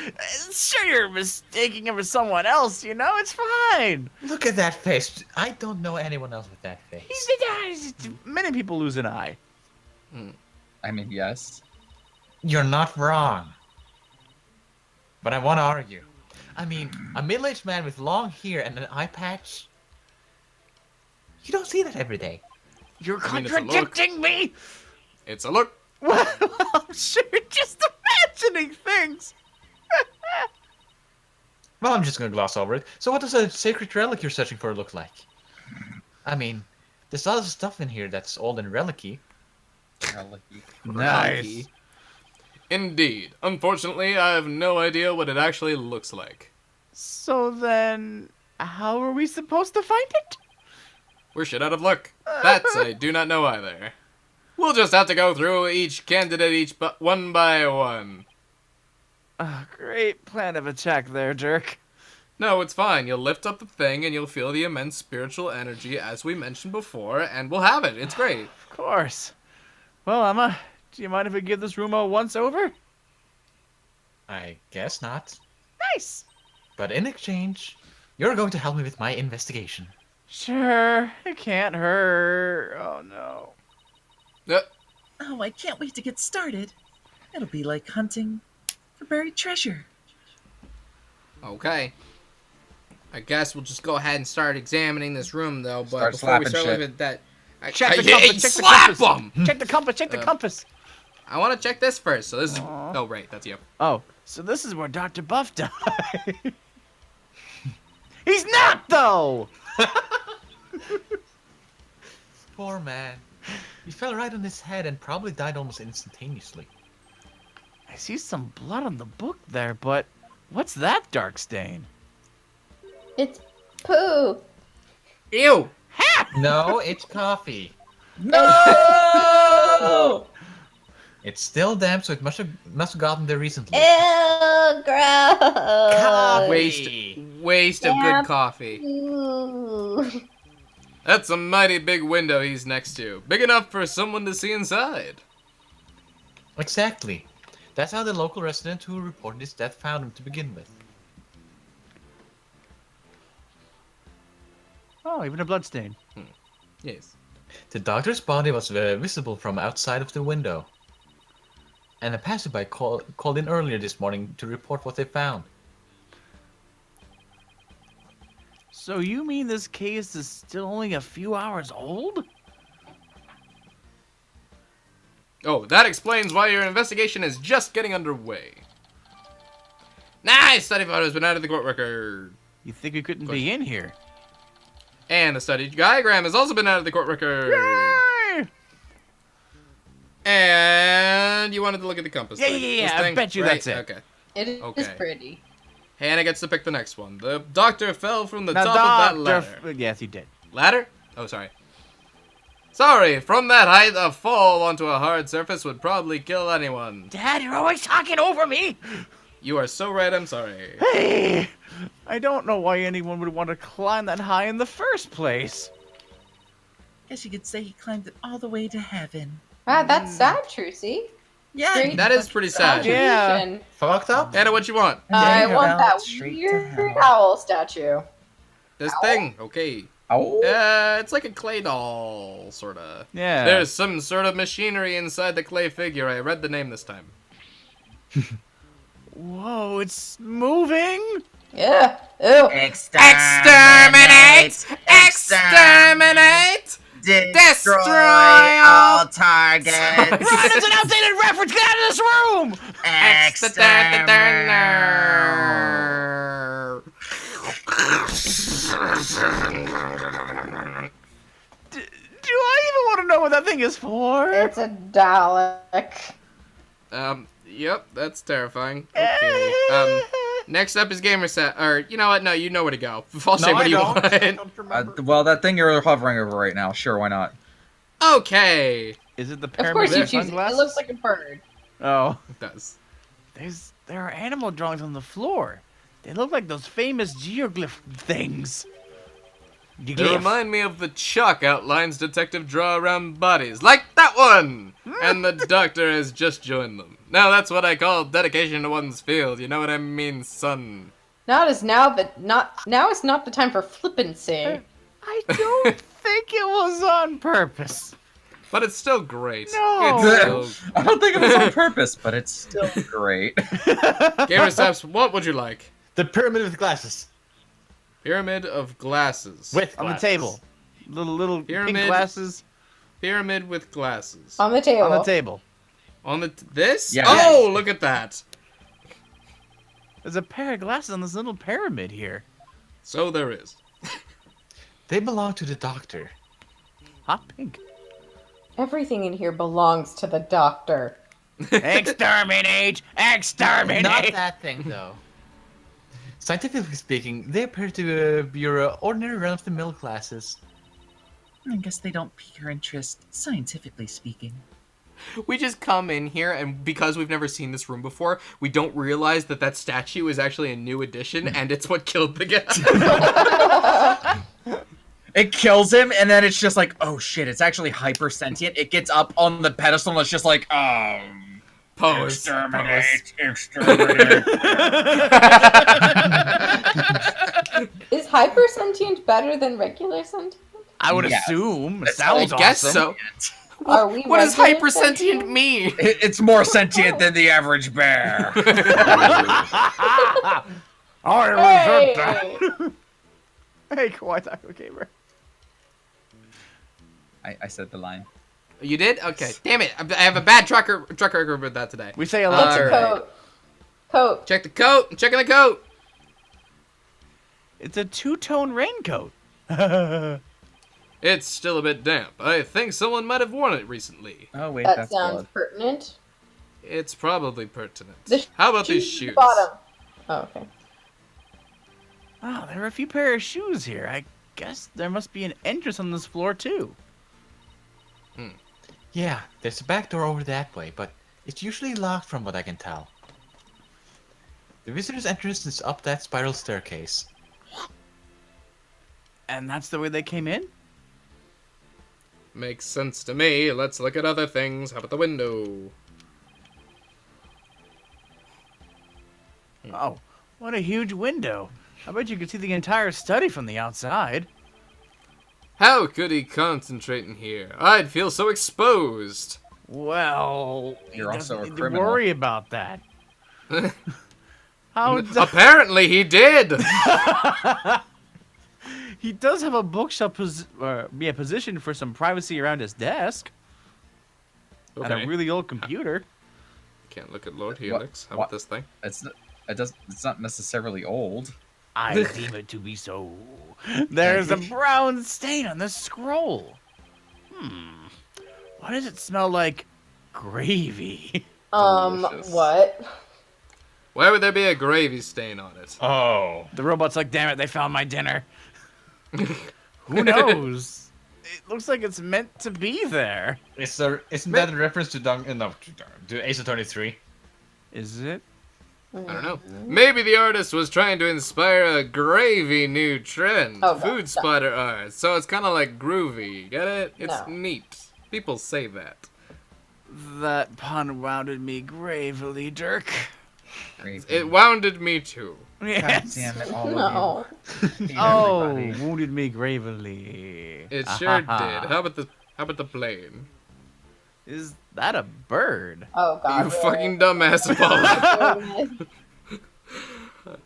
Sure, you're mistaking him for someone else, you know? It's fine. Look at that face. I don't know anyone else with that face. Many people lose an eye. I mean, yes. You're not wrong. But I want to argue. I mean, a middle-aged man with long hair and an eye patch. You don't see that every day. You're I mean, it's a look. contradicting me. It's a look. Well, I'm sure you're just imagining things. Well, I'm just gonna gloss over it. So what does a sacred relic you're searching for look like? I mean, there's other stuff in here that's old and relicy. Nice. Indeed. Unfortunately, I have no idea what it actually looks like. So then, how are we supposed to find it? We're shit out of luck. That I do not know either. We'll just have to go through each candidate one by one. Great plan of attack there, Dirk. No, it's fine. You'll lift up the thing and you'll feel the immense spiritual energy as we mentioned before, and we'll have it. It's great. Of course. Well, Emma, do you mind if we give this room a once over? I guess not. Nice. But in exchange, you're going to help me with my investigation. Sure, it can't hurt. Oh no. Oh, I can't wait to get started. It'll be like hunting for buried treasure. Okay. I guess we'll just go ahead and start examining this room, though. But Start before we slapping start shit. looking at that, Check the compass. Check the slap compass. 'em! Check the compass. Check the compass. I want to check this first. So this is. Aw. Oh, right, that's you. Oh, so this is where Dr. Buff died. He's not, though. Poor man. He fell right on his head and probably died almost instantaneously. I see some blood on the book there, but what's that dark stain? It's poo. Ew! No, it's coffee. No! It's still damp, so it must have gotten there recently. Ew, gross. Waste of good coffee. Ooh. That's a mighty big window he's next to. Big enough for someone to see inside. Exactly. That's how the local resident who reported his death found him to begin with. Oh, even a blood stain. Yes. The doctor's body was visible from outside of the window. And a passerby called in earlier this morning to report what they found. So you mean this case is still only a few hours old? Oh, that explains why your investigation is just getting underway. Nice! Study photo has been added to the court record. You think we couldn't be in here? And the study diagram has also been added to the court record. Yay! And you wanted to look at the compass. Yeah, thing. yeah, yeah, This I thing? bet you that's it. Okay. It is Okay. pretty. Hannah gets to pick the next one. The doctor fell from the Now, top of that Doctor ladder. Yes, he did. Ladder? Oh, sorry. Sorry, from that height, a fall onto a hard surface would probably kill anyone. Dad, you're always talking over me. You are so right, I'm sorry. Hey, I don't know why anyone would want to climb that high in the first place. Guess you could say he climbed it all the way to heaven. Wow, that's sad, Trucy. Yeah, Great. That is pretty sad. Yeah. Contribution. Fucked up? Hannah, what you want? I There, want well, that straight to weird hell. owl statue. This thing? Okay. Oh. It's like a clay doll, sorta. Yeah. There's some sort of machinery inside the clay figure. I read the name this time. Whoa, it's moving. Yeah. Ew. Exterminate! Exterminate! Destroy all targets. That is an outdated reference. Get out of this room. Do I even want to know what that thing is for? It's a Dalek. Yep, that's terrifying. Okay. Next up is Gamer Set. Or, you know what? No, you know where to go. I'll say No, what I do you don't. want. I don't remember. Well, that thing you're hovering over right now. Sure, why not? Okay. Is it the Of pyramid course you with choose it. It sunglasses? looks like a bird. Oh, It does. there are animal drawings on the floor. They look like those famous geoglyph things. They remind me of the chalk outlines detective draw around bodies. Like that one! And the doctor has just joined them. Now that's what I call dedication to one's field. You know what I mean, son? Now is now is not the time for flippancy. I don't think it was on purpose. But it's still great. No. It's still... I don't think it was on purpose, but it's still great. Gamer Steps, what would you like? The pyramid with glasses. Pyramid of glasses. With On the glasses. table. Little Pyramid. pink glasses Pyramid with glasses. On the table. on the table. On the... This? Yeah. Oh, look at that. There's a pair of glasses on this little pyramid here. So there is. They belong to the doctor. Hot pink. Everything in here belongs to the doctor. Exterminate! Exterminate! Not that thing, though. Scientifically speaking, they appear to be your ordinary run-of-the-mill glasses. I guess they don't pique your interest, scientifically speaking. We just come in here, and because we've never seen this room before, we don't realize that that statue is actually a new addition, and it's what killed the guy. It kills him, and then it's just like, oh shit, it's actually hyper sentient. It gets up on the pedestal, and it's just like, Pose. exterminate, exterminate. Is hypersentient better than regular sentient? I would Yes. assume. It That's sounds I guess awesome. so. Are we What does regular hypersentient sentient? mean? It's more sentient than the average bear. Hey! Hey, Kawaii Taco Gamer. I said the line. You did? Okay. Damn it. I have a bad track record with that today. We say a What's lot. a Alright. coat? Coat. Check the coat. I'm checking the coat. It's a two-tone raincoat. It's still a bit damp. I think someone might have worn it recently. Oh wait, That that's sounds blood. pertinent. It's probably pertinent. The How about these shoes at the shoes? Bottom. Oh, okay. Oh, there are a few pair of shoes here. I guess there must be an entrance on this floor, too. Yeah, there's a back door over that way, but it's usually locked from what I can tell. The visitor's entrance is up that spiral staircase. And that's the way they came in? Makes sense to me. Let's look at other things. How about the window? Oh, what a huge window. I bet you could see the entire study from the outside. How could he concentrate in here? I'd feel so exposed. Well, You're he also doesn't a need to criminal. worry about that. How Apparently he did. He does have a bookshelf positioned for some privacy around his desk. And Okay. a really old computer. Can't look at Lord Helix. How What? about this thing? It's not necessarily old. I deem it to be so. There's a brown stain on the scroll. Why does it smell like gravy? Delicious. What? Why would there be a gravy stain on it? Oh. The robot's like, damn it, they found my dinner. Who knows? It looks like it's meant to be there. Isn't that a reference to to Ace Attorney 3? Is it? I don't know. Maybe the artist was trying to inspire a gravy new trend. Oh, no, Food no. spider art. So it's kind of like groovy. Get it? It's No. neat. People say that. That pun wounded me gravely, Dirk. Gravy. It wounded me too. God Yes. damn it, all No. of you. Hate Oh, everybody. wounded me gravely. It sure did. How about the plane? Is that a bird? Oh God. You really? fucking dumbass, Apollo.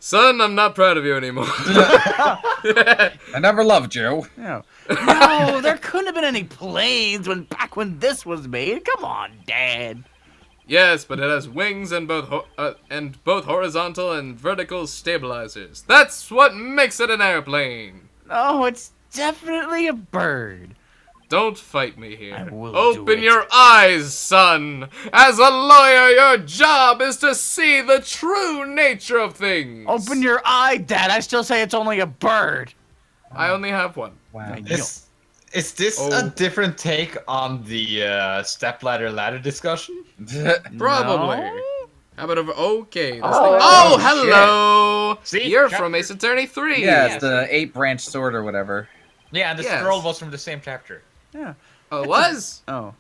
Son, I'm not proud of you anymore. I never loved you. No. No, there couldn't have been any planes back when this was made. Come on, Dad. Yes, but it has wings and both horizontal and vertical stabilizers. That's what makes it an airplane. No, it's definitely a bird. Don't fight me I here. will do Open it. your eyes, son. As a lawyer, your job is to see the true nature of things. Open your eye, Dad. I still say it's only a bird. I only have one. Wow. I know. Is this Oh. a different take on the stepladder ladder discussion? Probably. No? How about over? Okay. Oh, Oh, shit. hello. See? You're Chapter- from Ace Attorney 3. Yeah, it's the 8-branch sword or whatever. Yeah, and the Yes. scroll was from the same chapter. Yeah. Oh, it was? Oh.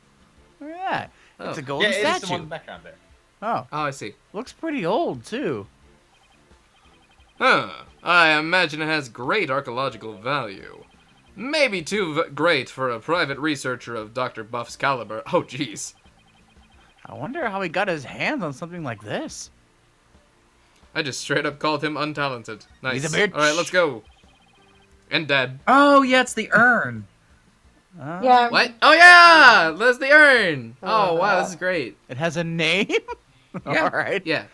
Look at that. Oh. It's a Yeah, golden it is the statue. one in the background there. Oh, Oh, I see. looks pretty old too. Huh. I imagine it has great archaeological value. Maybe too great for a private researcher of Dr. Buff's caliber. Oh, jeez. I wonder how he got his hands on something like this. I just straight up called him untalented. Nice. He's a bitch. Alright, let's go. And dead. Oh, yeah, it's the urn. Yeah. What? Oh, yeah! That's the urn! Oh, wow, this is great. It has a name? Yeah. All right. Yeah.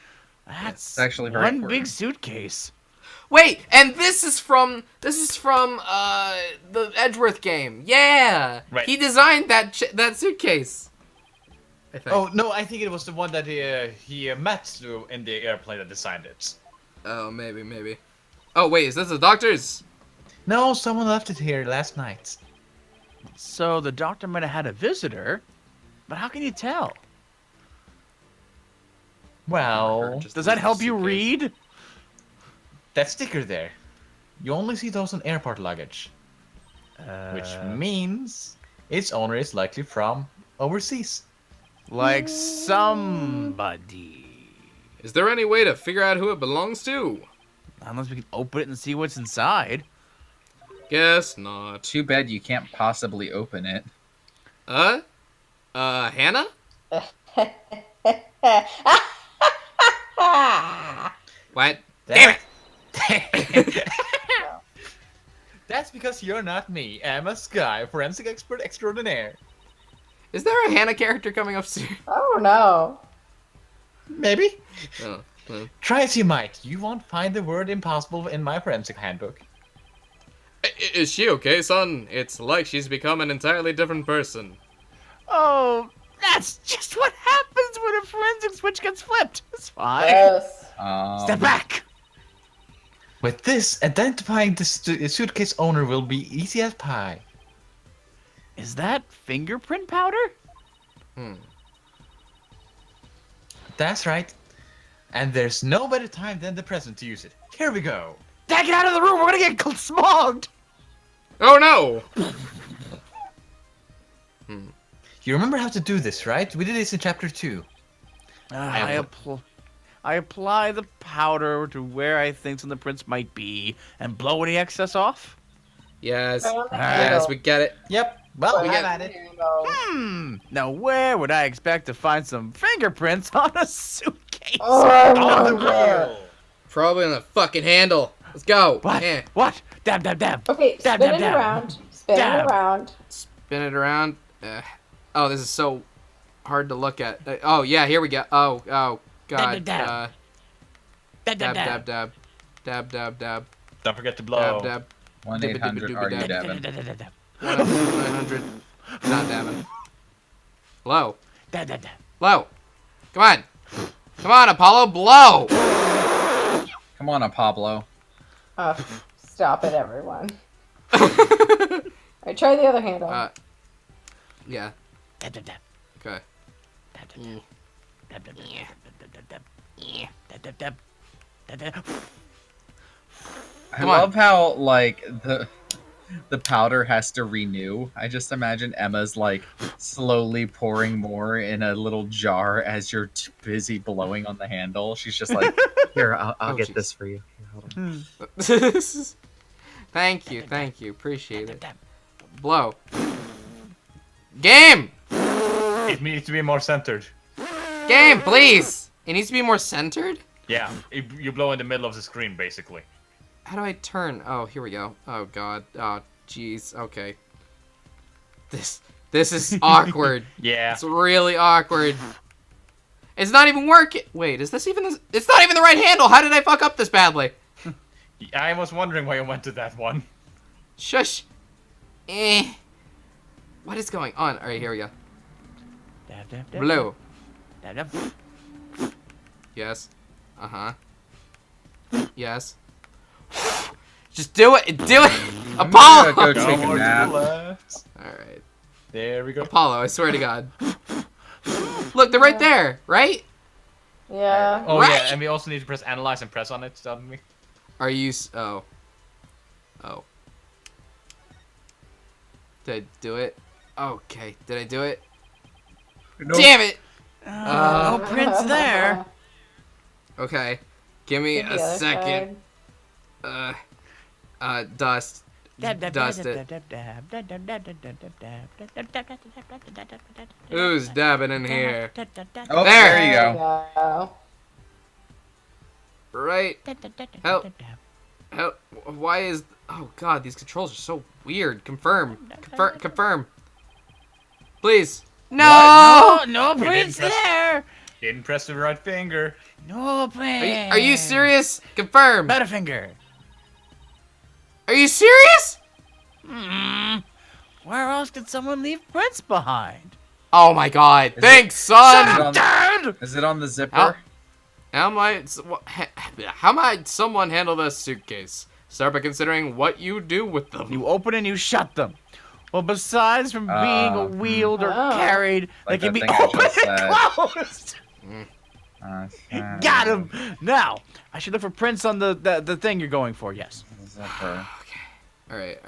That's It's actually very one important. big suitcase. Wait, and this is from the Edgeworth game. Yeah. Right. He designed that suitcase. I think. Oh, no, I think it was the one that he met in the airplane that designed it. Oh, maybe. Oh, wait, is this the doctor's? No, someone left it here last night. So the doctor might have had a visitor, but how can you tell? Well, Just Does that help you suitcase. read? that sticker there. You only see those on airport luggage. Which means its owner is likely from overseas. Like somebody. Is there any way to figure out who it belongs to? Unless we can open it and see what's inside. Guess not. Too bad you can't possibly open it. Hannah? What? Damn it! That's because you're not me. I'm a Sky, forensic expert extraordinaire. Is there a Hannah character coming up soon? Oh no. Maybe. Oh, well. Try as you might, you won't find the word impossible in my forensic handbook. Is she okay, son? It's like she's become an entirely different person. Oh, that's just what happens when a forensic switch gets flipped. It's fine. Yes. Step back. With this, identifying the suitcase owner will be easy as pie. Is that fingerprint powder? That's right. And there's no better time than the present to use it. Here we go. Dad, get out of the room. We're gonna get smogged. Oh no! You remember how to do this, right? We did this in chapter 2. I apply the powder to where I think some of the prints might be and blow any excess off. Yes. Right on the Yes, handle. we get it. Yep. Well, Right we on have the at it. handle. Now where would I expect to find some fingerprints on a suitcase? Oh, I On the wonder. wheel. Probably on the fucking handle. Let's go. What? Yeah. What? Dab, dab, dab. Okay, Dab, spin dab, it dab. around. Spin Dab. it around. Spin it around. Oh, this is so hard to look at. Oh, yeah, here we go. Oh, God. Dab, dab, dab. Dab, Dab, dab, dab, dab. dab. Dab, dab, dab. Don't forget to blow. Dab, dab. 1-800 are you Dab, dabbing? Dab, dab, dab, dab. 1-900. Not dabbing. Blow. Dab, dab, dab. Blow. Come on. Come on, Apollo. Blow. Come on, Pablo. Stop it, everyone. Alright, try the other handle. Yeah. Dab, dab, dab. Okay. Dab, dab, dab. Dab, dab, dab, dab, dab, dab. Dab, dab, dab. Dab, dab. I Come on. love how, like, the powder has to renew. I just imagine Emma's, like, slowly pouring more in a little jar as you're too busy blowing on the handle. She's just like, here, I'll Oh, get jeez. this for you. Here, hold on. Thank you. Appreciate Dab, it. dab. Blow. Game! It needs to be more centered. Game, please! It needs to be more centered? Yeah, you blow in the middle of the screen, basically. How do I turn? Oh, here we go. Oh, God. Oh, jeez. Okay. This is awkward. Yeah. It's really awkward. It's not even working. Wait, is this even... It's not even the right handle! How did I fuck up this badly? I was wondering why you went to that one. Shush. What is going on? All right, here we go. Dab, dab, dab, Blue. dab, dab. Yes. Uh-huh. Yes. Just do it. Do it. Apollo. Go Go take a more to the nap. left. All right. There we go. Apollo, I swear to God. Look, they're right there, right? Yeah. Oh Right? yeah, and we also need to press analyze and press on it, don't we? Are you oh. Oh. Did I do it? Okay. Did I do it? Nope. Damn it! No prints there. Okay. Give me Get the a other second. side. Dust. Dab, dab, Dust dab, it. dab, dab, dab, dab, dab, dab, dab, dab, dab, dab, dab, dab, dab, dab, dab, Who's dabbing in here? Oh, There. there you There go. we go. Right. Help. Help. Why is... Oh, God, these controls are so weird. Confirm. Confirm. Confirm. Please. No! Oh, no didn't prints press- there. Didn't press the right finger. No prints. Are you serious? Confirm. Butterfinger. Are you serious? Where else could someone leave prints behind? Oh, my God. Is Thanks, Is son. it on- Dad! Is it on the zipper? How might someone handle this suitcase? Start by considering what you do with them. You open and you shut them. Well, besides from being wheeled or Oh. carried, Like they can that be thing I open just and said. closed. Got him. Now, I should look for prints on the thing you're going for. Yes. Zipper. All right.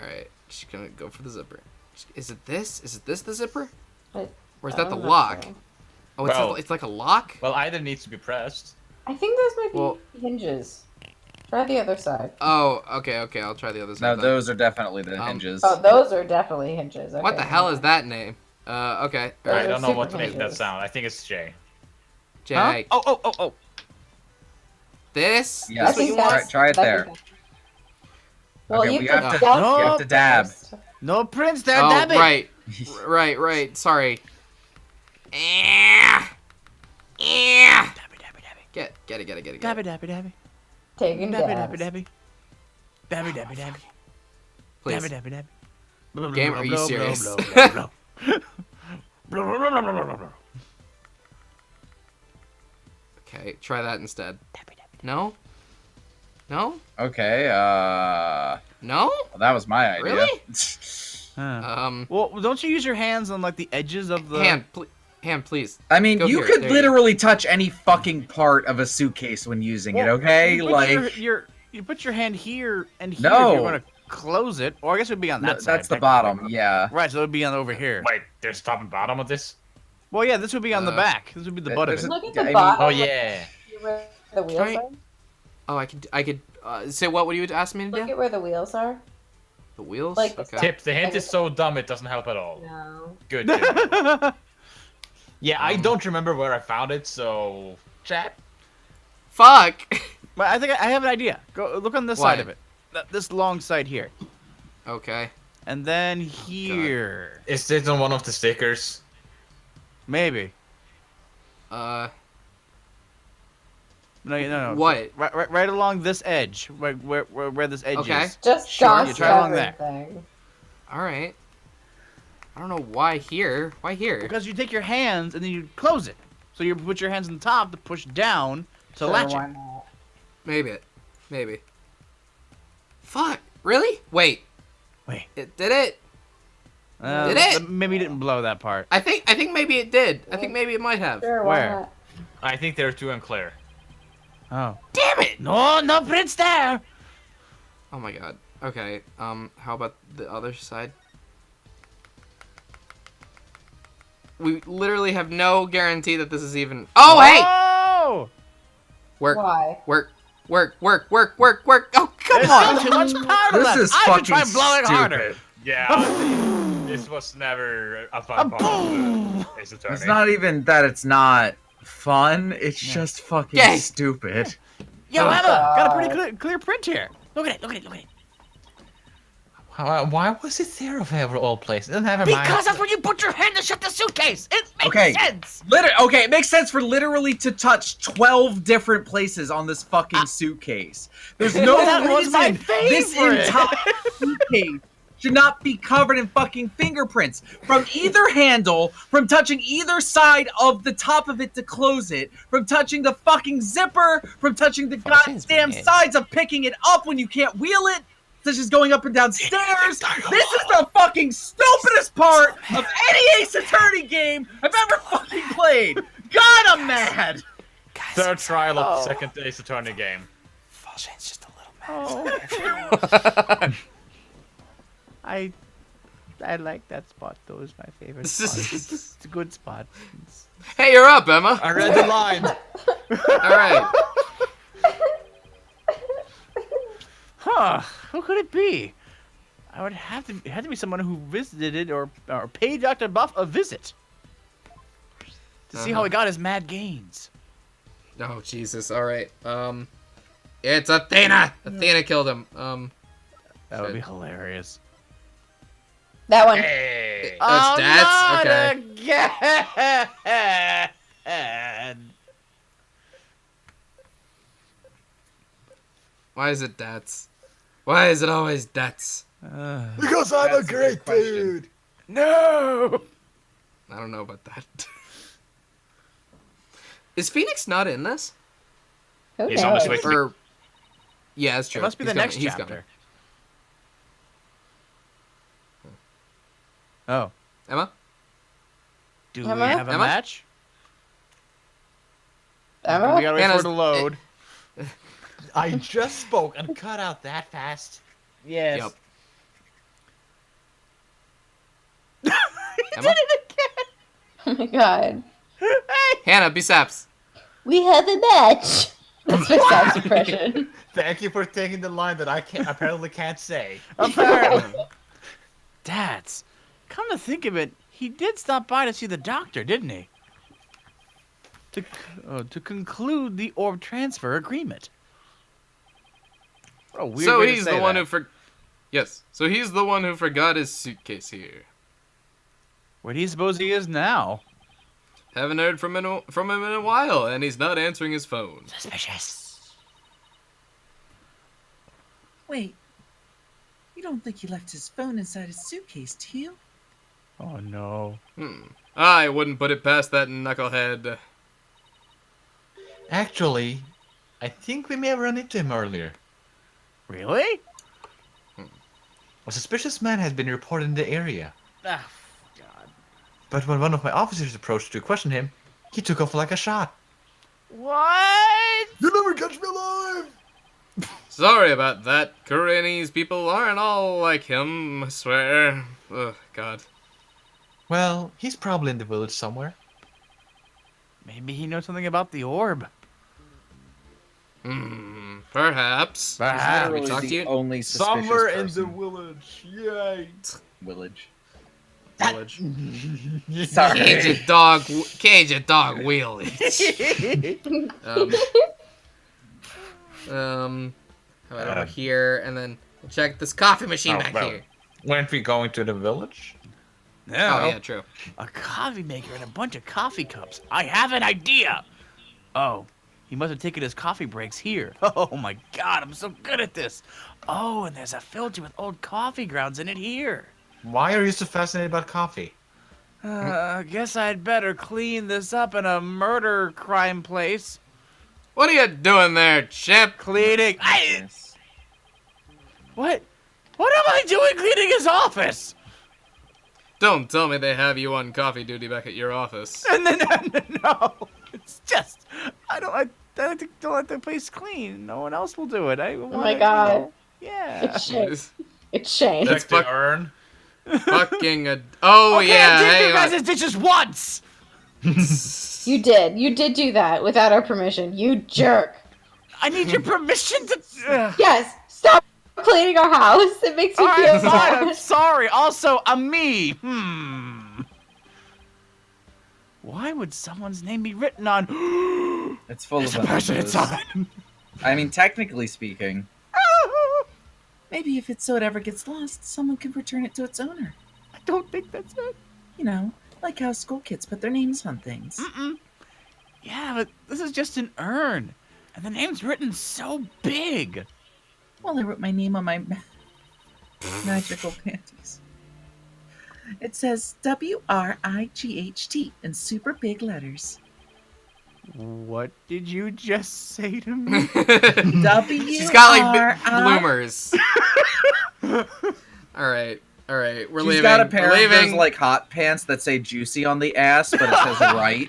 Just gonna go for the zipper. Is it this? Is it this the zipper? I- Or is that the I'm not lock? sure. Oh, it's, Well- it's like a lock? Well, either needs to be pressed. I think those might be Well- hinges. Try the other side. Oh, okay. I'll try the other No, side. then. those are definitely the Um, hinges. Oh, those are definitely hinges. Okay, What the hell is that name? Okay. Those I are don't know what to super make that hinges. sound. I think it's J. Jay. Huh? Oh. This? Yes. I This what you think want? that's- Try it that's there. okay. Well, Okay, you we could have to- doubt No. You have to dab. first. No prints there. Oh, Dab it. right. Sorry. Yeah. Dabby, dabby, dabby. Get it. Dabby, dabby, dabby. Taking Dabby, dabs. dabby, dabby. Dabby, dabby, dabby. Please. Dabby, dabby, dabby. Game, are you serious? Okay, try that instead. No? No? Okay, No? well, that was my idea. Really? Huh. Well, don't you use your hands on like the edges of the hand, please. I mean, Go you here, could there you literally touch any fucking part of a suitcase when using it, Well, okay? You put Like, you put your hand here and here No. if you're gonna close it, or I guess it would be on that side. that's the technically. bottom, yeah. Right, so it would be on over here. Wait, there's top and bottom of this? Well, yeah, this would be on the Uh, back. This would be the butt of there's it. Look at Yeah, I the mean- bottom. Oh, yeah. Where the wheels Right. are. Oh, I could say what would you ask me to Look do? at where the wheels are. The wheels? like the Okay. Tip, the hint is so dumb it doesn't help at all. No. Good. Yeah, I don't remember where I found it, so... Chat? Fuck! But I think I have an idea. Go look on this What? side of it. This long side here, Okay. and then here, Is this on one of the stickers? maybe. No. What? Right along this edge, where this edge Okay. is. Just Sure, dust you try along there. everything. Alright. I don't know why here. Why here? Because you take your hands and then you close it. So you put your hands on top to push down to Sure, latch why it. not? Maybe. Fuck! Really? Wait. Wait. It did it? Did it? Maybe you didn't blow that part. I think maybe it did. I think maybe it might have. Sure, Where? why not? I think they're too unclear. Oh. Damn it! No prints there. Oh my god. Okay. How about the other side? We literally have no guarantee that this is even. Oh hey! Oh! Work. Why? Work. Oh come There's on! still too much powder This left. is I should fucking try blowing harder. stupid. Yeah, this was never a fun part of Ace Attorney. It's not even that it's not fun, it's just fucking Yay. stupid. Yo, Oh, Emma, got a God. pretty clear print here. Look at it. Why was it there of all places? Never mind. Because that's where you put your hand to shut the suitcase. It makes Okay. sense. Okay, it makes sense for literally to touch 12 different places on this fucking suitcase. There's no That was my reason this favorite. entire suitcase should not be covered in fucking fingerprints from either handle, from touching either side of the top of it to close it, from touching the fucking zipper, from touching the goddamn sides of picking it up when you can't wheel it, such as going up and down stairs. This is the fucking stupidest part of any Ace Attorney game I've ever fucking played. God, I'm mad. Third trial of the second Ace Attorney game. Shane's just a little mad. I like that spot. That was my favorite spot. It's a good spot. Hey, you're up, Emma. I read the line. All right. Huh? Who could it be? I would have to. It had to be someone who visited or paid Dr. Buff a visit to see how he got his mad gains. Oh Jesus! All right. It's Athena. Athena killed him. That would be hilarious. That one. Hey. That's Dad's. Okay. Again. Why is it Dad's? Why is it always Dad's? Because I'm a great dude. No. I don't know about that. Is Phoenix not in this? Who He's on his way knows? to me. Or yeah, it's true. It must be He's the next coming. He's chapter. coming. Oh. Emma? Do Emma? we have a Emma? match? Emma? We gotta wait for it Hannah's- to load. I just spoke and cut out that fast. Yes. Yep. He Emma? did it again. Oh my god. Hannah, be saps. We have a match. That's my Sam's impression. Thank you for taking the line that I apparently can't say. Apparently. Dads, come to think of it, he did stop by to see the doctor, didn't he? To conclude the orb transfer agreement. What a weird So way to he's say the one that. who Yes. So he's the one who forgot his suitcase here. Where do you suppose he is now? Haven't heard from him in a while, and he's not answering his phone. Suspicious. Wait. You don't think he left his phone inside his suitcase, do you? Oh no. I wouldn't put it past that knucklehead. Actually, I think we may have run into him earlier. Really? A suspicious man has been reported in the area. Ah, God. But when one of my officers approached to question him, he took off like a shot. What? You'll never catch me alive! Sorry about that. Koreanese people aren't all like him, I swear. Ugh, God. Well, he's probably in the village somewhere. Maybe he knows something about the orb. Perhaps. Perhaps. We talked to you? Only suspicious Somewhere in person. the village. Yay! Village. Village. Sorry. Cage a dog wheelie. How about over here, and then check this coffee machine back here. Weren't we going to the village? No. Oh yeah, true. A coffee maker and a bunch of coffee cups. I have an idea. Oh, he must have taken his coffee breaks here. Oh my God, I'm so good at this. Oh, and there's a filter with old coffee grounds in it here. Why are you so fascinated about coffee? Guess I'd better clean this up in a murder crime place. What are you doing there, Chip? Cleaning. What? What am I doing cleaning his office? Don't tell me they have you on coffee duty back at your office. And then no, it's just I don't like the place clean. No one else will do it. Oh my god. Yeah. It's Shane. It's Shane. That's Check the urn. fucking oh Okay, yeah. I did Hey, your guys' dishes once. You did. You did do that without our permission. You jerk. I need your permission to. Yes. Stop cleaning our house. It makes me All feel right, fine. I'm bad. sorry. Also, I'm me. Why would someone's name be written on? It's full There's of a person numbers. inside. I mean, technically speaking. Maybe if its so it ever gets lost, someone could return it to its owner. I don't think that's it. You know, like how school kids put their names on things. Yeah, but this is just an urn, and the name's written so big. Well, I wrote my name on my Magical panties. It says WRIGHT in super big letters. What did you just say to me? She's got like bloomers. All right. We're leaving. She's got a pair We're of those leaving. like hot pants that say "juicy" on the ass, but it says "right."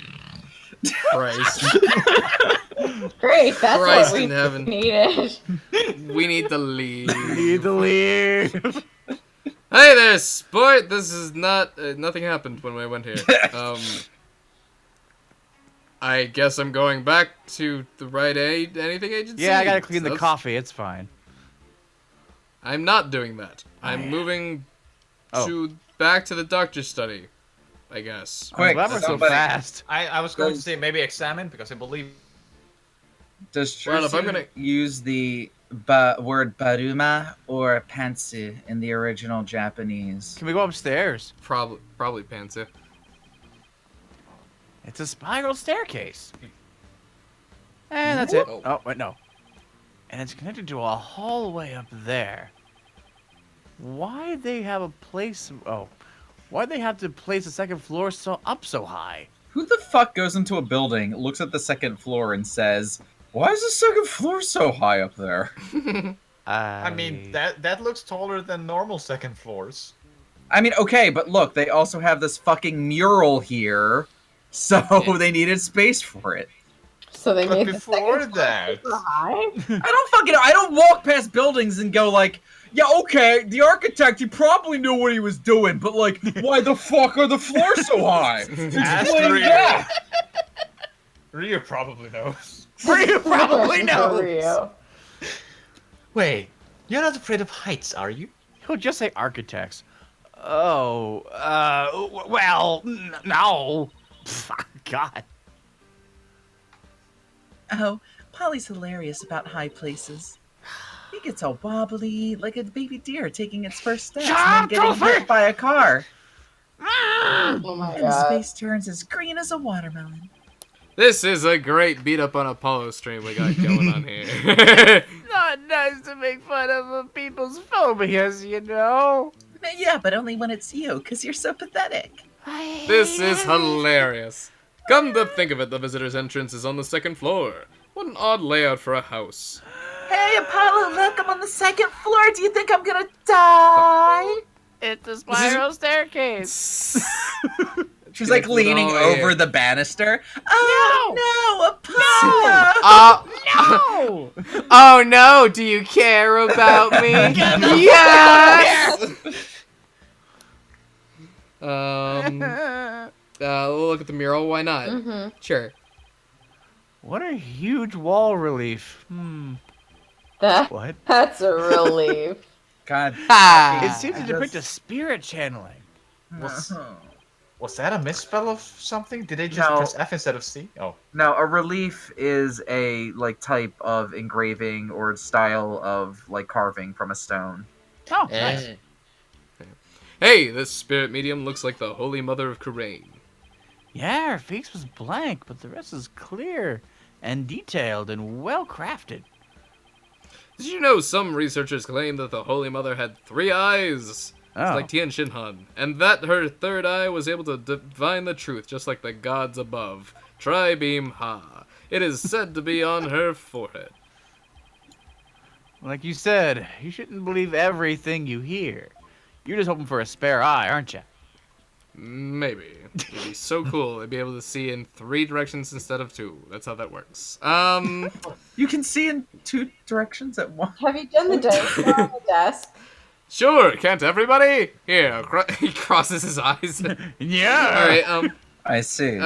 Christ. Great, that's Christ what we in heaven. needed. We need to leave. Need to leave. Hey there, sport. This is not. Nothing happened when I went here. I guess I'm going back to the Right Aid Anything Agency. Yeah, I gotta clean the That's- coffee. It's fine. I'm not doing that. I'm moving back to the doctor's study. I guess. Quick, That was so somebody- fast. I was going to say maybe examine because I believe. Does Well, if I'm Trusu gonna- use the word baruma or pantsu in the original Japanese? Can we go upstairs? Probably Pansy. It's a spiral staircase. And that's it. Whoa. Oh, wait, no. And it's connected to a hallway up there. Why they have a place... Oh. Why'd they have to place the second floor up so high? Who the fuck goes into a building, looks at the second floor, and says, "Why is the second floor so high up there?" I mean, that looks taller than normal second floors. I mean, okay, but look, they also have this fucking mural here, so they needed space for it. So they But made the before second that, floor high. I don't walk past buildings and go like, yeah, okay, the architect, he probably knew what he was doing, but like, why the fuck are the floors so high? Ask Explain Rio. that. Rio probably knows. Rio probably For knows. Rio. Wait, you're not afraid of heights, are you? He'll just say architects. Oh, well, no. God. Oh, Polly's hilarious about high places. He gets all wobbly, like a baby deer taking its first steps and then getting hit by a car. Oh my And his god. face turns as green as a watermelon. This is a great beat up on Apollo stream we got going on here. Not nice to make fun of people's phobias, you know? Yeah, but only when it's you, because you're so pathetic. This is hilarious. Come to think of it, the visitor's entrance is on the second floor. What an odd layout for a house. Hey, Apollo, look, I'm on the second floor. Do you think I'm gonna die? It's a spiral staircase. She's like leaning Oh, yeah. over the banister. Oh, no, Apollo! No! Oh no, do you care about me? Yes! Look at the mural, why not? Mm-hmm. Sure. What a huge wall relief. What? That's a relief. God. It seems to depict a spirit channeling. Was that a misspell of something? Did they just No. press F instead of C? Oh. No, a relief is a like type of engraving or style of like carving from a stone. Oh, nice. Hey, this spirit medium looks like the Holy Mother of Kurain. Yeah, her face was blank, but the rest is clear and detailed and well crafted. Did you know some researchers claim that the Holy Mother had 3 eyes? Oh. It's like Tien Shinhan. And that her third eye was able to divine the truth, just like the gods above. Tri-beam Ha. It is said to be on her forehead. Like you said, you shouldn't believe everything you hear. You're just hoping for a spare eye, aren't you? Maybe. It'd be so cool. I'd be able to see in 3 directions instead of 2. That's how that works. You can see in 2 directions at once. Have you done the dice on the desk? Sure, can't everybody? Here, he crosses his eyes. Yeah. Alright, I see.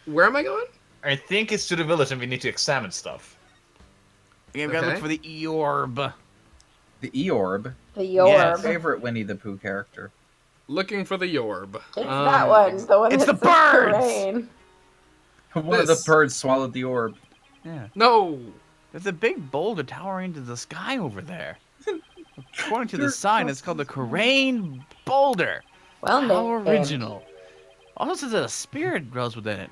where am I going? I think it's to the village and we need to examine stuff. Yeah, we gotta Okay. look for the Eorb. The Eorb. The Yes. Yorb. Favorite Winnie the Pooh character. Looking for the Yorb. It's that one. The one It's that's the birds! terrain. One of the This- birds swallowed the orb. Yeah. No! There's a big boulder towering into the sky over there. According to the sign, it's called the Kurain Boulder. Well How named. original. Also says that a spirit dwells within it.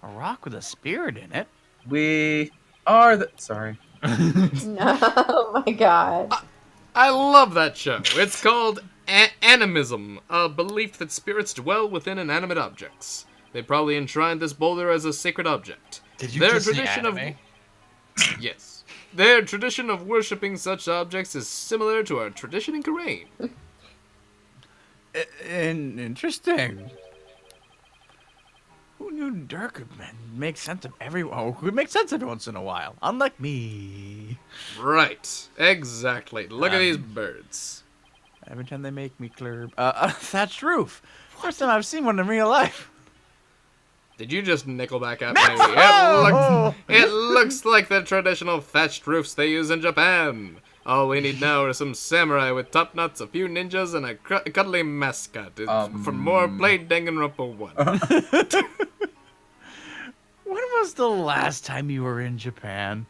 A rock with a spirit in it. We are the. Sorry. No, oh my god. I love that show. It's called Animism, a belief that spirits dwell within inanimate objects. They probably enshrined this boulder as a sacred object. Did you Their just say tradition anime? Yes. Their tradition of worshipping such objects is similar to our tradition in Karain. Interesting. Who knew Dirk could make sense of everyone? Who could make sense every once in a while? Unlike me. Right. Exactly. Look at these birds. Every time they make me clear. Thatched roof. First time I've seen one in real life. Did you just nickelback at No! me? It looks like the traditional thatched roofs they use in Japan. All we need now are some samurai with top knots, a few ninjas, and a cuddly mascot. For more, play Danganronpa 1. When was the last time you were in Japan?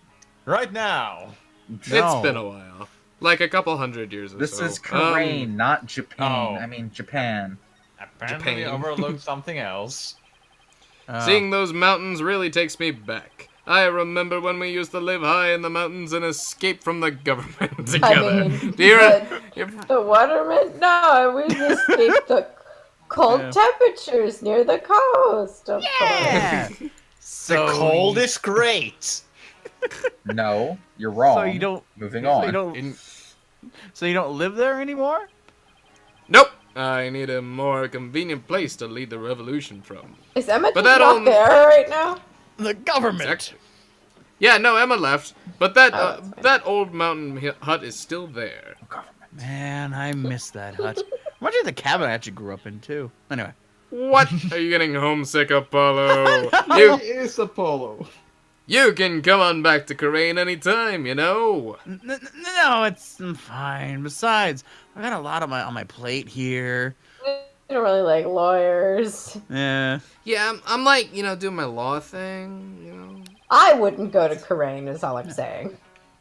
Right now. It's been a while. Like a couple hundred years or This so. is Korean, not Japan. Oh. I mean Japan. Apparently Japan. overlooked something else. Seeing those mountains really takes me back. I remember when we used to live high in the mountains and escape from the government together. I mean, Do you the waterman? No, we escaped the cold temperatures near the coast. Of Yeah. course. So The cold is great. No, you're wrong. So you don't. Moving So on. you don't. So you don't live there anymore? Nope. I need a more convenient place to lead the revolution from. Is Emma But just that not old- there right now? The government. Actually- Yeah, no, Emma left, but that Oh, that's fine. that old mountain hut is still there. Man, I miss that hut. Reminds me of the cabin I actually grew up in too. Anyway. What? Are you getting homesick, Apollo? You is Apollo. you can come on back to Karain anytime, you know. No, it's fine. Besides, I got a lot on my plate here. I don't really like lawyers. Yeah. Yeah, I'm like, doing my law thing, I wouldn't go to Karain, is all I'm saying.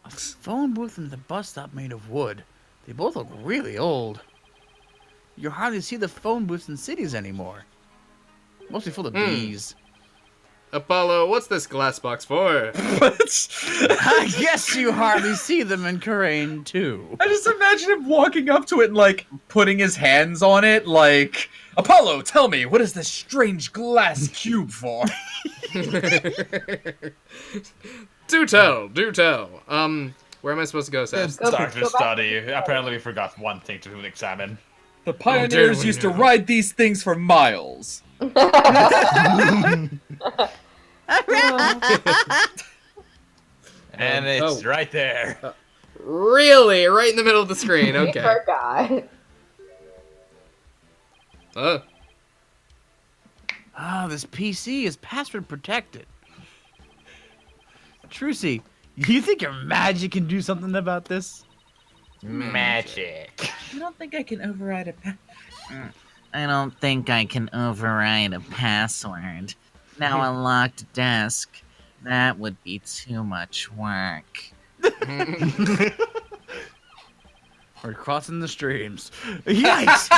A phone booth and the bus stop made of wood. They both look really old. You hardly see the phone booths in cities anymore. Mostly full of bees. Apollo, what's this glass box for? I guess you hardly see them in Karain too. I just imagine him walking up to it and, like, putting his hands on it, like, Apollo, tell me, what is this strange glass cube for? Do tell. Where am I supposed to go, Sam? Go Start to back. study. Apparently we forgot one thing to examine. The dare pioneers we used to know. ride these things for miles. And it's right there. Really? Right in the middle of the screen, We okay. forgot. This PC is password protected. Trucy, you think your magic can do something about this? Magic. I don't think I can override I don't think I can override a password. Now a locked desk. That would be too much work. Or crossing the streams. Yikes!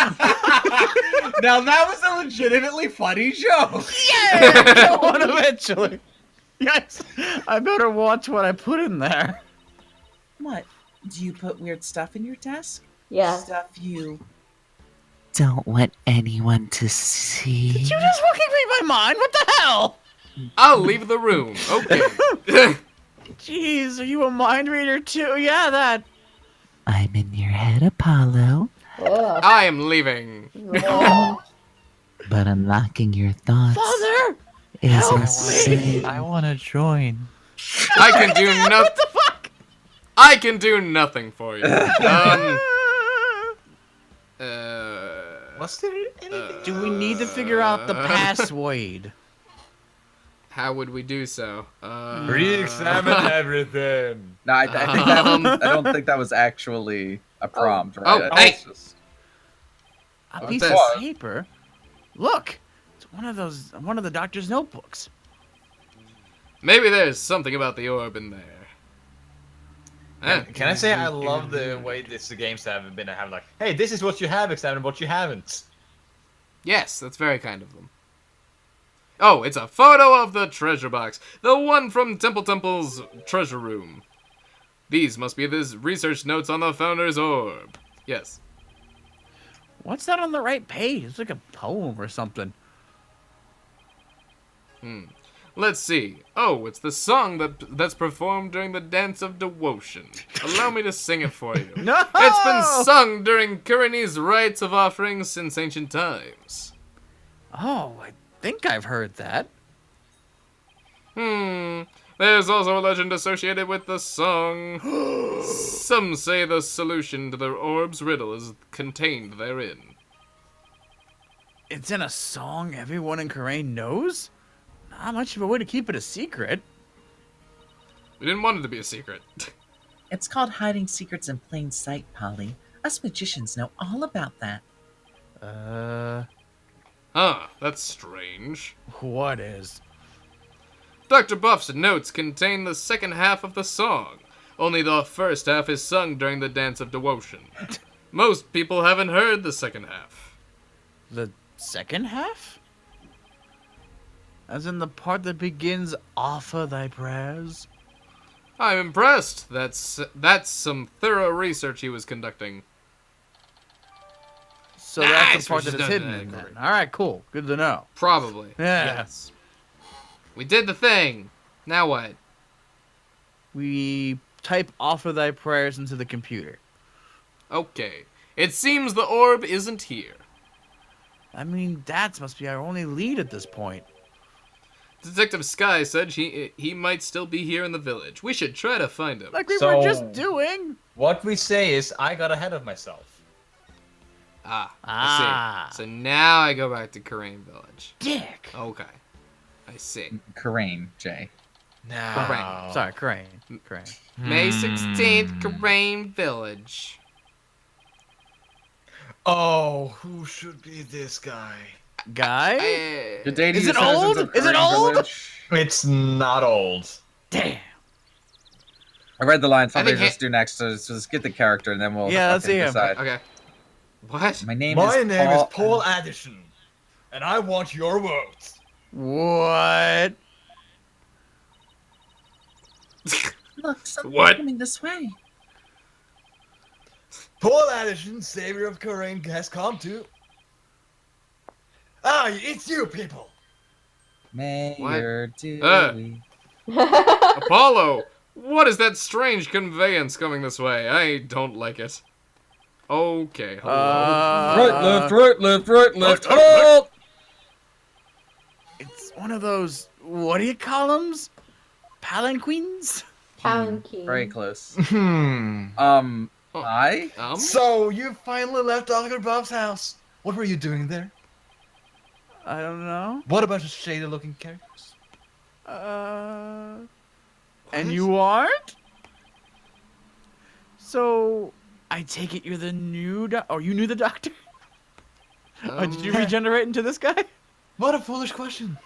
Now that was a legitimately funny joke. Yeah! Go on eventually. Yes! I better watch what I put in there. What? Do you put weird stuff in your desk? Yeah. Stuff you don't want anyone to see. Did you just fucking read my mind? What the hell? I'll leave the room. Okay. Jeez, are you a mind reader too? Yeah, that. I'm in your head, Apollo, Ugh. I am leaving. Ugh. but unlocking your thoughts Father! is help me! insane. I want to join. I can do nothing. What the fuck? I can do nothing for you. Was there anything? Do we need to figure out the password? How would we do so? Re-examine everything. No, I think that I don't think that was actually a prompt, right? Oh, I think it's hey! just- A What's piece this? of paper? Look! It's one of the doctor's notebooks. Maybe there's something about the orb in there. Can I say I love the way the games have been having like, hey, this is what you have, examine what you haven't. Yes, that's very kind of them. Oh, it's a photo of the treasure box. The one from Temple's treasure room. These must be the research notes on the Founder's Orb. Yes. What's that on the right page? It's like a poem or something. Let's see. Oh, it's the song that's performed during the Dance of Devotion. Allow me to sing it for you. No! It's been sung during Kurani's rites of offerings since ancient times. Oh, I think I've heard that. There's also a legend associated with the song. Some say the solution to the orb's riddle is contained therein. It's in a song everyone in Karain knows? Not much of a way to keep it a secret. We didn't want it to be a secret. It's called hiding secrets in plain sight, Polly. Us magicians know all about that. Huh, that's strange. What is? Dr. Buff's notes contain the second half of the song. Only the first half is sung during the Dance of Devotion. Most people haven't heard the second half. The second half? As in the part that begins, offer thy prayers? I'm impressed. That's some thorough research he was conducting. So that's Nice, the part we that just is done hidden in that. then. Alright, cool. Good to know. Probably. Yeah. Yes. We did the thing. Now what? We type offer thy prayers into the computer. Okay. It seems the orb isn't here. I mean, that must be our only lead at this point. Detective Sky said he might still be here in the village. We should try to find him. Like we So- were just doing. What we say is, I got ahead of myself. I see. So now I go back to Karain Village. Dick. Okay. I see. Karain, Jay. Now. Sorry, Crane. May 16th, Karain Village. Oh, who should be this guy? Guy? Eh, Is it old? Is it old? It's not old. Damn. I read the line. I Something think just do next. So just get the character, and then we'll Yeah, let's fucking see him. decide. okay. What? My name My is name Paul. is Paul Addison, and I want your vote. What? Look, someone's What? coming this way. Paul Addison, savior of Karain, has come to. Ah, it's you people. Mayor Uh. Dewey. Apollo! What is that strange conveyance coming this way? I don't like it. Okay, hello. Right, left, right, left, right, left. Left, Halt! It's one of those, what do you call them? Palanquins? Palanquin. Very close. Hmm. I? So you finally left Dr. Bob's house. What were you doing there? I don't know. What about the shady-looking characters? And you aren't? So, I take it you're the new or you knew the doctor? Or did you regenerate into this guy? What a foolish question.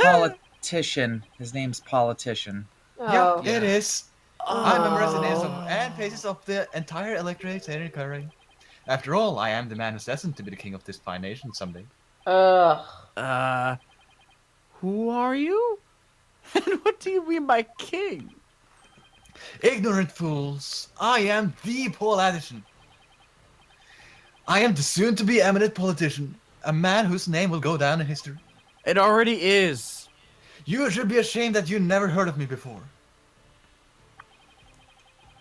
Politician. His name's Politician. Oh. It is. I'm a resident and faces of the entire electorate in Karain. After all, I am the man who's destined to be the king of this fine nation someday. Ugh. Who are you? And what do you mean by king? Ignorant fools, I am the Paul Addison. I am the soon-to-be eminent politician, a man whose name will go down in history. It already is. You should be ashamed that you never heard of me before.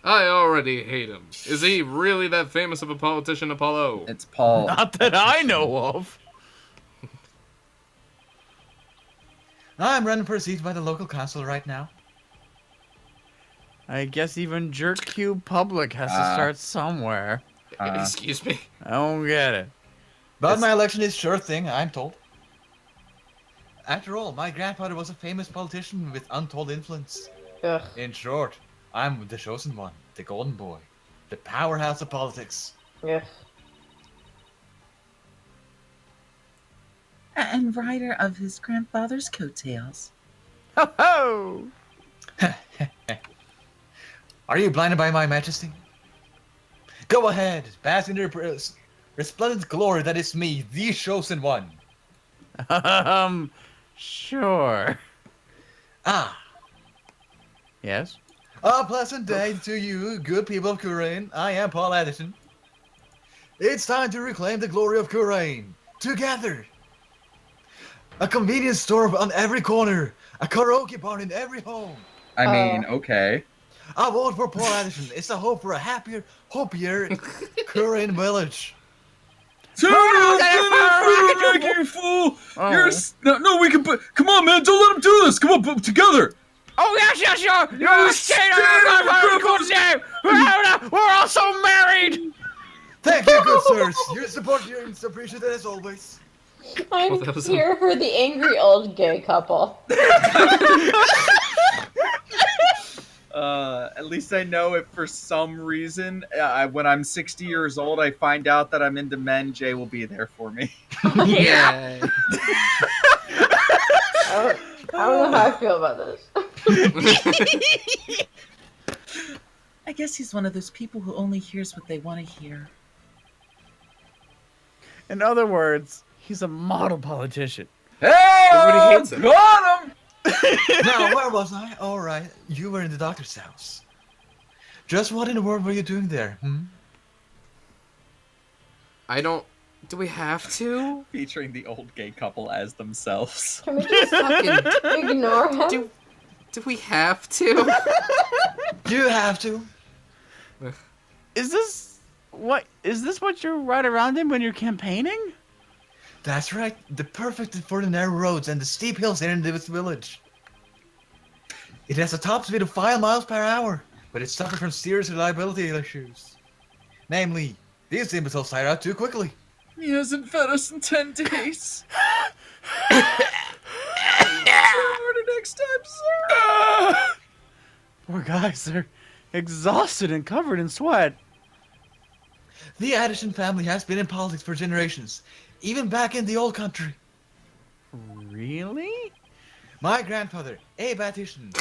I already hate him. Is he really that famous of a politician, Apollo? It's Paul. Not that I know of. I'm running for a seat by the local council right now. I guess even Jerk Cube Public has to start somewhere. Excuse me? I don't get it. But my election is sure thing, I'm told. After all, my grandfather was a famous politician with untold influence. Ugh. In short, I'm the chosen one, the golden boy, the powerhouse of politics. Ugh. And rider of his grandfather's coattails. Ho ho! Are you blinded by my majesty? Go ahead, bask in your resplendent glory that is me, the chosen one. Sure. Ah, Yes? A pleasant day to you, good people of Kurain. I am Paul Addison. It's time to reclaim the glory of Kurain. Together. A convenience store on every corner. A karaoke bar in every home. I mean, okay. A vote for Paul Addison. It's a hope for a happier Kurain village. You fool! No, we can put. Come on, man! Don't let him do this. Come on, put together. Oh, yes, you stay there. We're also married. Thank you, good sirs. Your support here is appreciated as always. I'm here for the angry old gay couple. At least I know if for some reason, when I'm 60 years old, I find out that I'm into men, Jay will be there for me. Yeah. I don't know how I feel about this. I guess he's one of those people who only hears what they want to hear. In other words, he's a model politician. Hey, Everybody hates him. got him! Now, where was I? All right, you were in the doctor's house. Just what in the world were you doing there? I don't. Do we have to? Featuring the old gay couple as themselves. Can we just fucking ignore him? Do we have to? You have to. Is this what you ride around in when you're campaigning? That's right. The perfect for the narrow roads and the steep hills here in this village. It has a top speed of 5 miles per hour, but it suffers from serious reliability issues. Namely, these imbeciles tire out too quickly. He hasn't fed us in 10 days. Next time, sir. Poor guys, they're exhausted and covered in sweat. The Addison family has been in politics for generations, even back in the old country. Really? My grandfather, Abe Addison,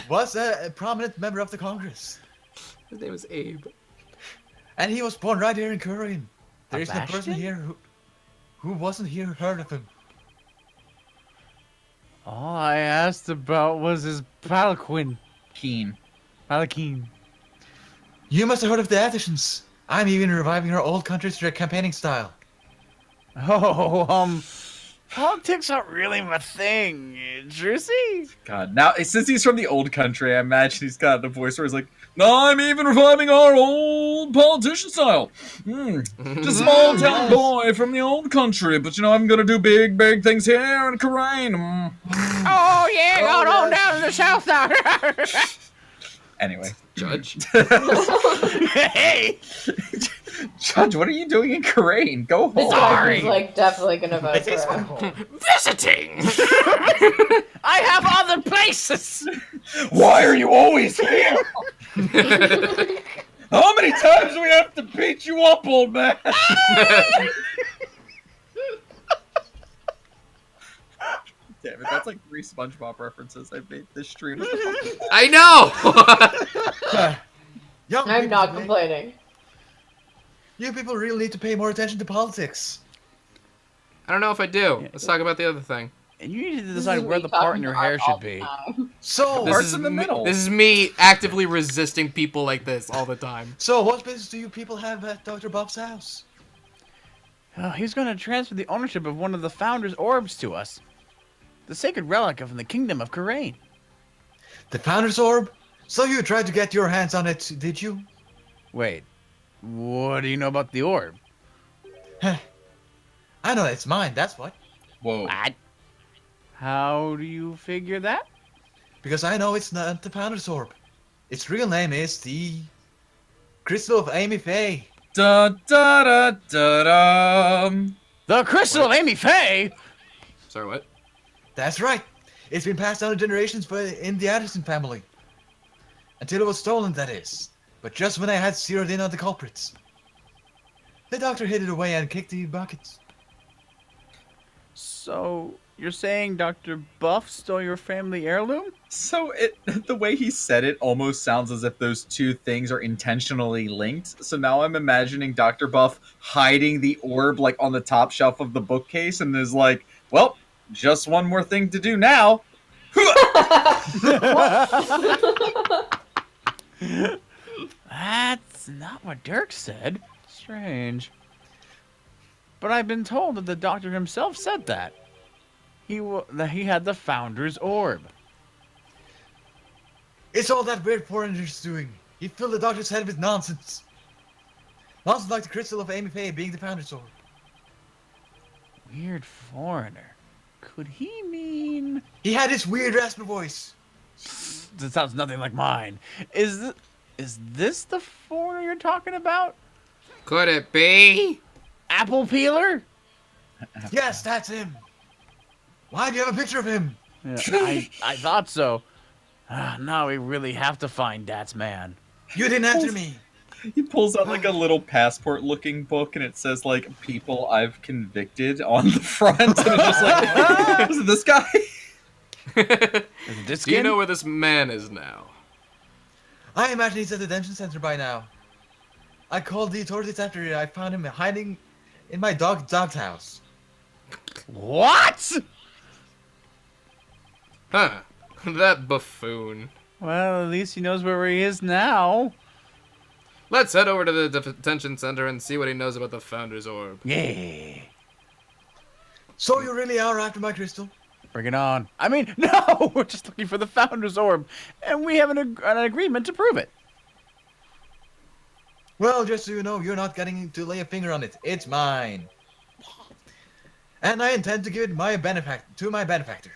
was a prominent member of the Congress. His name is Abe. And he was born right here in Kurian. There A isn't a person Bastion? here who wasn't here heard of him. All I asked about was his palanquin. Palanquin. You must have heard of the Addisons. I'm even reviving our old country's campaigning style. Oh, politics aren't really my thing, Drucy. God, now since he's from the old country, I imagine he's got the voice where he's like, "No, I'm even reviving our old politician style. Just a small town boy from the old country, but I'm gonna do big things here in Karain." Oh yeah, going on down to the south now. Anyway, Judge. Hey, Judge, what are you doing in Karain? Go home. This guy is like definitely gonna vote It's for my him. home. Visiting! I have other places. Why are you always here? How many times do we have to beat you up, old man? Damn it, that's like 3 SpongeBob references I've made this stream. I know! Young I'm people not today, complaining. You people really need to pay more attention to politics. I don't know if I do. Let's talk about the other thing. And you need to This decide is where me the part in talking your to hair Art all should the be. time. So, This Parts is in the middle. This is me actively resisting people like this all the time. what business do you people have at Dr. Bob's house? Oh, he's going to transfer the ownership of one of the founder's orbs to us. The sacred relic from the kingdom of Karain. The Founder's Orb? So you tried to get your hands on it, did you? Wait, what do you know about the orb? I know it's mine, that's what. Whoa. What? How do you figure that? Because I know it's not the Founder's Orb. Its real name is the Crystal of Amy Faye. Da da da da da. The crystal of Amy Faye? Sorry, what? That's right. It's been passed down to generations in the Addison family. Until it was stolen, that is. But just when I had zeroed in on the culprits. The doctor hid it away and kicked the buckets. So, you're saying Dr. Buff stole your family heirloom? So the way he said it almost sounds as if those two things are intentionally linked. So now I'm imagining Dr. Buff hiding the orb like on the top shelf of the bookcase and is like, well, just one more thing to do now. That's not what Dirk said. Strange. But I've been told that the doctor himself said that. That he had the Founder's Orb. It's all that weird foreigner's doing. He filled the doctor's head with nonsense. Nonsense like the crystal of Amy Faye being the Founder's Orb. Weird foreigner. Could he mean... He had this weird raspy voice. That sounds nothing like mine. Is this the foreigner you're talking about? Could it be? Apple peeler? Yes, that's him. Why do you have a picture of him? Yeah, I thought so. Now we really have to find Dat's man. You didn't answer me. He pulls out like a little passport-looking book, and it says like "people I've convicted" on the front, and it's just like, is it this guy? This Do you know where this man is now? I imagine he's at the detention center by now. I called the authorities after I found him hiding in my dog's house. What? Huh. That buffoon. Well, at least he knows where he is now. Let's head over to the detention center and see what he knows about the Founder's Orb. Yeah. So you really are after my crystal? Bring it on. I mean, no! We're just looking for the Founder's Orb, and we have an agreement to prove it. Well, just so you know, you're not getting to lay a finger on it. It's mine. And I intend to give it to my benefactor.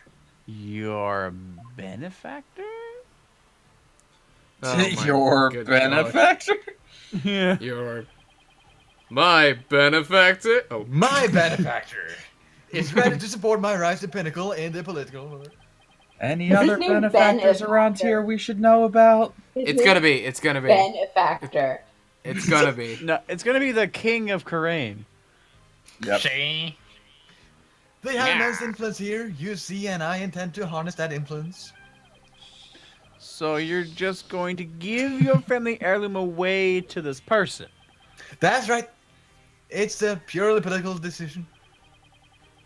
Your benefactor? Oh my Your good benefactor? Yeah. God. Your... My benefactor? Oh. My benefactor is ready to support my rise to pinnacle in the political... Any Is his other name benefactors around Benefactor? here we should know about? It's gonna be. It's gonna be. Benefactor. It's gonna be. No, it's gonna be the King of Karain. Yep. See? They have immense influence here, you see, and I intend to harness that influence. So you're just going to give your family heirloom away to this person? That's right. It's a purely political decision.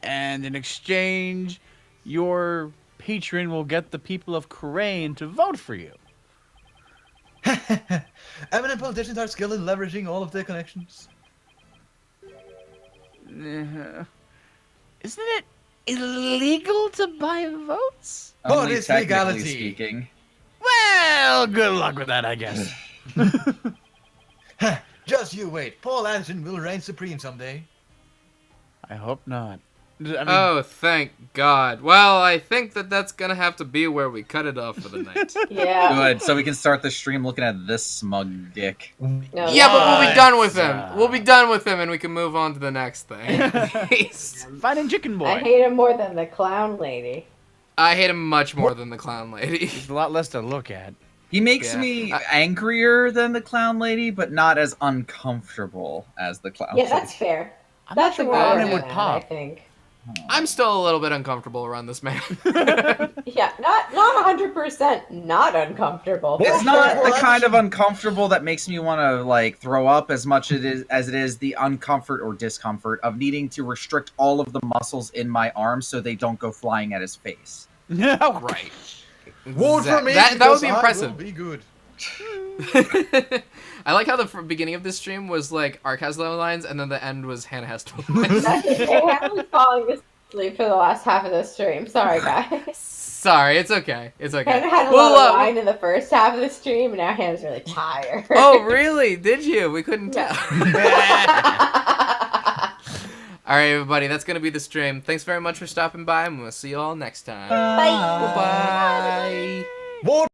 And in exchange, your patron will get the people of Karain to vote for you. Eminent politicians are skilled in leveraging all of their connections. Isn't it illegal to buy votes? What Only is technically legality? speaking. Well, good luck with that, I guess. Just you wait. Paul Anderson will reign supreme someday. I hope not. I mean, Oh, thank God. Well, I think that's gonna have to be where we cut it off for the night. Yeah. Good, so we can start the stream looking at this smug dick. No, Yeah, but we'll be done with Yes. him. We'll be done with him, and we can move on to the next thing. Finding Chicken Boy. I hate him more than the clown lady. I hate him much more than the clown lady. There's a lot less to look at. He makes Yeah. me angrier than the clown lady, but not as uncomfortable as the clown Yeah, lady. that's fair. I'm That's not a sure good why argument, anyone would I pop. think. I'm still a little bit uncomfortable around this man. Yeah, not 100% not uncomfortable. It's For not sure. the kind of uncomfortable that makes me want to like throw up as much as it is the uncomfort or discomfort of needing to restrict all of the muscles in my arms so they don't go flying at his face. Right. Vote for me. That would because be I will impressive. Be good. I like how the beginning of this stream was like Ark has no lines, and then the end was Hannah has no lines. That's okay. I was falling asleep for the last half of the stream. Sorry, guys. Sorry, it's okay. It's okay. Hannah had a Well, lot of wine in the first half of the stream, and now Hannah's really tired. Oh, really? Did you? We couldn't tell. All right, everybody, that's going to be the stream. Thanks very much for stopping by, and we'll see you all next time. Bye. Bye-bye. Vote